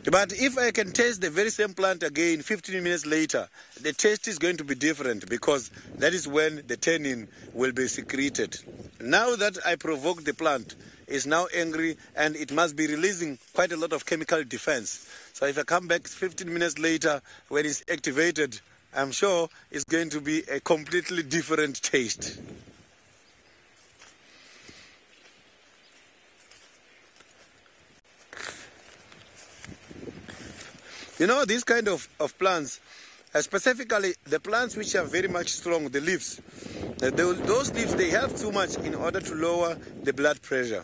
S4: But if I can taste the very same plant again 15 minutes later, the taste is going to be different because that is when the tannin will be secreted. Now that I provoke the plant, it's now angry and it must be releasing quite a lot of chemical defense. So if I come back 15 minutes later when it's activated, I'm sure it's going to be a completely different taste. You know, these kind of plants, specifically the plants which are very much strong, the leaves, those leaves, they help too much in order to lower the blood pressure.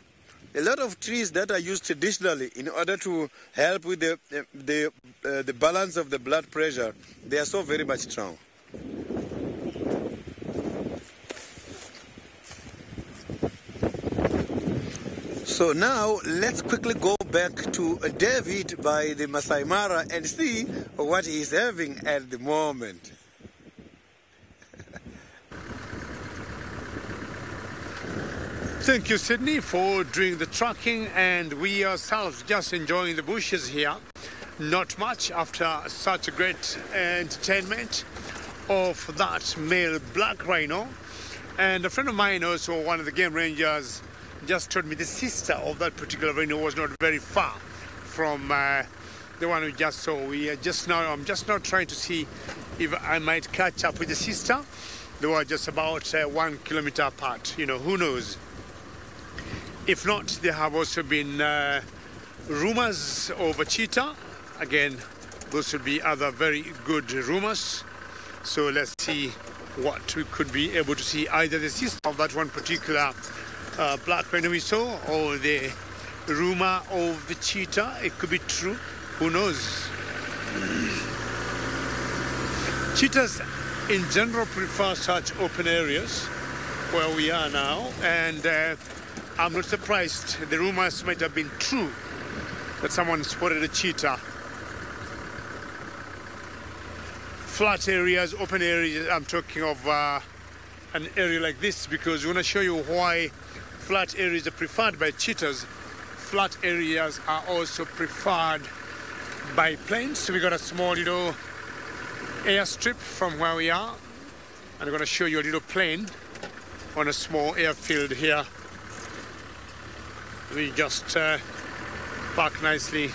S4: A lot of trees that are used traditionally in order to help with the balance of the blood pressure, they are so very much strong. So now let's quickly go back to David by the Masai Mara and see what he's having at the moment.
S2: Thank you, Sydney, for doing the tracking, and we ourselves just enjoying the bushes here. Not much after such a great entertainment of that male black rhino. And a friend of mine, also one of the game rangers, just told me the sister of that particular rhino was not very far from the one we just saw. I'm just now trying to see if I might catch up with the sister. They were just about 1 kilometer apart. You know, who knows? If not, there have also been rumors of a cheetah. Again, those would be other very good rumors. So let's see what we could be able to see. Either the sister of that one particular black rhino we saw, or the rumor of the cheetah. It could be true. Who knows? Cheetahs in general prefer such open areas where we are now, and I'm not surprised. The rumors might have been true that someone spotted a cheetah. Flat areas, open areas, I'm talking of an area like this, because we want to show you why flat areas are preferred by cheetahs. Flat areas are also preferred by planes. So we got a small little airstrip from where we are, and I'm going to show you a little plane on a small airfield here. We just park nicely.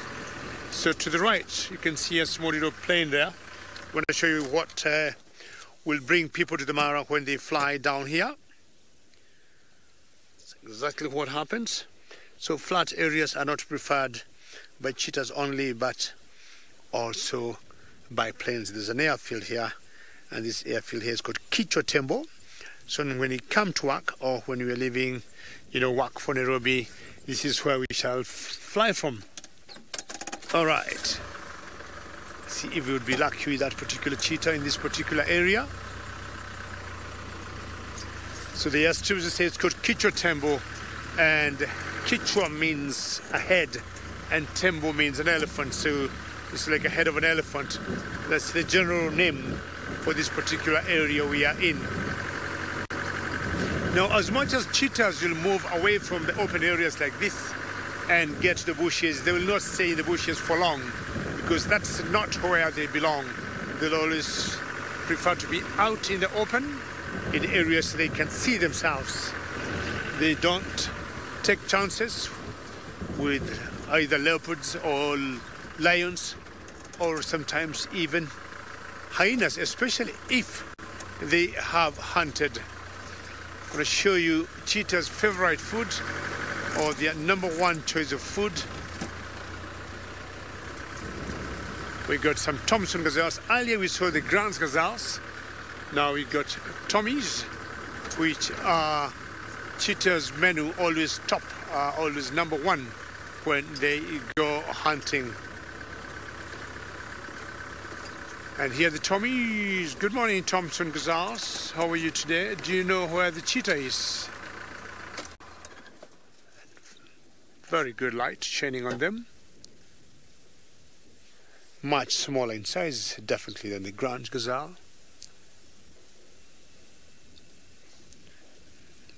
S2: So to the right, you can see a small little plane there. I'm going to show you what will bring people to the Mara when they fly down here. That's exactly what happens. So flat areas are not preferred by cheetahs only, but also by planes. There's an airfield here, and this airfield here is called Kichwa Tembo. So when you come to work or when you are leaving WAC for Nairobi, this is where we shall fly from. All right. See if we would be lucky with that particular cheetah in this particular area. So the Astuza say it's called Kichwa Tembo, and Kichwa means a head and Tembo means an elephant, so it's like a head of an elephant. That's the general name for this particular area we are in. Now, as much as cheetahs will move away from the open areas like this and get to the bushes, they will not stay in the bushes for long, because that's not where they belong. They'll always prefer to be out in the open, in areas they can see themselves. They don't take chances with either leopards or lions, or sometimes even hyenas, especially if they have hunted. I'm going to show you cheetah's favorite food, or their number one choice of food. We got some Thompson gazelles. Earlier we saw the Grand gazelles. Now we got Tommies, which are cheetah's menu, always top, always number one when they go hunting. And here are the Tommies. Good morning, Thompson gazelles. How are you today? Do you know where the cheetah is? Very good light shining on them. Much smaller in size, definitely, than the Grand gazelle.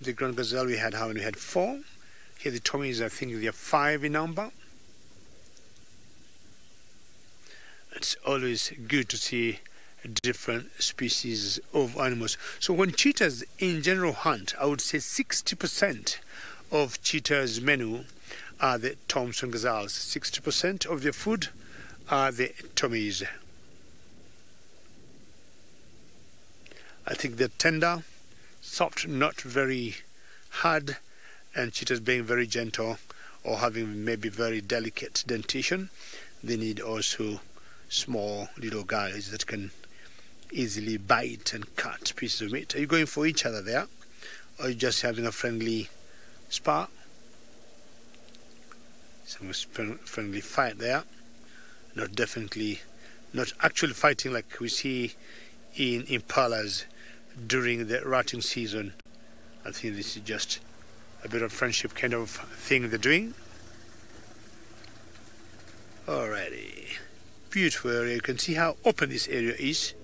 S2: The Grand gazelle we had, we had 4. Here the Tommies, I think they are 5 in number. It's always good to see different species of animals. So when cheetahs in general hunt, I would say 60% of cheetahs' menu are the Thompson gazelles. 60% of their food are the Tommies. I think they're tender, soft, not very hard, and cheetahs being very gentle or having maybe very delicate dentition, they need also small little guys that can easily bite and cut pieces of meat. Are you going for each other there, or are you just having a friendly spar? Some friendly fight there. Not actually fighting like we see in impalas during the rutting season. I think this is just a bit of friendship kind of thing they're doing. Alrighty. Beautiful area. You can see how open this area is.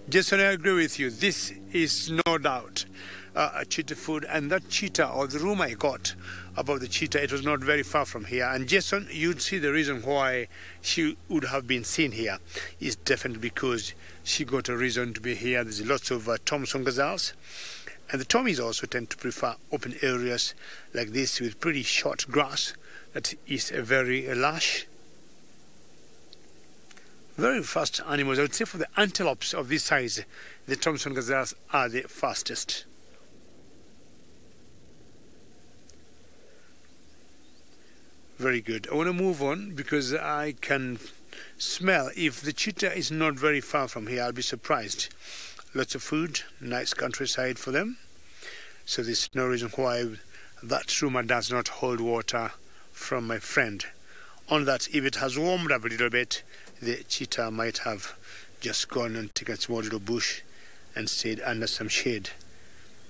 S2: Jason, I agree with you. This is no doubt a cheetah food, and that cheetah, or the room I got about the cheetah, it was not very far from here. And Jason, you'd see the reason why she would have been seen here is definitely because she got a reason to be here. There's lots of Thompson gazelles, and the Tommies also tend to prefer open areas like this with pretty short grass that is very lush. Very fast animals. I would say for the antelopes of this size, the Thompson gazelles are the fastest. Very good. I want to move on because I can smell, if the cheetah is not very far from here, I'll be surprised. Lots of food, nice countryside for them. So there's no reason why that rumor does not hold water from my friend. On that, if it has warmed up a little bit, the cheetah might have just gone and taken a small little bush and stayed under some shade,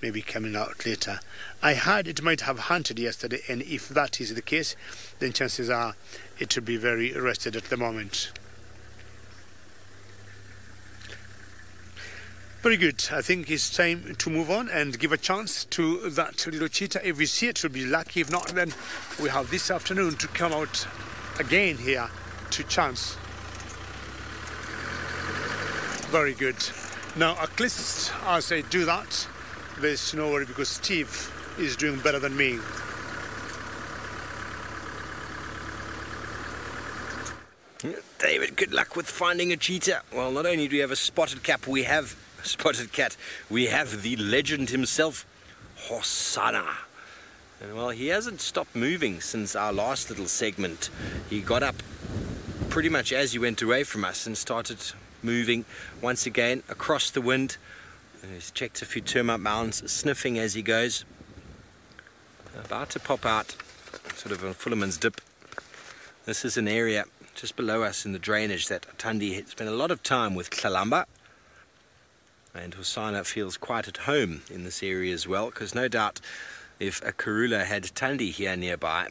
S2: maybe coming out later. I heard it might have hunted yesterday, and if that is the case, then chances are it will be very rested at the moment. Very good. I think it's time to move on and give a chance to that little cheetah. If we see it, we'll be lucky. If not, then we have this afternoon to come out again here to chance. Very good. Now, at least as I do that, there's no worry because Steve is doing better than me.
S3: David, good luck with finding a cheetah. Well, not only do we have a spotted cat, we have the legend himself, Hosanna. And well, he hasn't stopped moving since our last little segment. He got up pretty much as he went away from us and started moving once again across the wind. He's checked a few termite mounds, sniffing as he goes. About to pop out, sort of a Fullerman's dip. This is an area just below us in the drainage that Thandi spent a lot of time with Klalamba. And Hosana feels quite at home in this area as well, because no doubt if a Karula had Thandi here nearby,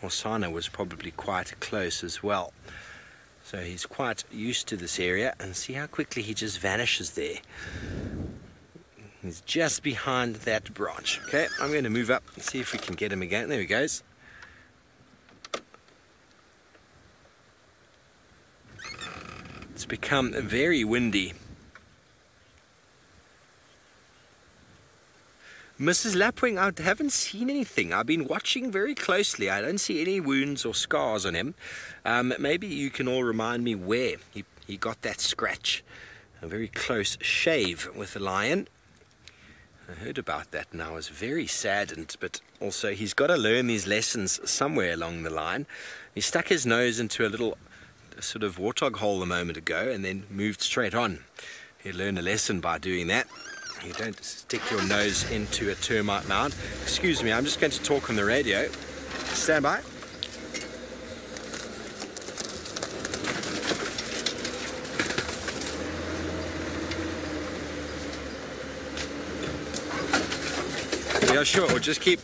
S3: Hosana was probably quite close as well. So he's quite used to this area, and see how quickly he just vanishes there. He's just behind that branch. Okay, I'm going to move up and see if we can get him again. There he goes. It's become very windy. Mrs. Lapwing, I haven't seen anything. I've been watching very closely. I don't see any wounds or scars on him. Maybe you can all remind me where he got that scratch. A very close shave with the lion. I heard about that and I was very saddened, but also he's got to learn these lessons somewhere along the line. He stuck his nose into a little sort of warthog hole a moment ago and then moved straight on. He learned a lesson by doing that. You don't stick your nose into a termite mound. Excuse me, I'm just going to talk on the radio. Stand by. Yeah, sure. We'll just keep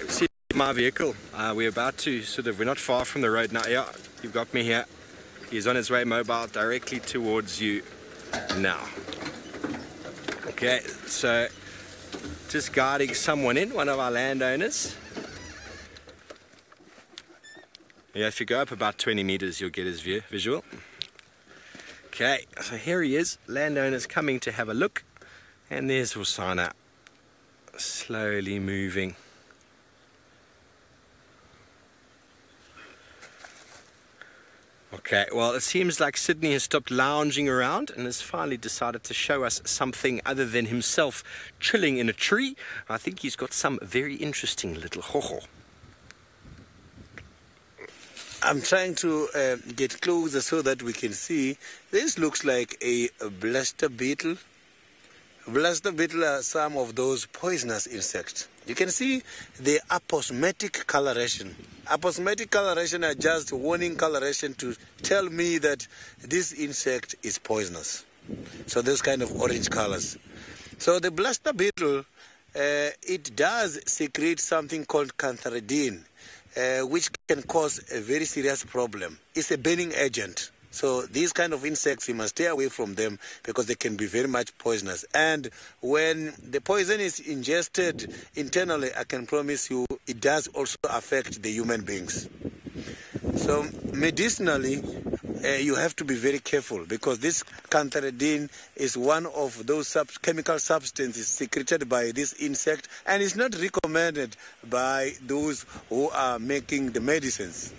S3: see my vehicle. We're about to we're not far from the road now. Yeah, you've got me here. He's on his way mobile directly towards you now. Okay, so just guiding someone in, one of our landowners. Yeah, if you go up about 20 meters, you'll get his visual. Okay, so here he is. Landowner's coming to have a look. And there's Hosana, slowly moving. Okay, well, it seems like Sydney has stopped lounging around and has finally decided to show us something other than himself chilling in a tree. I think he's got some very interesting little hoho.
S4: I'm trying to get closer so that we can see. This looks like a blaster beetle. Blaster beetle are some of those poisonous insects. You can see the aposematic coloration. Aposematic coloration are just warning coloration to tell me that this insect is poisonous. So those kind of orange colors. So the blaster beetle, it does secrete something called cantharidin, which can cause a very serious problem. It's a burning agent. So these kind of insects, you must stay away from them because they can be very much poisonous. And when the poison is ingested internally, I can promise you it does also affect the human beings. So medicinally, you have to be very careful because this cantharidin is one of those chemical substances secreted by this insect, and it's not recommended by those who are making the medicines.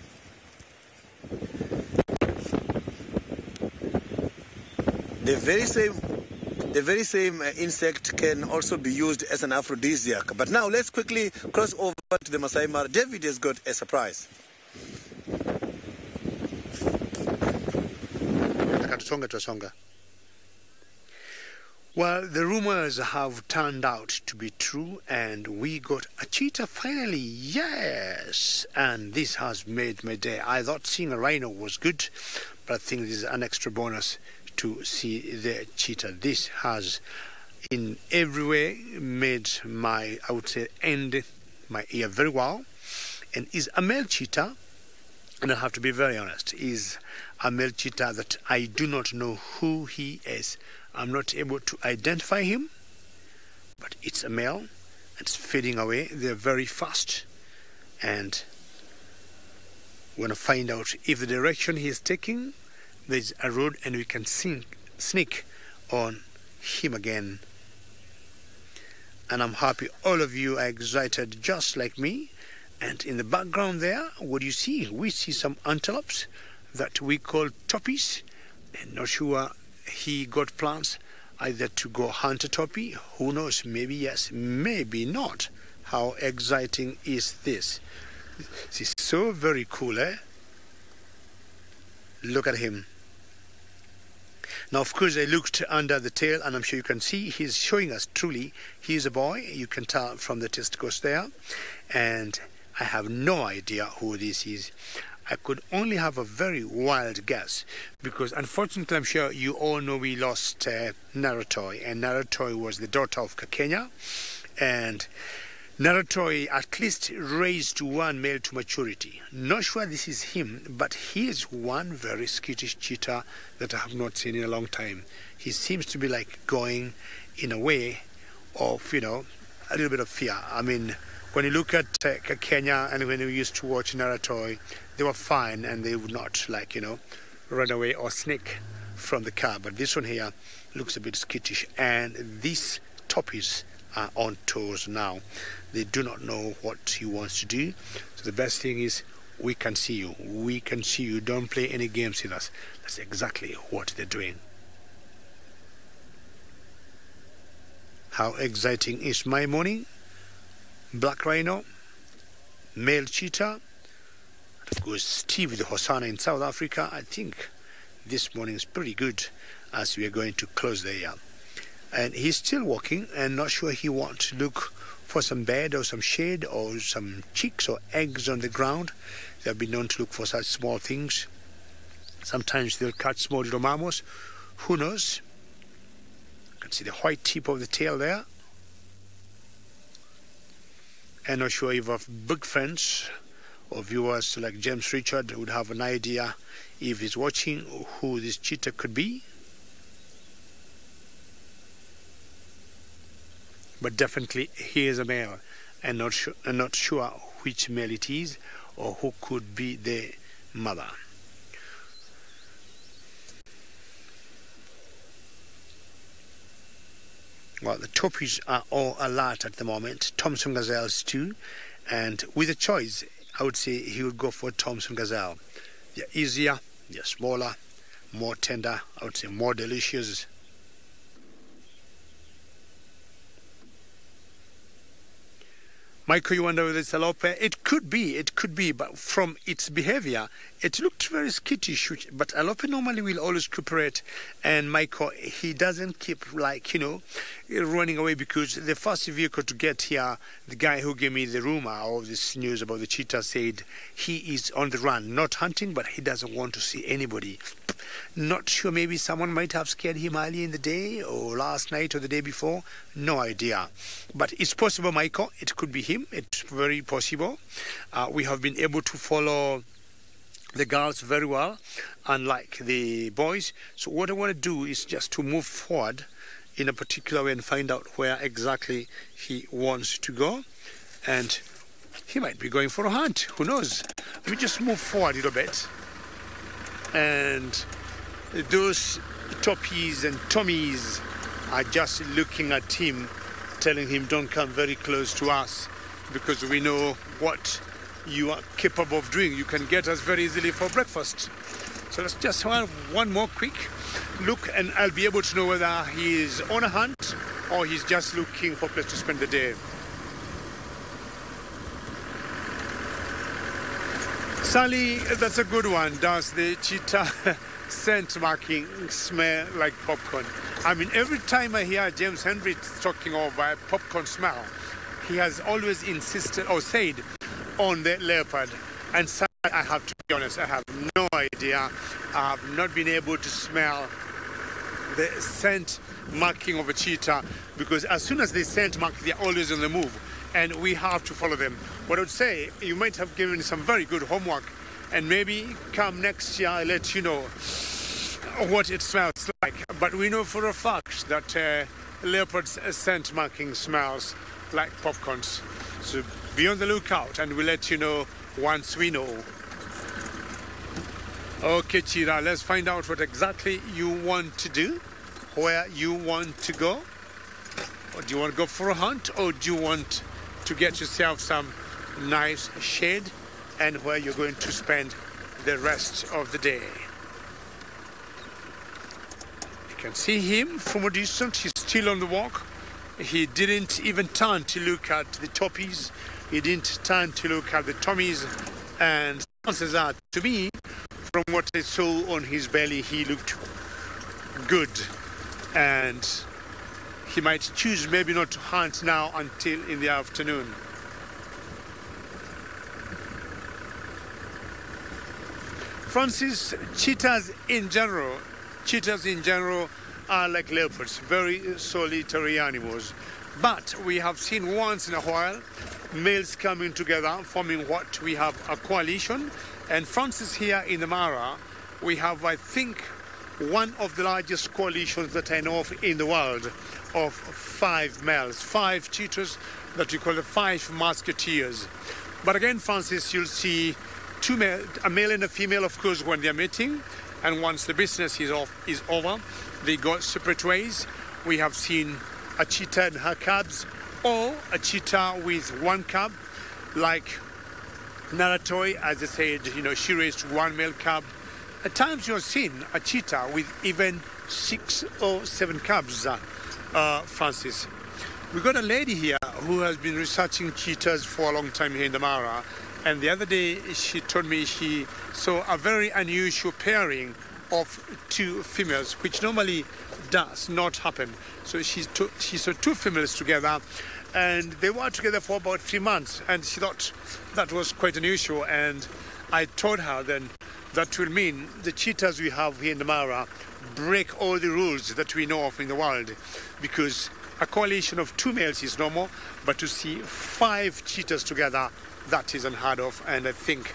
S4: The very same insect can also be used as an aphrodisiac. But now let's quickly cross over to the Masai Mara. David has got a surprise.
S2: Well, the rumors have turned out to be true, and we got a cheetah finally. Yes, and this has made my day. I thought seeing a rhino was good, but I think this is an extra bonus to see the cheetah. This has in every way made my, I would say, end my ear very well, and is a male cheetah, and I have to be very honest, is a male cheetah that I do not know who he is. I'm not able to identify him, but it's a male. It's fading away. They're very fast, and we're going to find out if the direction he is taking, there's a road and we can sneak on him again. And I'm happy all of you are excited just like me. And in the background there, what do you see? We see some antelopes that we call toppies. And not sure he got plans either to go hunt a toppie. Who knows? Maybe yes, maybe not. How exciting is this? This is so very cool, eh? Look at him. Now, of course, I looked under the tail, and I'm sure you can see he's showing us truly he's a boy. You can tell from the testicles there. And I have no idea who this is. I could only have a very wild guess because, unfortunately, I'm sure you all know we lost Naratoi, and Naratoi was the daughter of Kakenya, and Naratoi at least raised one male to maturity. Not sure this is him, but he is one very skittish cheetah that I have not seen in a long time. He seems to be like going in a way of, a little bit of fear. I mean, when you look at Kakenya and when you used to watch Naratoi, they were fine and they would not run away or sneak from the car. But this one here looks a bit skittish, and these toppies are on toes now. They do not know what he wants to do. So the best thing is we can see you. We can see you. Don't play any games with us. That's exactly what they're doing. How exciting is my morning? Black rhino, male cheetah, and of course Steve the Hosanna in South Africa. I think this morning is pretty good as we are going to close the year. And he's still walking and not sure he wants to look for some bed or some shade or some chicks or eggs on the ground. They've been known to look for such small things. Sometimes they'll catch small little mammals. Who knows? You can see the white tip of the tail there. And not sure if our big friends or viewers like James Richard would have an idea if he's watching who this cheetah could be. But definitely he is a male, and not sure which male it is or who could be the mother. Well, the toppies are all alert at the moment. Thompson gazelles too, and with a choice, I would say he would go for Thompson gazelle. They're easier, they're smaller, more tender, I would say more delicious. Michael, you wonder whether it's a lope? It could be, but from its behavior, it looked very skittish. But a lope normally will always cooperate, and Michael, he doesn't keep running away, because the first vehicle to get here, the guy who gave me the rumor of this news about the cheetah said he is on the run, not hunting, but he doesn't want to see anybody. Not sure, maybe someone might have scared him early in the day or last night or the day before. No idea. But it's possible, Michael. It could be him. It's very possible. We have been able to follow the girls very well, unlike the boys. So what I want to do is just to move forward in a particular way and find out where exactly he wants to go. And he might be going for a hunt. Who knows? Let me just move forward a little bit. And those toppies and tommies are just looking at him, telling him, don't come very close to us, because we know what you are capable of doing. You can get us very easily for breakfast. So let's just have one more quick look, and I'll be able to know whether he is on a hunt or he's just looking for a place to spend the day. Sally, that's a good one. Does the cheetah scent marking smell like popcorn? I mean, every time I hear James Henry talking of a popcorn smell, he has always insisted or said on the leopard. And Sally, I have to be honest, I have no idea. I have not been able to smell the scent marking of a cheetah, because as soon as they scent mark, they're always on the move, and we have to follow them. What I would say, you might have given some very good homework, and maybe come next year I'll let you know what it smells like. But we know for a fact that leopard's scent marking smells like popcorns. So be on the lookout, and we'll let you know once we know. Okay, Chira, let's find out what exactly you want to do, where you want to go. Or do you want to go for a hunt, or do you want to get yourself some nice shade, and where you're going to spend the rest of the day? You can see him from a distance. He's still on the walk. He didn't even turn to look at the toppies. He didn't turn to look at the tommies. And chances are, to me, from what I saw on his belly, he looked good, and he might choose maybe not to hunt now until in the afternoon. Francis, cheetahs in general are like leopards, very solitary animals. But we have seen once in a while males coming together, forming what we have a coalition. And Francis, here in the Mara, we have, I think, one of the largest coalitions that I know of in the world, of 5 males, 5 cheetahs that we call the 5 musketeers. But again, Francis, you'll see a male and a female, of course, when they're mating, and once the business is over, they go separate ways. We have seen a cheetah and her cubs, or a cheetah with 1 cub, like Naratoi, as I said, she raised 1 male cub. At times you have seen a cheetah with even 6 or 7 cubs, Francis. We've got a lady here who has been researching cheetahs for a long time here in the Mara, and the other day she told me she saw a very unusual pairing of 2 females, which normally does not happen. So she saw 2 females together, and they were together for about 3 months, and she thought that was quite unusual. And I told her then that will mean the cheetahs we have here in the Mara break all the rules that we know of in the world, because a coalition of 2 males is normal, but to see 5 cheetahs together, that is unheard of. And I think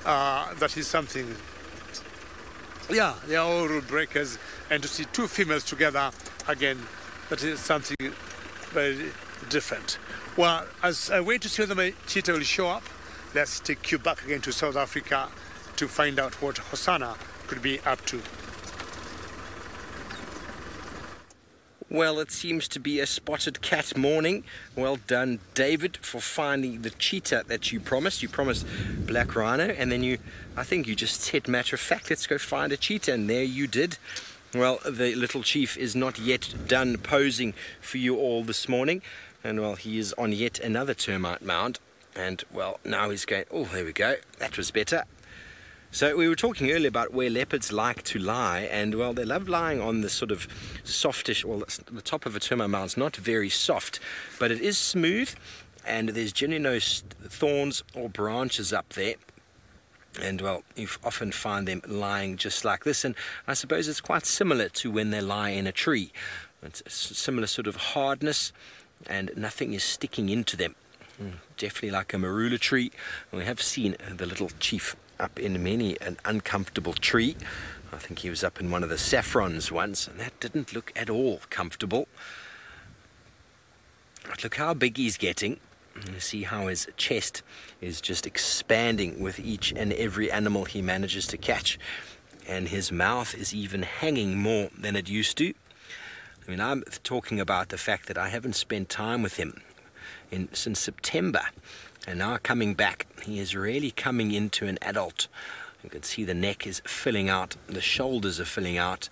S2: that is something. Yeah, they are all rule breakers, and to see 2 females together, again, that is something very different. Well, as I wait to see whether my cheetah will show up, let's take you back again to South Africa to find out what Hosanna could be up to.
S3: Well, it seems to be a spotted cat morning. Well done, David, for finding the cheetah that you promised. You promised black rhino, and then I think you just said, matter of fact, let's go find a cheetah, and there you did. Well, the little chief is not yet done posing for you all this morning, and well, he is on yet another termite mound, and well, now he's going, oh, there we go, that was better. So we were talking earlier about where leopards like to lie, and well, they love lying on the sort of softish, well, the top of a termite mound is not very soft, but it is smooth, and there's generally no thorns or branches up there. And well, you often find them lying just like this, and I suppose it's quite similar to when they lie in a tree. It's a similar sort of hardness, and nothing is sticking into them. Definitely like a marula tree. We have seen the little chief up in many an uncomfortable tree. I think he was up in one of the saffrons once, and that didn't look at all comfortable. But look how big he's getting. You see how his chest is just expanding with each and every animal he manages to catch, and his mouth is even hanging more than it used to. I mean, I'm talking about the fact that I haven't spent time with him since September, and now coming back, he is really coming into an adult. You can see the neck is filling out, the shoulders are filling out,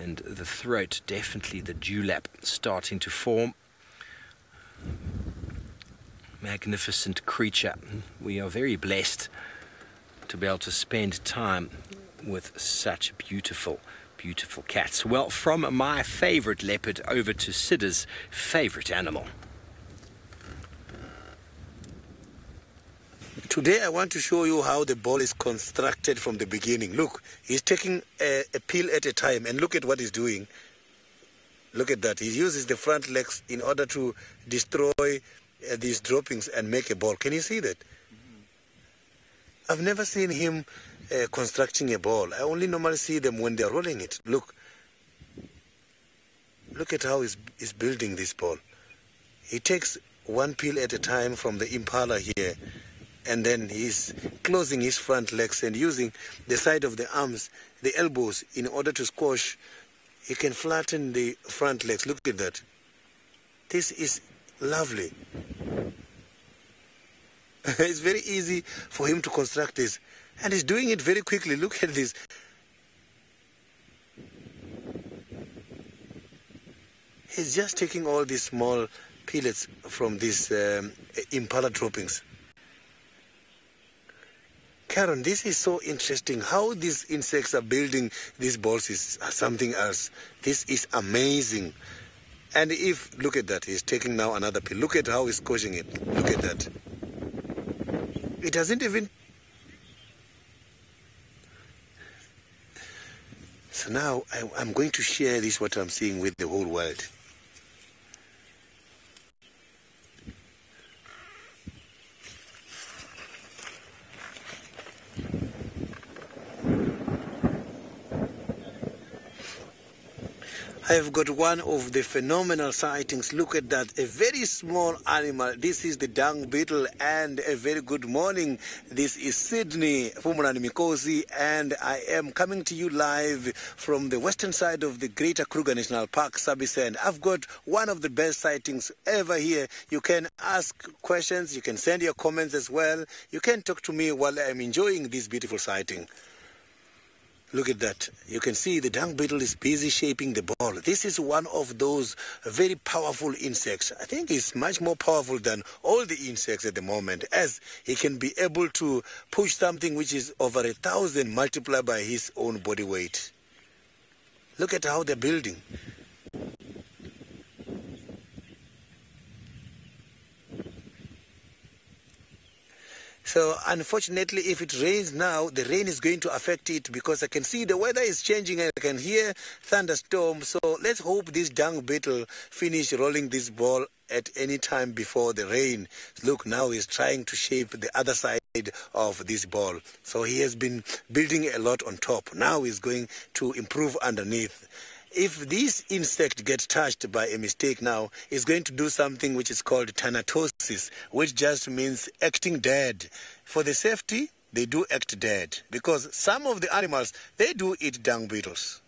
S3: and the throat, definitely the dewlap starting to form. Magnificent creature. We are very blessed to be able to spend time with such beautiful, beautiful cats. Well, from my favorite leopard over to Sida's favorite animal.
S4: Today I want to show you how the ball is constructed from the beginning. Look, he's taking a peel at a time, and look at what he's doing. Look at that. He uses the front legs in order to destroy these droppings and make a ball. Can you see that? I've never seen him constructing a ball. I only normally see them when they're rolling it. Look at how he's building this ball. He takes 1 peel at a time from the impala here, and then he's closing his front legs and using the side of the arms, the elbows, in order to squash. He can flatten the front legs. Look at that. This is lovely. It's very easy for him to construct this, and he's doing it very quickly. Look at this. He's just taking all these small pellets from these impala droppings. Karen, this is so interesting. How these insects are building these balls is something else. This is amazing. And if, look at that, he's taking now another pill. Look at how he's squashing it. Look at that. It hasn't even... So now I'm going to share this, what I'm seeing, with the whole world. I've got one of the phenomenal sightings. Look at that, a very small animal. This is the dung beetle, and a very good morning. This is Sydney, Niconico, and I am coming to you live from the western side of the Greater Kruger National Park, Sabisand. I've got one of the best sightings ever here. You can ask questions, you can send your comments as well. You can talk to me while I'm enjoying this beautiful sighting. Look at that. You can see the dung beetle is busy shaping the ball. This is one of those very powerful insects. I think it's much more powerful than all the insects at the moment, as he can be able to push something which is over 1,000 multiplied by his own body weight. Look at how they're building. So unfortunately, if it rains now, the rain is going to affect it, because I can see the weather is changing and I can hear thunderstorms. So let's hope this dung beetle finish rolling this ball at any time before the rain. Look, now he's trying to shape the other side of this ball. So he has been building a lot on top. Now he's going to improve underneath. If this insect gets touched by a mistake now, it's going to do something which is called thanatosis, which just means acting dead. For the safety, they do act dead, because some of the animals, they do eat dung beetles.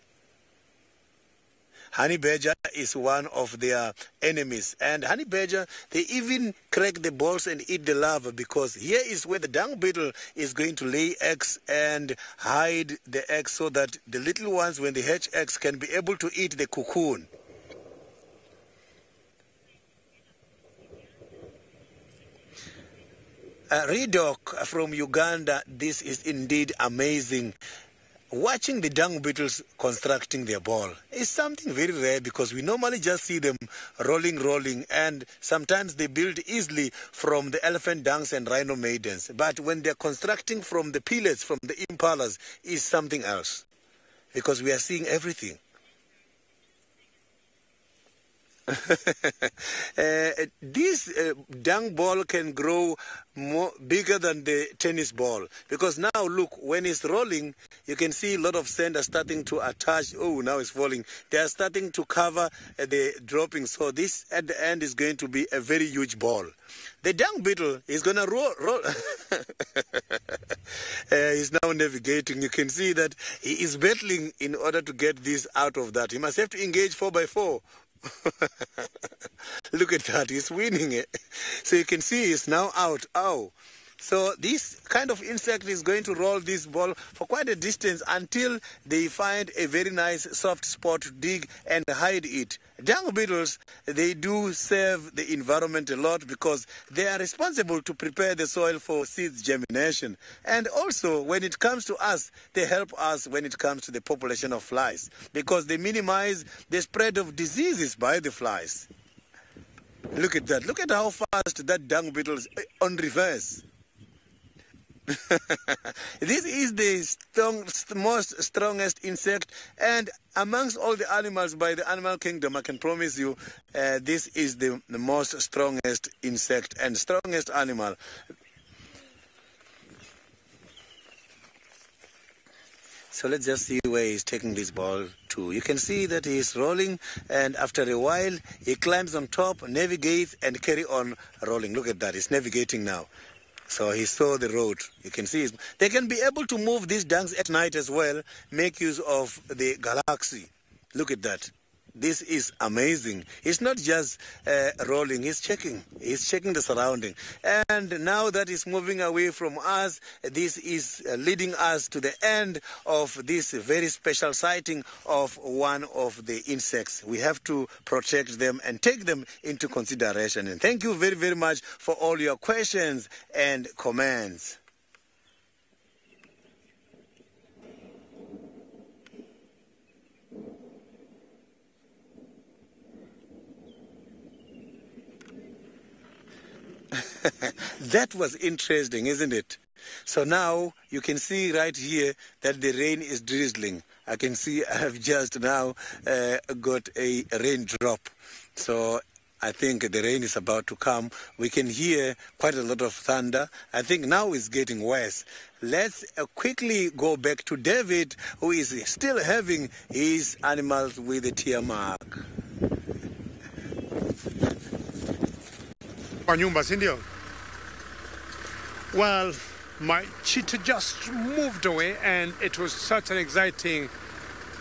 S4: Honey badger is one of their enemies, and honey badger, they even crack the balls and eat the larva, because here is where the dung beetle is going to lay eggs and hide the eggs, so that the little ones, when they hatch eggs, can be able to eat the cocoon. Redok from Uganda, this is indeed amazing. Watching the dung beetles constructing their ball is something very rare, because we normally just see them rolling, and sometimes they build easily from the elephant dungs and rhino maidens. But when they're constructing from the pellets, from the impalas, is something else, because we are seeing everything. This dung ball can grow bigger than the tennis ball, because now look, when it's rolling, you can see a lot of sand are starting to attach. Oh, now it's falling. They are starting to cover the dropping. So this at the end is going to be a very huge ball. The dung beetle is going to roll. He's now navigating. You can see that he is battling in order to get this out of that. He must have to engage 4x4. Look at that, he's winning it. So you can see he's now out. Ow. So this kind of insect is going to roll this ball for quite a distance until they find a very nice soft spot to dig and hide it. Dung beetles, they do serve the environment a lot, because they are responsible to prepare the soil for seeds germination. And also, when it comes to us, they help us when it comes to the population of flies, because they minimize the spread of diseases by the flies. Look at that. Look at how fast that dung beetle is on reverse. This is the most strongest insect, and amongst all the animals by the animal kingdom, I can promise you, this is the most strongest insect and strongest animal. So let's just see where he's taking this ball to. You can see that he's rolling, and after a while, he climbs on top, navigates, and carry on rolling. Look at that, he's navigating now. So he saw the road. You can see they can be able to move these dungs at night as well, make use of the galaxy. Look at that. This is amazing. It's not just rolling, he's checking the surrounding. And now that he's moving away from us, this is leading us to the end of this very special sighting of one of the insects. We have to protect them and take them into consideration. And thank you very, very much for all your questions and comments. That was interesting, isn't it? So now you can see right here that the rain is drizzling. I can see I have just now got a raindrop. So I think the rain is about to come. We can hear quite a lot of thunder. I think now it's getting worse. Let's quickly go back to David, who is still having his animals with the tear mark.
S2: Well, my cheetah just moved away, and it was such an exciting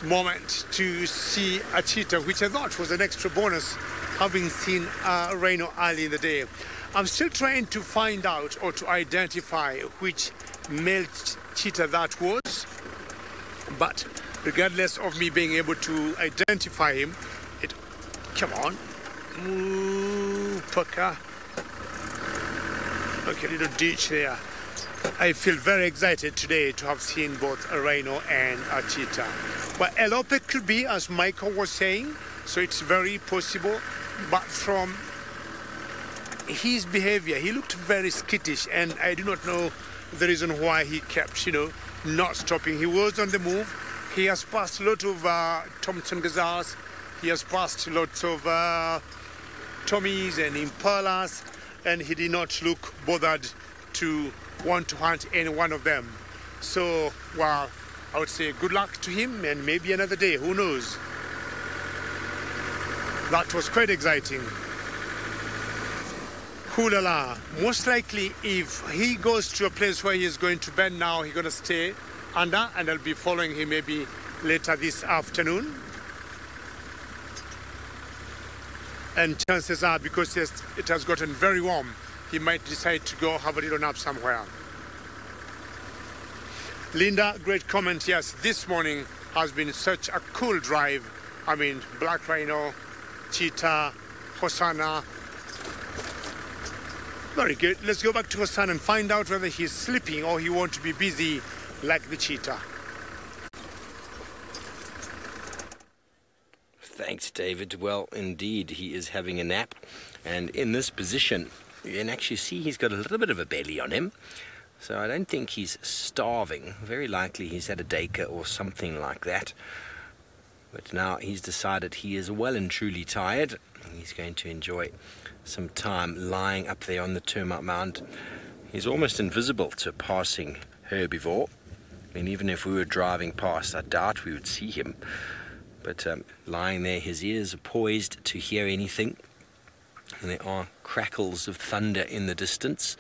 S2: moment to see a cheetah, which I thought was an extra bonus, having seen a rhino early in the day. I'm still trying to find out or to identify which male cheetah that was, but regardless of me being able to identify him, come on, Pucker. Okay, little ditch there. I feel very excited today to have seen both a rhino and a cheetah. But a lot it could be, as Michael was saying, so it's very possible. But from his behavior, he looked very skittish, and I do not know the reason why he kept, not stopping. He was on the move. He has passed a lot of Thompson gazelles. He has passed lots of Tommies and Impalas, and he did not look bothered to want to hunt any one of them. So, well, I would say good luck to him, and maybe another day, who knows. That was quite exciting. Hulala. Most likely, if he goes to a place where he is going to bed now, he's going to stay under, and I'll be following him maybe later this afternoon. And chances are, because it has gotten very warm, he might decide to go have a little nap somewhere. Linda, great comment. Yes, this morning has been such a cool drive. I mean, black rhino, cheetah, Hosanna. Very good. Let's go back to Hosanna and find out whether he's sleeping or he wants to be busy like the cheetah.
S3: Thanks, David. Well, indeed, he is having a nap. And in this position, you can actually see he's got a little bit of a belly on him. So I don't think he's starving. Very likely he's had a dacre or something like that. But now he's decided he is well and truly tired. He's going to enjoy some time lying up there on the termite mound. He's almost invisible to a passing herbivore. I mean, even if we were driving past, I doubt we would see him. But lying there, his ears are poised to hear anything. And there are crackles of thunder in the distance.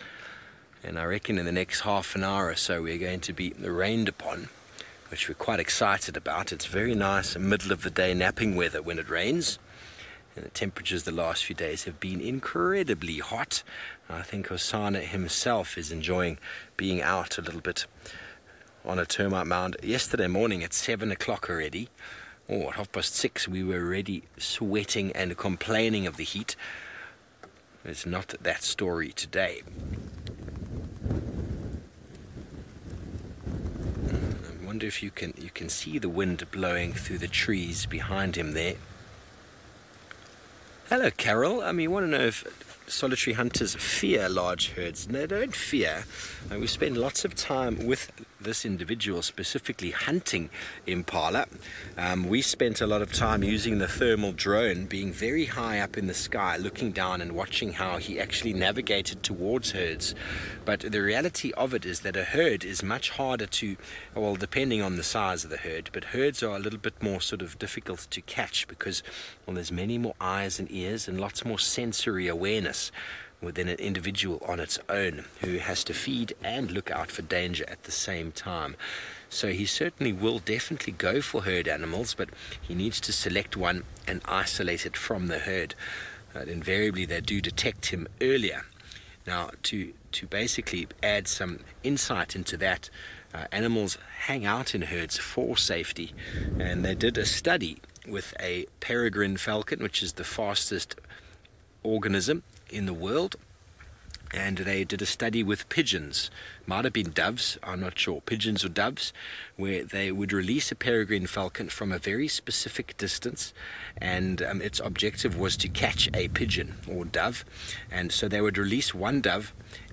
S3: And I reckon in the next half an hour or so we're going to be rained upon, which we're quite excited about. It's very nice middle of the day napping weather when it rains. And the temperatures the last few days have been incredibly hot. I think Hosanna himself is enjoying being out a little bit on a termite mound. Yesterday morning at 7 o'clock already, or at 6:30, we were already sweating and complaining of the heat. It's not that story today. I wonder if you can see the wind blowing through the trees behind him there. Hello, Carol. You want to know if solitary hunters fear large herds? No, they don't fear. We spend lots of time with this individual, specifically hunting impala. We spent a lot of time using the thermal drone, being very high up in the sky, looking down and watching how he actually navigated towards herds. But the reality of it is that a herd is much harder to, well, depending on the size of the herd, but herds are a little bit more sort of difficult to catch because, well, there's many more eyes and ears and lots more sensory awareness within an individual on its own who has to feed and look out for danger at the same time. So he certainly will definitely go for herd animals, but he needs to select one and isolate it from the herd. Invariably they do detect him earlier. Now to basically add some insight into that, animals hang out in herds for safety, and they did a study with a peregrine falcon, which is the fastest organism in the world, and they did a study with pigeons, might have been doves, I'm not sure, pigeons or doves, where they would release a peregrine falcon from a very specific distance, and its objective was to catch a pigeon or dove. And so they would release one dove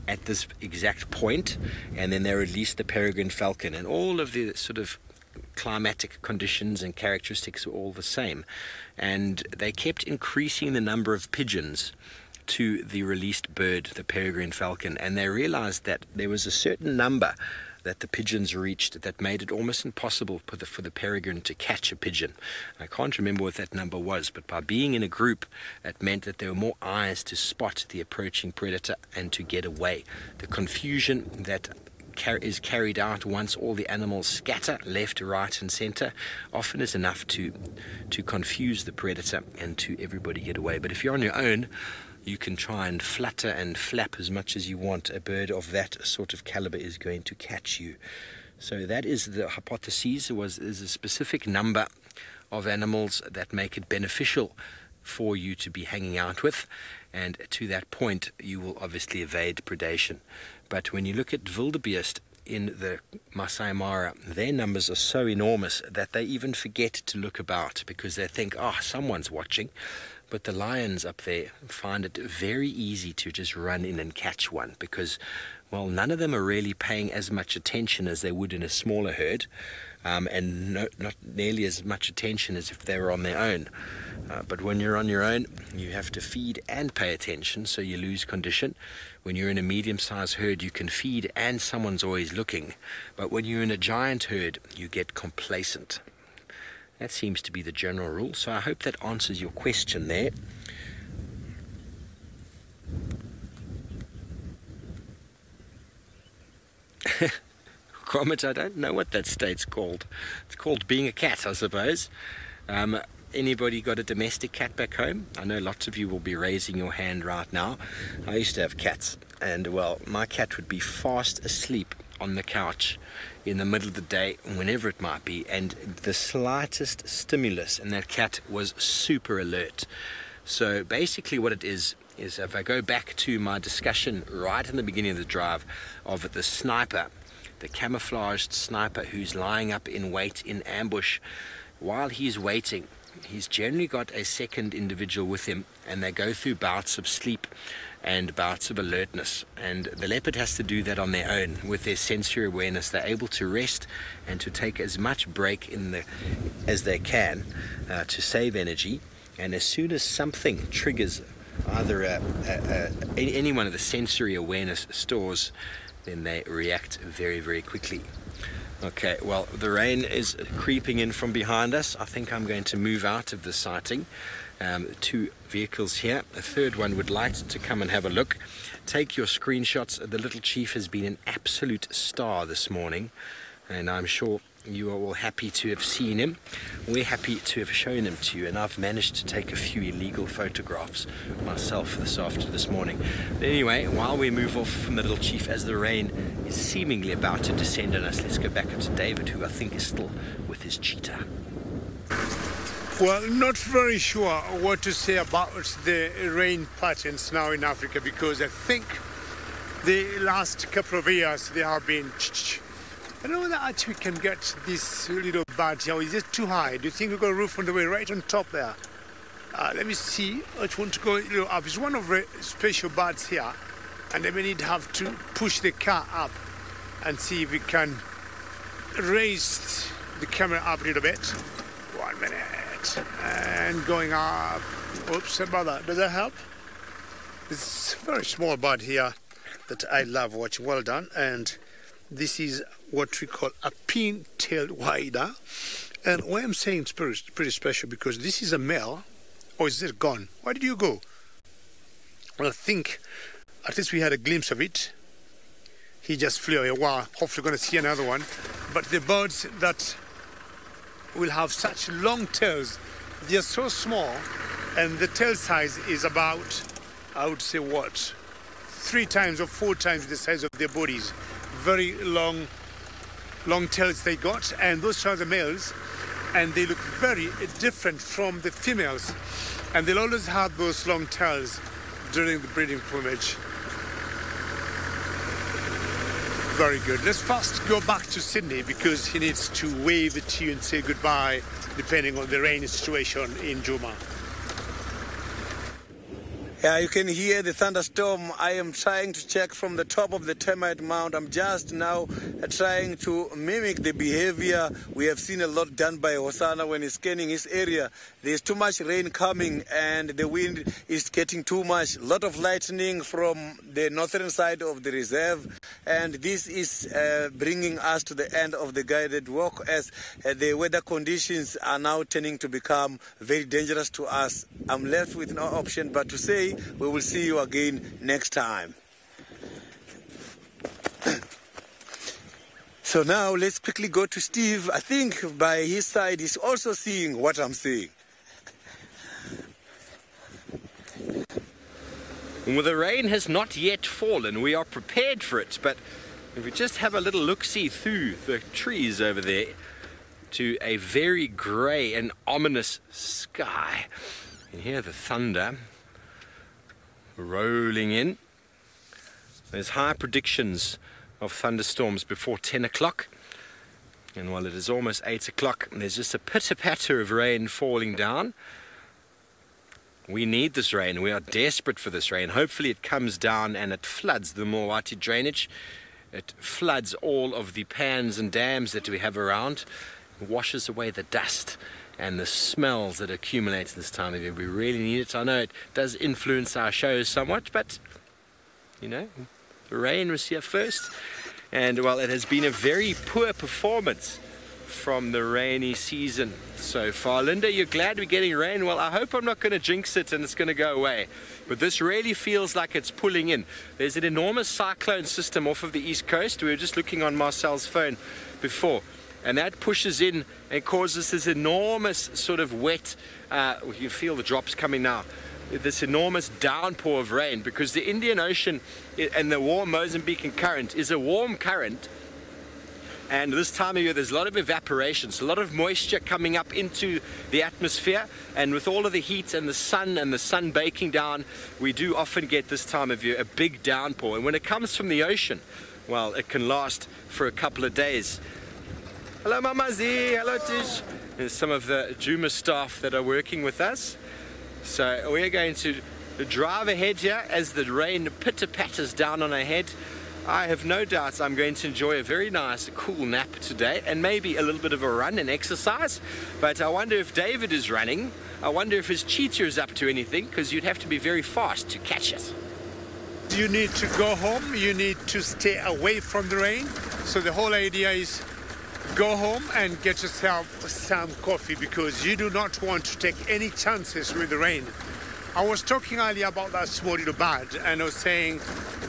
S3: at this exact point, and then they released the peregrine falcon, and all of the sort of climatic conditions and characteristics were all the same, and they kept increasing the number of pigeons to the released bird, the peregrine falcon, and they realized that there was a certain number that the pigeons reached that made it almost impossible for the peregrine to catch a pigeon. I can't remember what that number was, but by being in a group, it meant that there were more eyes to spot the approaching predator and to get away. The confusion that is carried out once all the animals scatter left, right and center often is enough to confuse the predator and to everybody get away. But if you're on your own, you can try and flutter and flap as much as you want. A bird of that sort of caliber is going to catch you. So that is the hypothesis. Is a specific number of animals that make it beneficial for you to be hanging out with, and to that point you will obviously evade predation. But when you look at wildebeest in the Masai Mara, their numbers are so enormous that they even forget to look about because they think, oh, someone's watching. But the lions up there find it very easy to just run in and catch one because, well, none of them are really paying as much attention as they would in a smaller herd, and not nearly as much attention as if they were on their own. But when you're on your own, you have to feed and pay attention, so you lose condition. When you're in a medium-sized herd, you can feed and someone's always looking. But when you're in a giant herd, you get complacent. That seems to be the general rule, so I hope that answers your question there. Gromit, I don't know what that state's called. It's called being a cat, I suppose. Anybody got a domestic cat back home? I know lots of you will be raising your hand right now. I used to have cats, and well, my cat would be fast asleep on the couch in the middle of the day, whenever it might be, and the slightest stimulus and that cat was super alert. So basically what it is if I go back to my discussion right in the beginning of the drive of the sniper, the camouflaged sniper who's lying up in wait in ambush, while he's waiting, he's generally got a second individual with him, and they go through bouts of sleep and bouts of alertness, and the leopard has to do that on their own with their sensory awareness. They're able to rest and to take as much break as they can to save energy, and as soon as something triggers either any one of the sensory awareness stores, then they react very, very quickly. Okay, well, the rain is creeping in from behind us. I think I'm going to move out of the sighting. 2 vehicles here. A third one would like to come and have a look. Take your screenshots. The little chief has been an absolute star this morning, and I'm sure you are all happy to have seen him. We're happy to have shown him to you, and I've managed to take a few illegal photographs myself this morning. But anyway, while we move off from the little chief as the rain is seemingly about to descend on us, let's go back up to David, who I think is still with his cheetah.
S2: Well, not very sure what to say about the rain patterns now in Africa, because I think the last couple of years there have been... I don't know that actually we can get this little bird here. Is it too high? Do you think we've got a roof on the way right on top there? Let me see. I just want to go a little up. It's one of the special birds here, and then we need to have to push the car up and see if we can raise the camera up a little bit. 1 minute. And going up. Oops, about that. Does that help? It's a very small bird here that I love watching. Well done. And this is what we call a pin-tailed wider. And why I'm saying it's pretty special, because this is a male. Or is it gone? Why did you go? Well, I think at least we had a glimpse of it. He just flew away. Wow, hopefully going to see another one. But the birds that will have such long tails, they're so small, and the tail size is about, I would say, what, 3 times or 4 times the size of their bodies. Very long tails they got, and those are the males, and they look very different from the females, and they'll always have those long tails during the breeding plumage. Very good. Let's first go back to Sydney, because he needs to wave at you and say goodbye depending on the rain situation in Juma.
S4: Yeah, you can hear the thunderstorm. I am trying to check from the top of the termite mound. I'm just now trying to mimic the behavior we have seen a lot done by Hosanna when he's scanning his area. There's too much rain coming and the wind is getting too much. A lot of lightning from the northern side of the reserve. And this is bringing us to the end of the guided walk as the weather conditions are now turning to become very dangerous to us. I'm left with no option but to say we will see you again next time. So now let's quickly go to Steve. I think by his side he's also seeing what I'm seeing.
S3: Well, the rain has not yet fallen. We are prepared for it, but if we just have a little look-see through the trees over there to a very grey and ominous sky. You hear the thunder rolling in. There's high predictions of thunderstorms before 10 o'clock. And while it is almost 8 o'clock, there's just a pitter-patter of rain falling down. We need this rain. We are desperate for this rain. Hopefully it comes down and it floods the Mawati drainage. It floods all of the pans and dams that we have around. It washes away the dust and the smells that accumulate this time of year. We really need it. I know it does influence our shows somewhat, but you know, the rain was here first. And well, it has been a very poor performance from the rainy season so far. Linda, you're glad we're getting rain? Well, I hope I'm not going to jinx it and it's going to go away. But this really feels like it's pulling in. There's an enormous cyclone system off of the east coast. We were just looking on Marcel's phone before. And that pushes in and causes this enormous sort of wet, you can feel the drops coming now, this enormous downpour of rain, because the Indian Ocean and the warm Mozambican current is a warm current. And this time of year there's a lot of evaporation, so a lot of moisture coming up into the atmosphere, and with all of the heat and the sun baking down, we do often get this time of year a big downpour. And when it comes from the ocean, well, it can last for a couple of days. Hello Mama Z, hello Tish. There's some of the Juma staff that are working with us. So we're going to drive ahead here as the rain pitter-patters down on our head. I have no doubts I'm going to enjoy a very nice cool nap today and maybe a little bit of a run and exercise. But I wonder if David is running. I wonder if his cheetah is up to anything, because you'd have to be very fast to catch it.
S2: You need to go home, you need to stay away from the rain. So the whole idea is go home and get yourself some coffee, because you do not want to take any chances with the rain. I was talking earlier about that small little bird, and I was saying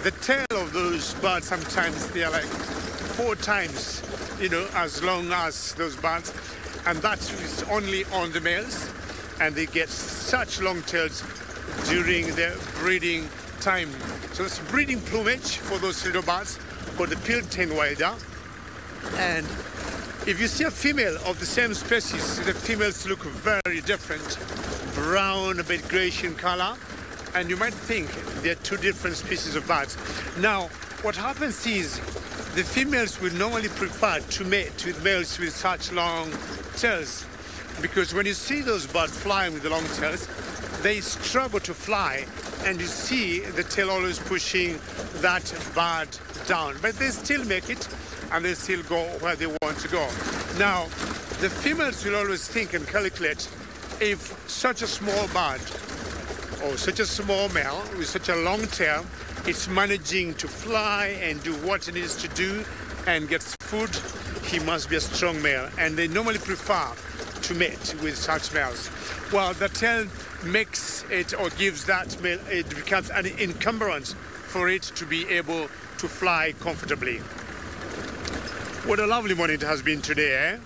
S2: the tail of those birds, sometimes they are like 4 times, you know, as long as those birds, and that is only on the males, and they get such long tails during their breeding time. So it's breeding plumage for those little birds called the Piltane wider. And if you see a female of the same species, the females look very different, brown, a bit grayish in color, and you might think they're 2 different species of birds. Now, what happens is the females will normally prefer to mate with males with such long tails, because when you see those birds flying with the long tails, they struggle to fly, and you see the tail always pushing that bird down, but they still make it, and they still go where they want to go. Now, the females will always think and calculate, if such a small bird or such a small male with such a long tail is managing to fly and do what it needs to do and gets food, he must be a strong male. And they normally prefer to mate with such males. Well, the tail makes it, or gives that male, it becomes an encumbrance for it to be able to fly comfortably. What a lovely morning it has been today, eh?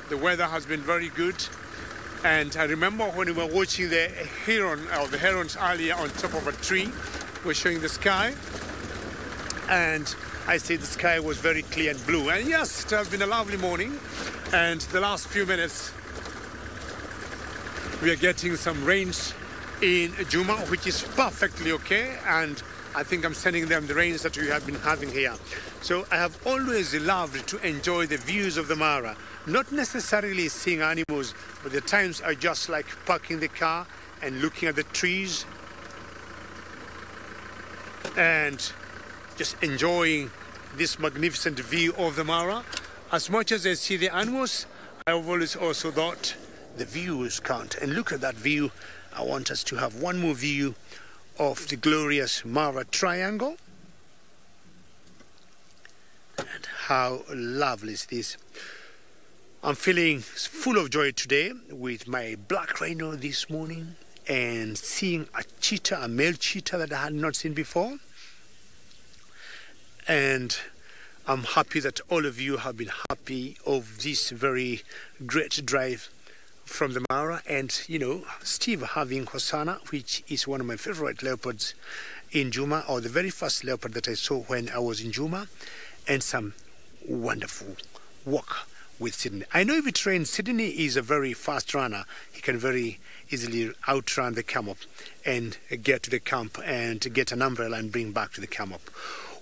S2: The weather has been very good. And I remember when we were watching the heron, or the herons earlier on top of a tree, we're showing the sky. And I said the sky was very clear and blue. And yes, it has been a lovely morning. And the last few minutes, we are getting some rains in Juma, which is perfectly okay. And I think I'm sending them the rains that we have been having here. So I have always loved to enjoy the views of the Mara. Not necessarily seeing animals, but the times are just like parking the car and looking at the trees and just enjoying this magnificent view of the Mara. As much as I see the animals, I've always also thought the views count. And look at that view. I want us to have one more view of the glorious Mara Triangle. And how lovely is this. I'm feeling full of joy today with my black rhino this morning and seeing a cheetah, a male cheetah that I had not seen before. And I'm happy that all of you have been happy of this very great drive from the Mara. And, you know, Steve having Hosanna, which is one of my favorite leopards in Juma, or the very first leopard that I saw when I was in Juma, and some wonderful walk with Sydney. I know if you train, Sydney is a very fast runner. He can very easily outrun the camp and get to the camp and get an umbrella and bring back to the camp.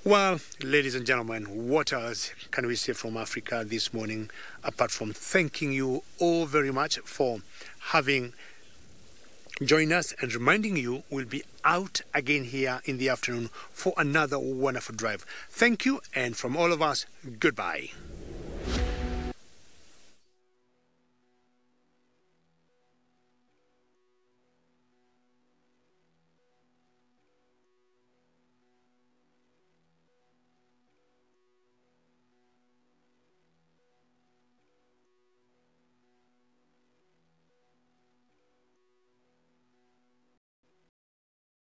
S2: Well, ladies and gentlemen, what else can we say from Africa this morning apart from thanking you all very much for having joined us and reminding you we'll be out again here in the afternoon for another wonderful drive. Thank you, and from all of us, goodbye.